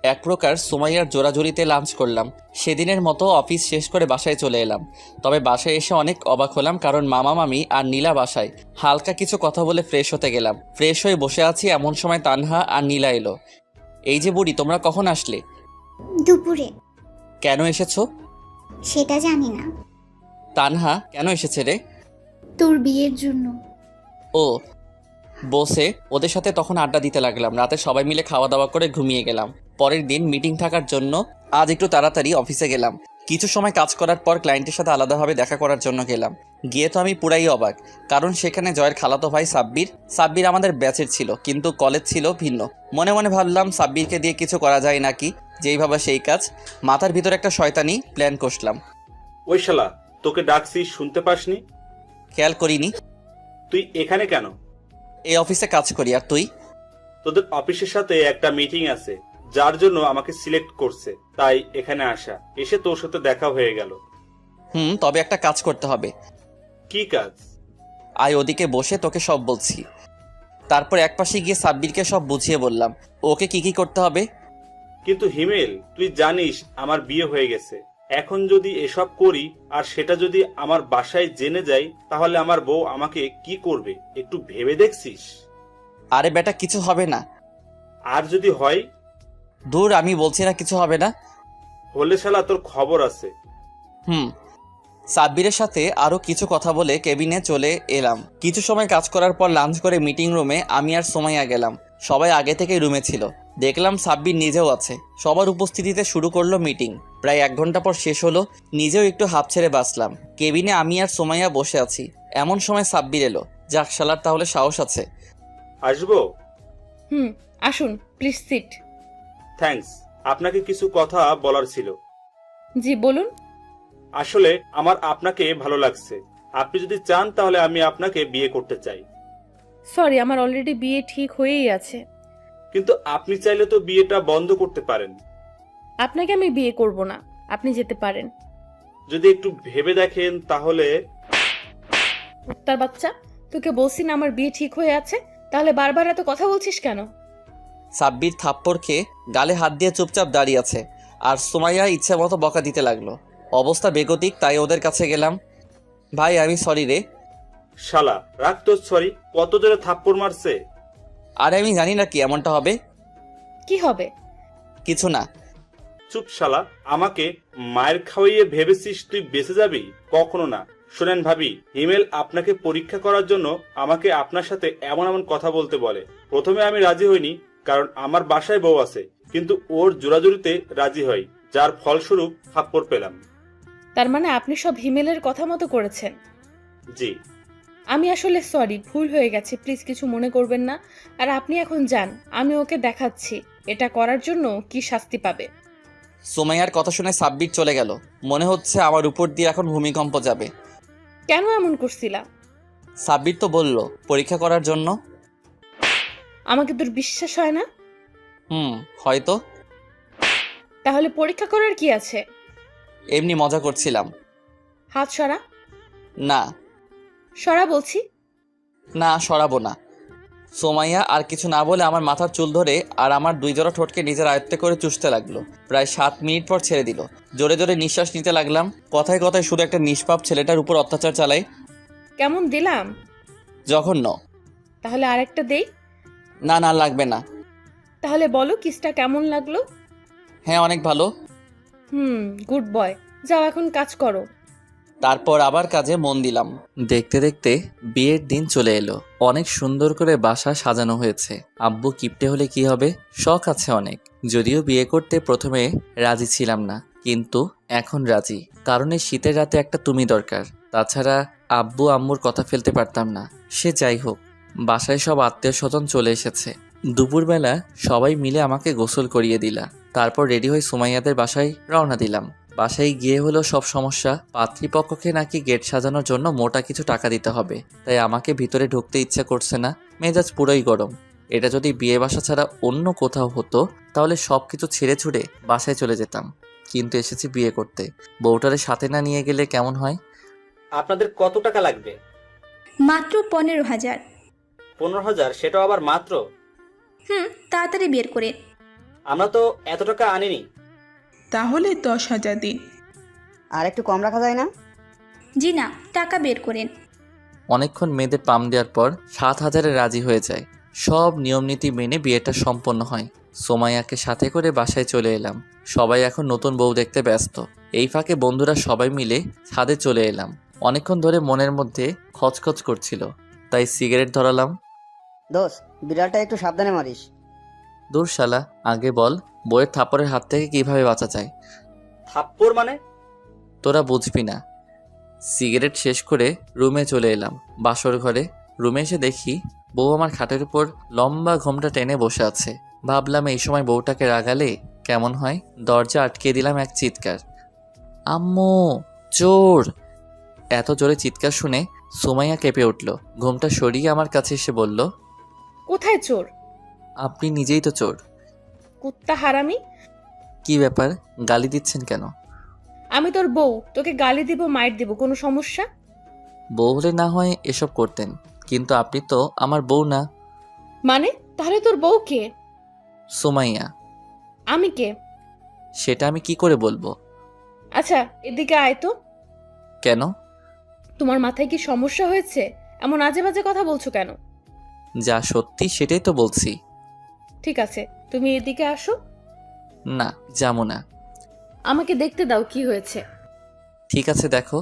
এক প্রকার সুমাইয়ার জোরাজুরিতে লাঞ্চ করলাম। সেদিনের মতো অফিস শেষ করে বাসায় চলে এলাম। তবে বাসায় এসে অনেক অবাক হলাম, কারণ মামা মামি আর নীলা বাসায়। হালকা কিছু কথা বলে ফ্রেশ হতে গেলাম। ফ্রেশ হয়ে বসে আছি, এমন সময় তানহা আর নীলা এলো। এই যে বুড়ি, তোমরা কখন আসলে? দুপুরে। কেন এসেছো? সেটা জানি না। তানহা কেন এসেছে রে? তোর বিয়ের জন্য। ও বসে ওদের সাথে তখন আড্ডা দিতে লাগলাম। রাতে সবাই মিলে খাওয়া দাওয়া করে ঘুমিয়ে গেলাম। পরের দিন মিটিং থাকার জন্য আজ একটু তাড়াতাড়ি অফিসে গেলাম। কিছু সময় কাজ করার পর ক্লায়েন্টের সাথে আলাদাভাবে দেখা করার জন্য গেলাম। গিয়ে তো আমি পুরাই অবাক, কারণ সেখানে জয়ের খালাতো ভাই সাব্বির আমাদের ব্যাচের ছিল, কিন্তু কলেজ ছিল ভিন্ন। মনে মনে ভাবলাম সাব্বিরকে দিয়ে কিছু করা যায় নাকি, যেই ভাবা সেই কাজ। মাথার ভিতর একটা শয়তানি প্ল্যান কষলাম। ওই শালা, তোকে ডাকছি শুনতে পাসনি? খেয়াল করিনি। তুই এখানে কেন? এই অফিসে কাজ করি। আর তুই? তোদের অফিসের সাথে একটা মিটিং আছে, যার জন্য আমাকে সিলেক্ট করছে, তাই এখানে আসা। এসে তোর সাথে দেখা হয়ে গেল। তবে একটা কাজ করতে হবে। কি কাজ? আয় ওদিকে বসে, তোকে সব বলছি। তারপর একপাশে গিয়ে সাব্বিরকে সব বুঝিয়ে বললাম ওকে কি করতে হবে। কিন্তু হিমেল, তুই জানিস আমার বিয়ে হয়ে গেছে। এখন যদি এসব করি আর সেটা যদি আমার বাসায় জেনে যায়, তাহলে আমার বউ আমাকে কি করবে একটু ভেবে দেখছিস? আরে বেটা, কিছু হবে না। আর যদি হয়? দূর, আমি বলছি না কিছু হবে না। হলে শালা তোর খবর আছে। সাব্বিরের সাথে আরও কিছু কথা বলে কেবিনে চলে এলাম। কিছু সময় কাজ করার পর লাঞ্চ করে মিটিং রুমে আমি আর সোমাইয়া গেলাম। সবাই আগে থেকেই রুমে ছিল। দেখলাম সাব্বির নিজেও আছে। সবার উপস্থিতিতে শুরু করলো মিটিং। প্রায় 1 ঘন্টা পর শেষ হলো। নিজেও একটু হাঁপ ছেড়ে বাঁচলাম। কেবিনে আমি আর সোমাইয়া বসে আছি। এমন সময় সাব্বির এলো। যাক, শালার তাহলে সাহস আছে। আসবো? আসুন প্লিজ সিট। থ্যাঙ্কস। আপনাকে কিছু কথা বলার ছিল। জি বলুন। আসলে আমার আপনাকে ভালো লাগছে। আপনি যদি চান তাহলে আমি আপনাকে বিয়ে করতে চাই। সরি, আমার অলরেডি বিয়ে ঠিক হয়েই আছে। কিন্তু আপনি চাইলে তো বিয়েটা বন্ধ করতে পারেন। আপনাকে আমি বিয়ে করব না, আপনি যেতে পারেন। যদি একটু ভেবে দেখেন তাহলে। তার বাচ্চা, তোকে বলছি না আমার বিয়ে ঠিক হয়ে আছে, তাহলে বারবার এত কথা বলছিস কেন? সাব্বির থাপ্পড় খেয়ে গালে হাত দিয়ে চুপচাপ দাঁড়িয়ে আছে, আর সোমাইয়া ইচ্ছে মতো বকা দিতে লাগলো। অবস্থা বেগতিক, তাই ওদের কাছে গেলাম। ভাই, আমি সরি রে। শালা রাখ তো সরি। কত জোরে থাপ্পড় মারছে। আরে আমি জানি না কি এমনটা হবে। কি হবে? কিছু না। চুপ শালা। আমাকে মায়ের খাওয়াইয়ে ভেবেছিস তুই বেঁচে যাবি? কখনো না। শোনেন ভাবি, হিমেল আপনাকে পরীক্ষা করার জন্য আমাকে আপনার সাথে এমন এমন কথা বলতে বলে। প্রথমে আমি রাজি হইনি, কারণ আমার বাসায় বউ আছে, কিন্তু ওর জোরাজুরিতে রাজি হই, যার ফলস্বরূপ থাপ্পড় পেলাম। তার মানে আপনি সব হিমেলের কথা মতো করেছেন? জি। আমি আসলে সরি, ভুল হয়ে গেছে, প্লিজ কিছু মনে করবেন না। আর আপনি এখন যান, আমি ওকে দেখাচ্ছি এটা করার জন্য কি শাস্তি পাবে। সোমাইয়ার কথা শুনে সাব্বির চলে গেল। মনে হচ্ছে আমার উপর দিয়ে এখন ভূমিকম্প যাবে। কেন এমন করছিলা? সাব্বির তো বলল পরীক্ষা করার জন্য। আমাকে তোর বিশ্বাস হয় না? হয়তো। তাহলে পরীক্ষা করার কি আছে? এমনি মজা করছিলাম। হাত সরা। না। সরা বলছি। না, সরাবো না। সোমাইয়া আর কিছু না বলে আমার মাথার চুল ধরে আর আমার 2 জোড়া ঠোঁটকে নিজের আয়ত্তে করে চুষতে লাগলো। প্রায় 7 মিনিট পর ছেড়ে দিল। জোরে জোরে নিঃশ্বাস নিতে লাগলাম। কথায় কথায় শুধু একটা নিষ্পাপ ছেলেটার উপর অত্যাচার চালায়। কেমন দিলাম? জঘন্য। তাহলে আরেকটা দেই? না, না লাগবে না। তাহলে বলো কিসটা কেমন লাগলো? হ্যাঁ, অনেক ভালো। Good boy. যাও এখন কাজ করো। তারপর আবার কাজে মন দিলাম। দেখতে দেখতে বিয়ের দিন চলে এলো। অনেক সুন্দর করে বাসা সাজানো হয়েছে। আব্বু কিপটে হলে কি হবে, শখ আছে অনেক। যদিও বিয়ে করতে প্রথমে রাজি ছিলাম না, কিন্তু এখন রাজি। কারণ এই শীতের রাতে একটা তুমি দরকার। তাছাড়া আব্বু আম্মুর কথা ফেলতে পারতাম না। সে যাই হোক, বাসায় সব আত্মীয় স্বজন চলে এসেছে। দুপুরবেলা সবাই মিলে আমাকে গোসল করিয়ে দিলা। তারপর রেডি হয়ে সুমাইয়াদের বাসায় রওনা দিলাম। বাসায় গিয়ে হলো সব সমস্যা। পাত্রীপক্ষকে নাকি গেট সাজানোর জন্য মোটা কিছু টাকা দিতে হবে, তাই আমাকে ভিতরে ঢুকতে ইচ্ছা করছে না। মেজাজ পুরোই গরম। এটা যদি বিয়ে বাসা ছাড়া অন্য কোথাও হতো তাহলে সব কিছু ছেড়ে ছুড়ে বাসায় চলে যেতাম, কিন্তু এসেছি বিয়ে করতে। বউটারে সাথে না নিয়ে গেলে কেমন হয়? আপনাদের কত টাকা লাগবে? মাত্র 15,000। 15,000? সেটাও আবার মাত্র? তাড়াতাড়ি বের করে। আমরা তো এত টাকা আনিনি। তাহলে 10,000 দিন। আর একটু কম রাখা যায় না? জি না, টাকা বের করেন। অনেকক্ষণ মেয়েদের পাম দেওয়ার পর 7,000-এ রাজি হয়ে যায়। সব নিয়মনীতি মেনে বিয়েটা সম্পন্ন হয়। সোমাইয়াকে সাথে করে বাসায় চলে এলাম। সবাই এখন নতুন বউ দেখতে ব্যস্ত। এই ফাঁকে বন্ধুরা সবাই মিলে ছাদে চলে এলাম। অনেকক্ষণ ধরে মনের মধ্যে খচখচ করছিল, তাই সিগারেট ধরালাম। দোস্ত বিড়ালটা একটু সাবধানে মারিস। দূর শালা, আগে বল বইয়ের থাপ্পড়ের হাত থেকে কিভাবে বাঁচা যায়? থাপ্পড় মানে? তোরা বুঝবি না। সিগারেট শেষ করে রুমে চলে এলাম। বাসর ঘরে রুমে এসে দেখি বউ আমার খাটের উপর লম্বা ঘোমটা টেনে বসে আছে। ভাবলাম এই সময় বউটাকে রাগালে কেমন হয়। দরজা আটকে দিলাম এক চিৎকার, আম্মু চোর! এত জোরে চিৎকার শুনে সুমাইয়া কেঁপে উঠল। ঘোমটা সরিয়ে আমার কাছে এসে বলল, কোথায় চোর? আপনি নিজেই তো চোর। কুত্তা হারামি! কি ব্যাপার, গালি দিচ্ছেন কেন? আমি তোর বউ, তোকে গালি দিব মাইর দিব, কোনো সমস্যা? বউ হলে না হয় এসব করতেন, কিন্তু আপনি তো আমার বউ না। মানে তাহলে তোর বউ কে? সুমাইয়া। আমি কে? সেটা আমি কি করে বলবো? আচ্ছা এদিকে আয় তো। কেন? তোমার মাথায় কি সমস্যা হয়েছে? এমন আজে বাজে কথা বলছো কেন? যা সত্যি সেটাই তো বলছি। ঠিক আছে, তুমি এদিকে আসো। না, যাবো না। আমাকে দেখতে দাও কি হয়েছে। ঠিক আছে দেখো।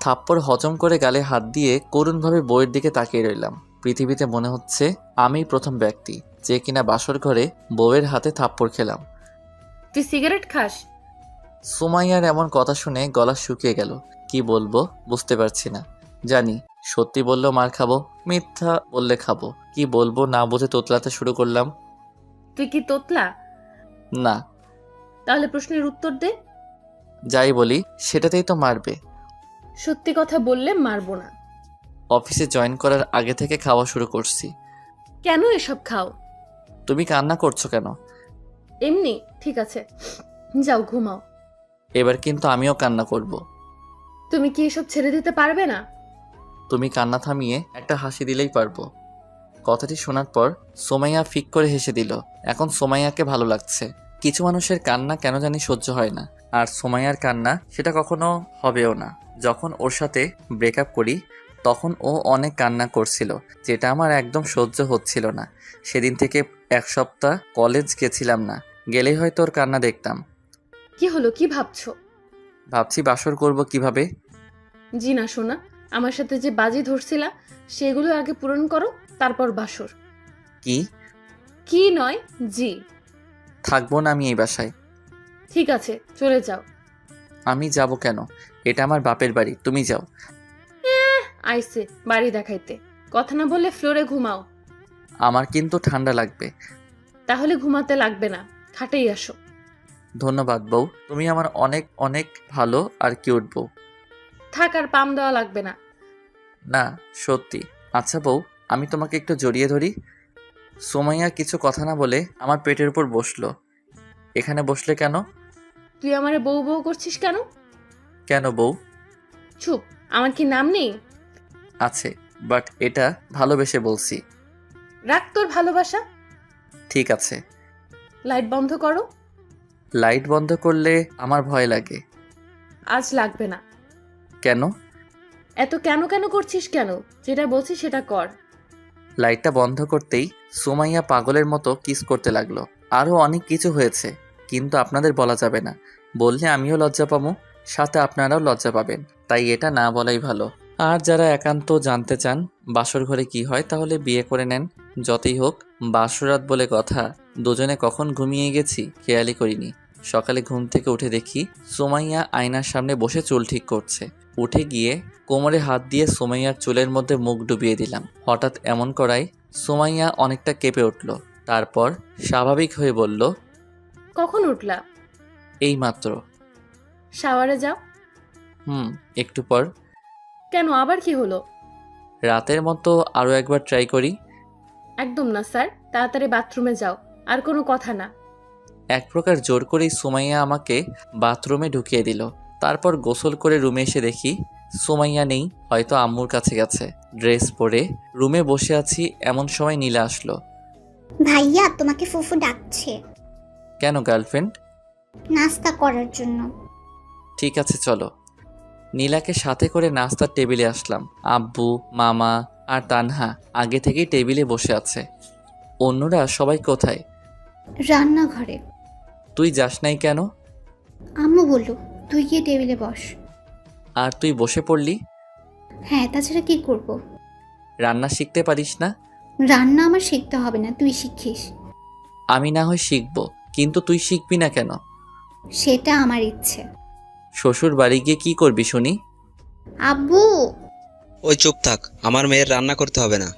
থাপ্পড় হজম করে গালে হাত দিয়ে করুণভাবে বউয়ের দিকে তাকিয়ে রইলাম। পৃথিবীতে মনে হচ্ছে আমিই প্রথম ব্যক্তি যে কিনা বাসর ঘরে বউয়ের হাতে থাপ্পড় খেলাম। তুই সিগারেট খাস? সুমাইয়ার এমন কথা শুনে গলা শুকিয়ে গেল। কি বলবো বুঝতে পারছি না। জানি সত্যি বললেও মার খাবো, মিথ্যা বললে খাবো। কি বলবো না বুঝে তোতলাতে শুরু করলাম। তুই কি তোতলা? না, তাহলে প্রশ্নের উত্তর দে। যাই বলি সেটাতেই তো মারবে। সত্যি কথা বললে মারবো না। অফিসে জয়েন করার আগে থেকে খাওয়া শুরু করছি। কেন এসব খাও? তুমি কান্না করছো কেন? এমনি। ঠিক আছে, যাও ঘুমাও। এবার কিন্তু আমিও কান্না করব। তুমি কি এসব ছেড়ে দিতে পারবে না? তুমি কান্না থামিয়ে একটা হাসি দিলেই পারবো। কথাটি শোনার পর সোমাইয়া ফিক করে হেসে দিল। এখন সোমাইয়াকে ভালো লাগছে। কিছু মানুষের কান্না কেন জানি সহ্য হয় না, আর সোমাইয়ার কান্না সেটা কখনো হবেও না। যখন ওর সাথে ব্রেকআপ করি তখন ও অনেক কান্না করছিল, যেটা আমার একদম সহ্য হচ্ছিল না। সেদিন থেকে এক সপ্তাহ কলেজ গেছিলাম না, গেলেই হয়তো ওর কান্না দেখতাম। কি হলো, কি ভাবছো? ভাবছি বাসর করব কিভাবে। জি না সোনা, আমার সাথে যে বাজি ধরছিলা সেগুলো আগে পূরণ করো, তারপর বাসর। কি? কি নয়, জি। থাকবো না আমি এই বাসায়। ঠিক আছে, চলে যাও। আমি যাব কেন? এটা আমার বাপের বাড়ি, তুমি যাও। আইসে বাড়ি দেখাইতে, কথা না বললে ফ্লোরে ঘুমাও। আমার কিন্তু ঠান্ডা লাগবে। তাহলে ঘুমাতে লাগবে না, খাটেই আসো। ধন্যবাদ বউ, তুমি আমার অনেক অনেক ভালো আর কিউট বউ। থাক, আর পাম দেওয়া লাগবে না। না সত্যি। আচ্ছা বউ, আমি তোমাকে একটু জড়িয়ে ধরি। সোমাইয়া কিছু কথা না বলে আমার পেটের উপর বসলো। এখানে বসলে কেন? তুই আমারে বউ বউ করছিস কেন? কেন বউ? চুপ, আমার কি নাম নেই? আছে, বাট এটা ভালোবেসে বলছি। রাখ তোর ভালোবাসা। ঠিক আছে। লাইট বন্ধ করো। লাইট বন্ধ করলে আমার ভয় লাগে। আজ লাগবে না। কেন? এত কেন কেন করছিস কেন? যেটা বলছি সেটা কর। লাইটটা বন্ধ করতেই সুমাইয়া পাগলের মতো কিস করতে লাগলো। আরও অনেক কিছু হয়েছে, কিন্তু আপনাদের বলা যাবে না। বললে আমিও লজ্জা পাবো, সাথে আপনারাও লজ্জা পাবেন, তাই এটা না বলাই ভালো। আর যারা একান্ত জানতে চান বাসর ঘরে কি হয়, তাহলে বিয়ে করে নেন। যতই হোক বাসরাত বলে কথা, দুজনে কখন ঘুমিয়ে গেছি খেয়ালই করিনি। সকালে ঘুম থেকে উঠে দেখি সুমাইয়া আয়নার সামনে বসে চুল ঠিক করছে। উঠে গিয়ে কোমরে হাত দিয়ে সুমাইয়ার চুলের মধ্যে মুখ ডুবিয়ে দিলাম। হঠাৎ এমন করায় সুমাইয়া অনেকটা কেঁপে উঠল। তারপর স্বাভাবিক হয়ে বলল, কখন উঠলা? এই মাত্র। শাওয়ারে যাও। একটু পর। কেন, আবার কি হলো? রাতের মতো আরও একবার ট্রাই করি। একদম না স্যার, তাড়াতাড়ি বাথরুমে যাও। আর কোনো কথা না। এক প্রকার জোর করেই সুমাইয়া আমাকে বাথরুমে ঢুকিয়ে দিল। তারপর গোসল করে রুমে এসে দেখি সুমাইয়া নেই, হয়তো আম্মুর কাছে গেছে। ড্রেস পরে রুমে বসে আছি, এমন সময় নীলা আসলো। ভাইয়া তোমাকে ফুফু ডাকছে। কেন গার্লফ্রেন্ড? নাস্তা করার জন্য। ঠিক আছে চলো। নীলাকে সাথে করে নাস্তার টেবিলে আসলাম। আব্বু, মামা আর তানহা আগে থেকেই টেবিলে বসে আছে। অন্যরা সবাই কোথায়? রান্নাঘরে। তুই যাস নাই কেন? আম্মু বলল তুই গিয়ে টেবিলে বস। আর তুই বসে পড়লি? হ্যাঁ, তাছাড়া কি করব? রান্না শিখতে পারিস না? রান্না আমার শিখতে হবে না, তুই শিখিস। আমি না হয় শিখবো, কিন্তু তুই শিখবি না কেন? সেটা আমার ইচ্ছে। শ্বশুর বাড়ি গিয়ে কি করবি শুনি? আব্বু। ওই চুপ থাক, আমার মেয়ের রান্না করতে হবে না।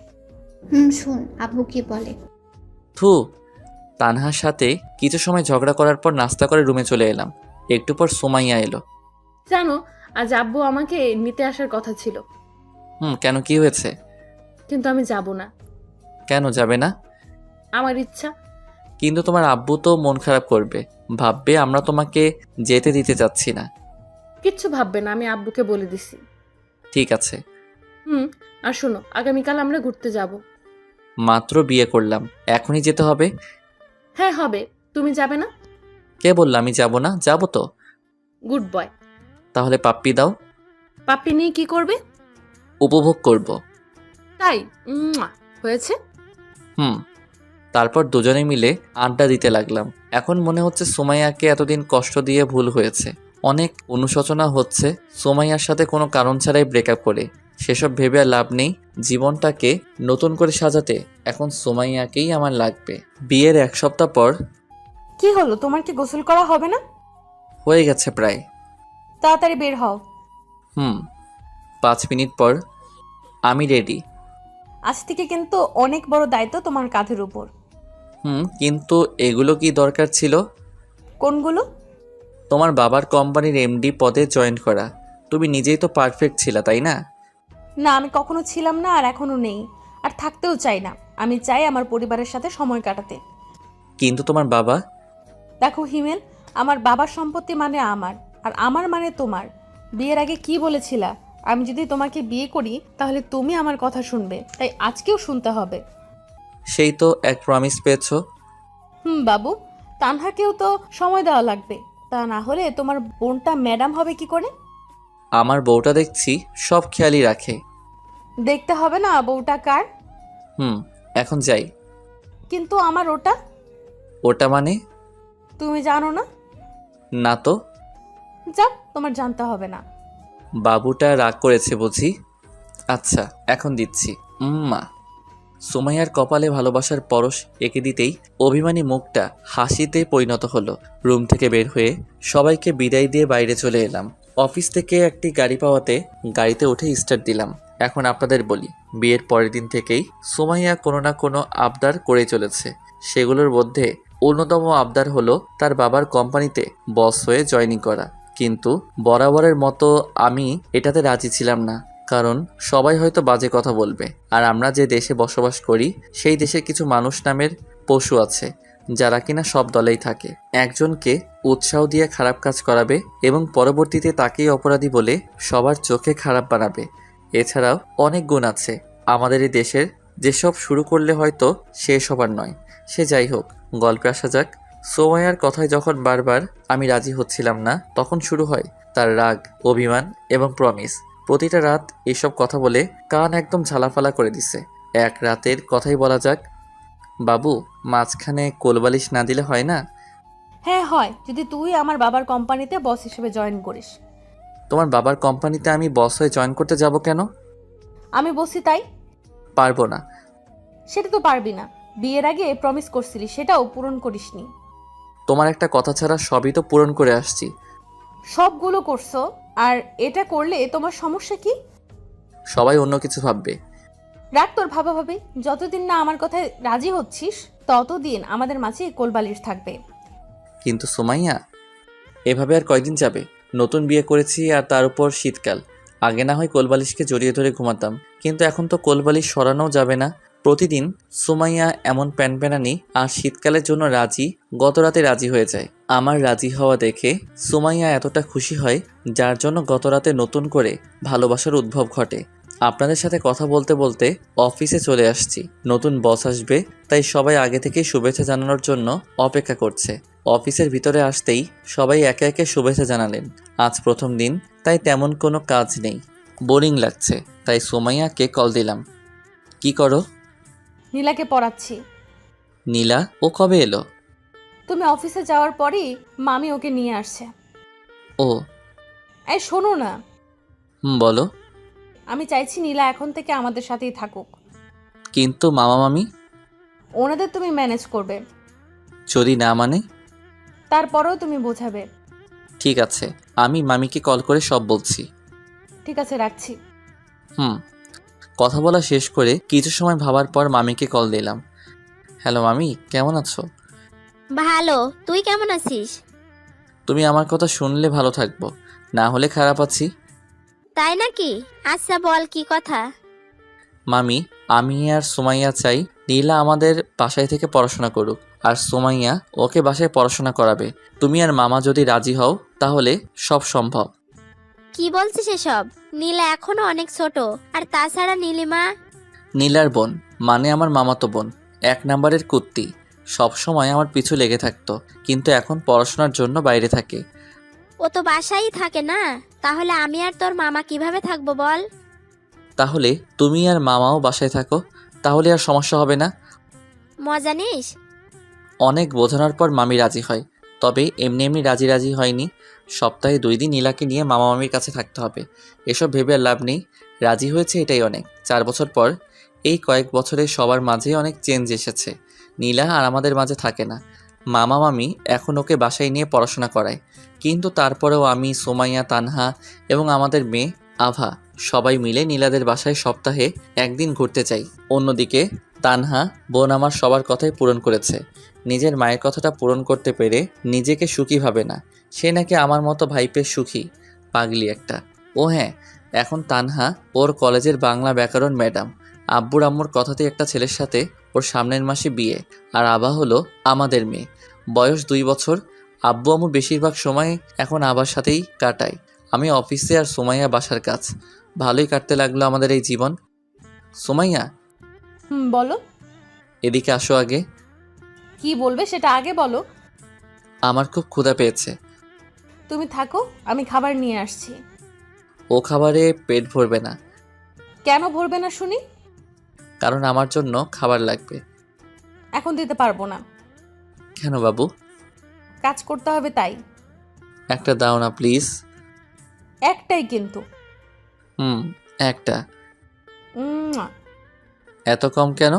শুন আব্বু কি বলে। থু। তানহার সাথে কিছু সময় ঝগড়া করার পর নাস্তা করে রুমে চলে এলাম। একটু পর সুমাইয়া এলো। জানো, আজ আব্বু আমাকে নিতে আসার কথা ছিল, কেন, কি হয়েছে? কিন্তু আমি যাব না। কেন যাবে না? আমার ইচ্ছা। কিন্তু তোমার আব্বু তো মন খারাপ করবে, ভাববে আমরা তোমাকে যেতে দিতে চাচ্ছি না। কিচ্ছু ভাববে না, আমি আব্বুকে বলে দিছি। ঠিক আছে। আর শোনো, আগামীকাল আমরা ঘুরতে যাব। মাত্র বিয়ে করলাম, এখনই যেতে হবে? হ্যাঁ হবে। তুমি যাবে না? কে বললো আমি যাব না? যাব তো। Good boy. তাহলে পাপ্পি দাও। পাপ্পি নিয়ে কি করবে? উপভোগ করব। তাই? হয়েছে। তারপর দুজনে মিলে আড্ডা দিতে লাগলাম। এখন মনে হচ্ছে সুমাইয়াকে এতদিন কষ্ট দিয়ে ভুল হয়েছে। অনেক অনুশোচনা হচ্ছে সুমাইয়ার সাথে কোনো কারণ ছাড়াই ব্রেকআপ করে। সেসব ভেবে আর লাভ নেই। জীবনটাকে নতুন করে সাজাতে এখন সুমাইয়াকেই আমার লাগবে। বিয়ের 1 সপ্তাহ পর। কি হলো, তোমার কি গোসল করা হবে না? হয়ে গেছে প্রায়। তাড়াতাড়ি বের হও। 5 মিনিট পর। আমি রেডি। আজ থেকে কিন্তু অনেক বড় দায়িত্ব তোমার কাঁধের উপর। কিন্তু এগুলো কি দরকার ছিল? কোনগুলো? তোমার বাবার কোম্পানির এমডি পদে জয়েন করা। তুমি নিজেই তো পারফেক্ট ছিলা, তাই না? না, আমি কখনো ছিলাম না, আর এখনো নেই, আর থাকতেও চাই না। আমি চাই আমার পরিবারের সাথে সময় কাটাতে। কিন্তু তোমার বাবা? দেখো হিমেল, আমার বাবার সম্পত্তি মানে আমার, আর আমার মানে তোমার। বিয়ের আগে কি বলেছিলা? আমি যদি তোমাকে বিয়ে করি তাহলে তুমি আমার কথা শুনবে, তাই আজকেও শুনতে হবে। সেই তো এক প্রমিস পেয়েছো। বাবু, তানহাকেও তো সময় দেওয়া লাগবে, তা না হলে তোমার বোনটা ম্যাডাম হবে কি করে? আমার বউটা দেখছি সব খেয়ালই রাখে। দেখতে হবে না বউটা কার? এখন যাই। কিন্তু আমার ওটা। ওটা মানে? তুমি জানো না? না তো। যাও, তোমার জানতে হবে না। বাবুটা রাগ করেছে বুঝি। আচ্ছা, এখন দিচ্ছি। মা। সুমাইয়ার কপালে ভালোবাসার পরশ এঁকে দিতেই অভিমানী মুখটা হাসিতে পরিণত হলো। রুম থেকে বের হয়ে সবাইকে বিদায় দিয়ে বাইরে চলে এলাম। অফিস থেকে একটি গাড়ি পাওয়াতে গাড়িতে উঠে স্টার্ট দিলাম। এখন আপনাদের বলি, বিয়ের পরের দিন থেকেই সুমাইয়া কোনো না কোনো আবদার করেই চলেছে। সেগুলোর মধ্যে অন্যতম আবদার হলো তার বাবার কোম্পানিতে বস হয়ে জয়েনিং করা। কিন্তু বরাবরের মতো আমি এটাতে রাজি ছিলাম না, কারণ সবাই হয়তো বাজে কথা বলবে। আর আমরা যে দেশে বসবাস করি সেই দেশে কিছু মানুষ নামের পশু আছে যারা কিনা সব দলেই থাকে। একজনকে উৎসাহ দিয়ে খারাপ কাজ করাবে এবং পরবর্তীতে তাকেই অপরাধী বলে সবার চোখে খারাপ বানাবে। এছাড়াও অনেক গুণ আছে আমাদের এই দেশের, যেসব শুরু করলে হয়তো শেষ হবার নয়। সে যাই হোক, গল্পে আসা যাক। সুমাইয়ার কথায় যখন বারবার আমি রাজি হচ্ছিলাম না, তখন শুরু হয় তার রাগ, অভিমান এবং প্রমিস। প্রতিটা রাত এসব কথা বলে কান একদম ঝালাফালা করে দিছে। এক রাতের কথাই বলা যাক। বাবু, মাঝখানে কোলবালিশ না দিলে হয় না? হ্যাঁ হয়, যদি তুই আমার বাবার কোম্পানিতে বস হিসেবে জয়েন করিস। তোমার বাবার কোম্পানিতে আমি বস হয়ে জয়েন করতে যাব কেন? আমি বসি তাই। পারবো না। সেটা তো পারবি না, বিয়ের আগে প্রমিস করছিলি, সেটাও পূরণ করিসনি। তোমার একটা কথা ছাড়া সবই তো পূরণ করে আসছি। সবগুলো করছো, আর এটা করলে তোমার সমস্যা কি? সবাই অন্য কিছু ভাববে। রাগ তোর ভাবা ভাবি, যতদিন না আমার কথায় রাজি হচ্ছিস ততদিন আমাদের মাঝে কোলবালিশ থাকবে। কিন্তু সুমাইয়া, এভাবে আর কয়দিন যাবে? নতুন বিয়ে করেছি, আর তার উপর শীতকাল। আগে না হয় কোলবালিশকে জড়িয়ে ধরে ঘুমাতাম, কিন্তু এখন তো কোলবালিশ সরানোও যাবে না। প্রতিদিন সুমাইয়া এমন প্যানপ্যানানি আর শীতকালের জন্য রাজি, গত রাতে রাজি হয়ে যায়। আমার রাজি হওয়া দেখে সুমাইয়া এতটা খুশি হয়, যার জন্য গত রাতে নতুন করে ভালোবাসার উদ্ভব ঘটে। আপনাদের সাথে কথা বলতে বলতে অফিসে চলে আসছি। নতুন বস আসবে, তাই সবাই আগে থেকেই শুভেচ্ছা জানানোর জন্য অপেক্ষা করছে। অফিসের ভিতরে আসতেই সবাই একে একে শুভেচ্ছা জানালেন। আজ প্রথম দিন, তাই তেমন কোনো কাজ নেই, বোরিং লাগছে। তাই সুমাইয়াকে কল দিলাম। কি করো? নীলাকে পড়াচ্ছি। নীলা? ও কবে এলো? তুমি অফিসে যাওয়ার পরই মামি ওকে নিয়ে আসছে। ও। এই শোনো না। বলো। আমি চাইছি নীলা এখন থেকে আমাদের সাথেই থাকুক। কিন্তু মামা মামি ওনাদের তুমি ম্যানেজ করবে, যদি না মানে? তারপরেও তুমি বোঝাবে। ঠিক আছে, আমি মামিকে কল করে সব বলছি। ঠিক আছে, রাখছি। কথা বলা শেষ করে কিছু সময় ভাবার পর মামিকে কল দিলাম। হ্যালো মামি, কেমন আছো? ভালো, তুই কেমন আছিস? তুমি আমার কথা শুনলে ভালো থাকবো, না হলে খারাপ আছি। তাই নাকি? আচ্ছা বল, কি কথা? মামি, আমি আর সুমাইয়া চাই নীলা আমাদের বাসায় থেকে পড়াশোনা করুক, আর সুমাইয়া ওকে বাসায় পড়াশোনা করাবে। তুমি আর মামা যদি রাজি হও তাহলে সব সম্ভব। কি বলছিস এসব? নীলা এখনো অনেক ছোট, আর তাছাড়া নীলিমা। নীলার বোন মানে আমার মামাতো বোন, 1 নাম্বারের কুত্তি, সব সময় আমার পিছু লেগে থাকতো, কিন্তু এখন পড়াশোনার জন্য বাইরে থাকে। ও তো বাসায়ই থাকে না, তাহলে আমি আর তোর মামা কিভাবে থাকবো বল? তাহলে তুমি আর মামাও বাসায় থাকো, তাহলে আর সমস্যা হবে না। মজা নিস? অনেক বোঝানোর পর মামি রাজি হয়, তবে এমনি এমনি রাজি হয়নি। সপ্তাহে 2 দিন নীলাকে নিয়ে মামা মামির কাছে থাকতে হবে। এসব ভেবে আর লাভ নেই, রাজি হয়েছে এটাই অনেক। 4 বছর পর, এই কয়েক বছরে সবার মাঝে অনেক চেঞ্জ এসেছে। নীলা আর আমাদের মাঝে থাকে না। মামা মামি এখন ওকে বাসায় নিয়ে পড়াশোনা করায়, কিন্তু তারপরেও আমি, সুমাইয়া, তানহা এবং আমাদের মেয়ে আভা সবাই মিলে নীলাদের বাসায় সপ্তাহে 1 দিন ঘুরতে চাই। অন্যদিকে তানহা বোন আমার সবার কথাই পূরণ করেছে, নিজের মায়ের কথাটা পূরণ করতে পেরে নিজেকে সুখী ভাবে না। সে নাকি আমার মতো ভাইপে সুখী, পাগলি একটা। ও হ্যাঁ, এখন তানহা ওর কলেজের বাংলা ব্যাকরণ ম্যাডাম। আব্বুর আম্মুর কথাতে একটা ছেলের সাথে ওর সামনের মাসে বিয়ে। আর আভা হলো আমাদের মেয়ে, বয়স 2 বছর। আব্বু আম্মু বেশিরভাগ সময় এখন আবার সাথেই কাটায়। আমি অফিসে আর সুমাইয়া বাসার কাজ। ভালোই কাটতে লাগলো আমাদের এই জীবন। সুমাইয়া, বলো। এদিকে আসো আগে। কি বলবে সেটা আগে বলো। আমার খুব ক্ষুধা পেয়েছে। তুমি থাকো, আমি খাবার নিয়ে আসছি। ও খাবারে পেট ভরবে না। কেন ভরবে না শুনি? কারণ আমার জন্য খাবার লাগবে। এখন দিতে পারবো না। কেন বাবু? কাজ করতে হবে তাই। একটা দাও না প্লিজ। একটাই কিন্তু। একটা। উম্মুয়া। এত কম কেন?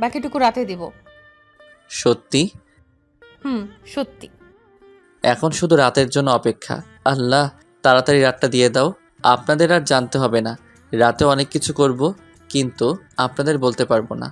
বাকিটুকু রাতে দিব। সত্যি? সত্যি। এখন শুধু রাতের জন্য অপেক্ষা। আল্লাহ, তাড়াতাড়ি রাতটা দিয়ে দাও। আপনাদের আর জানতে হবে না। রাতে অনেক কিছু করব, কিন্তু আপনাদের বলতে পারবো না।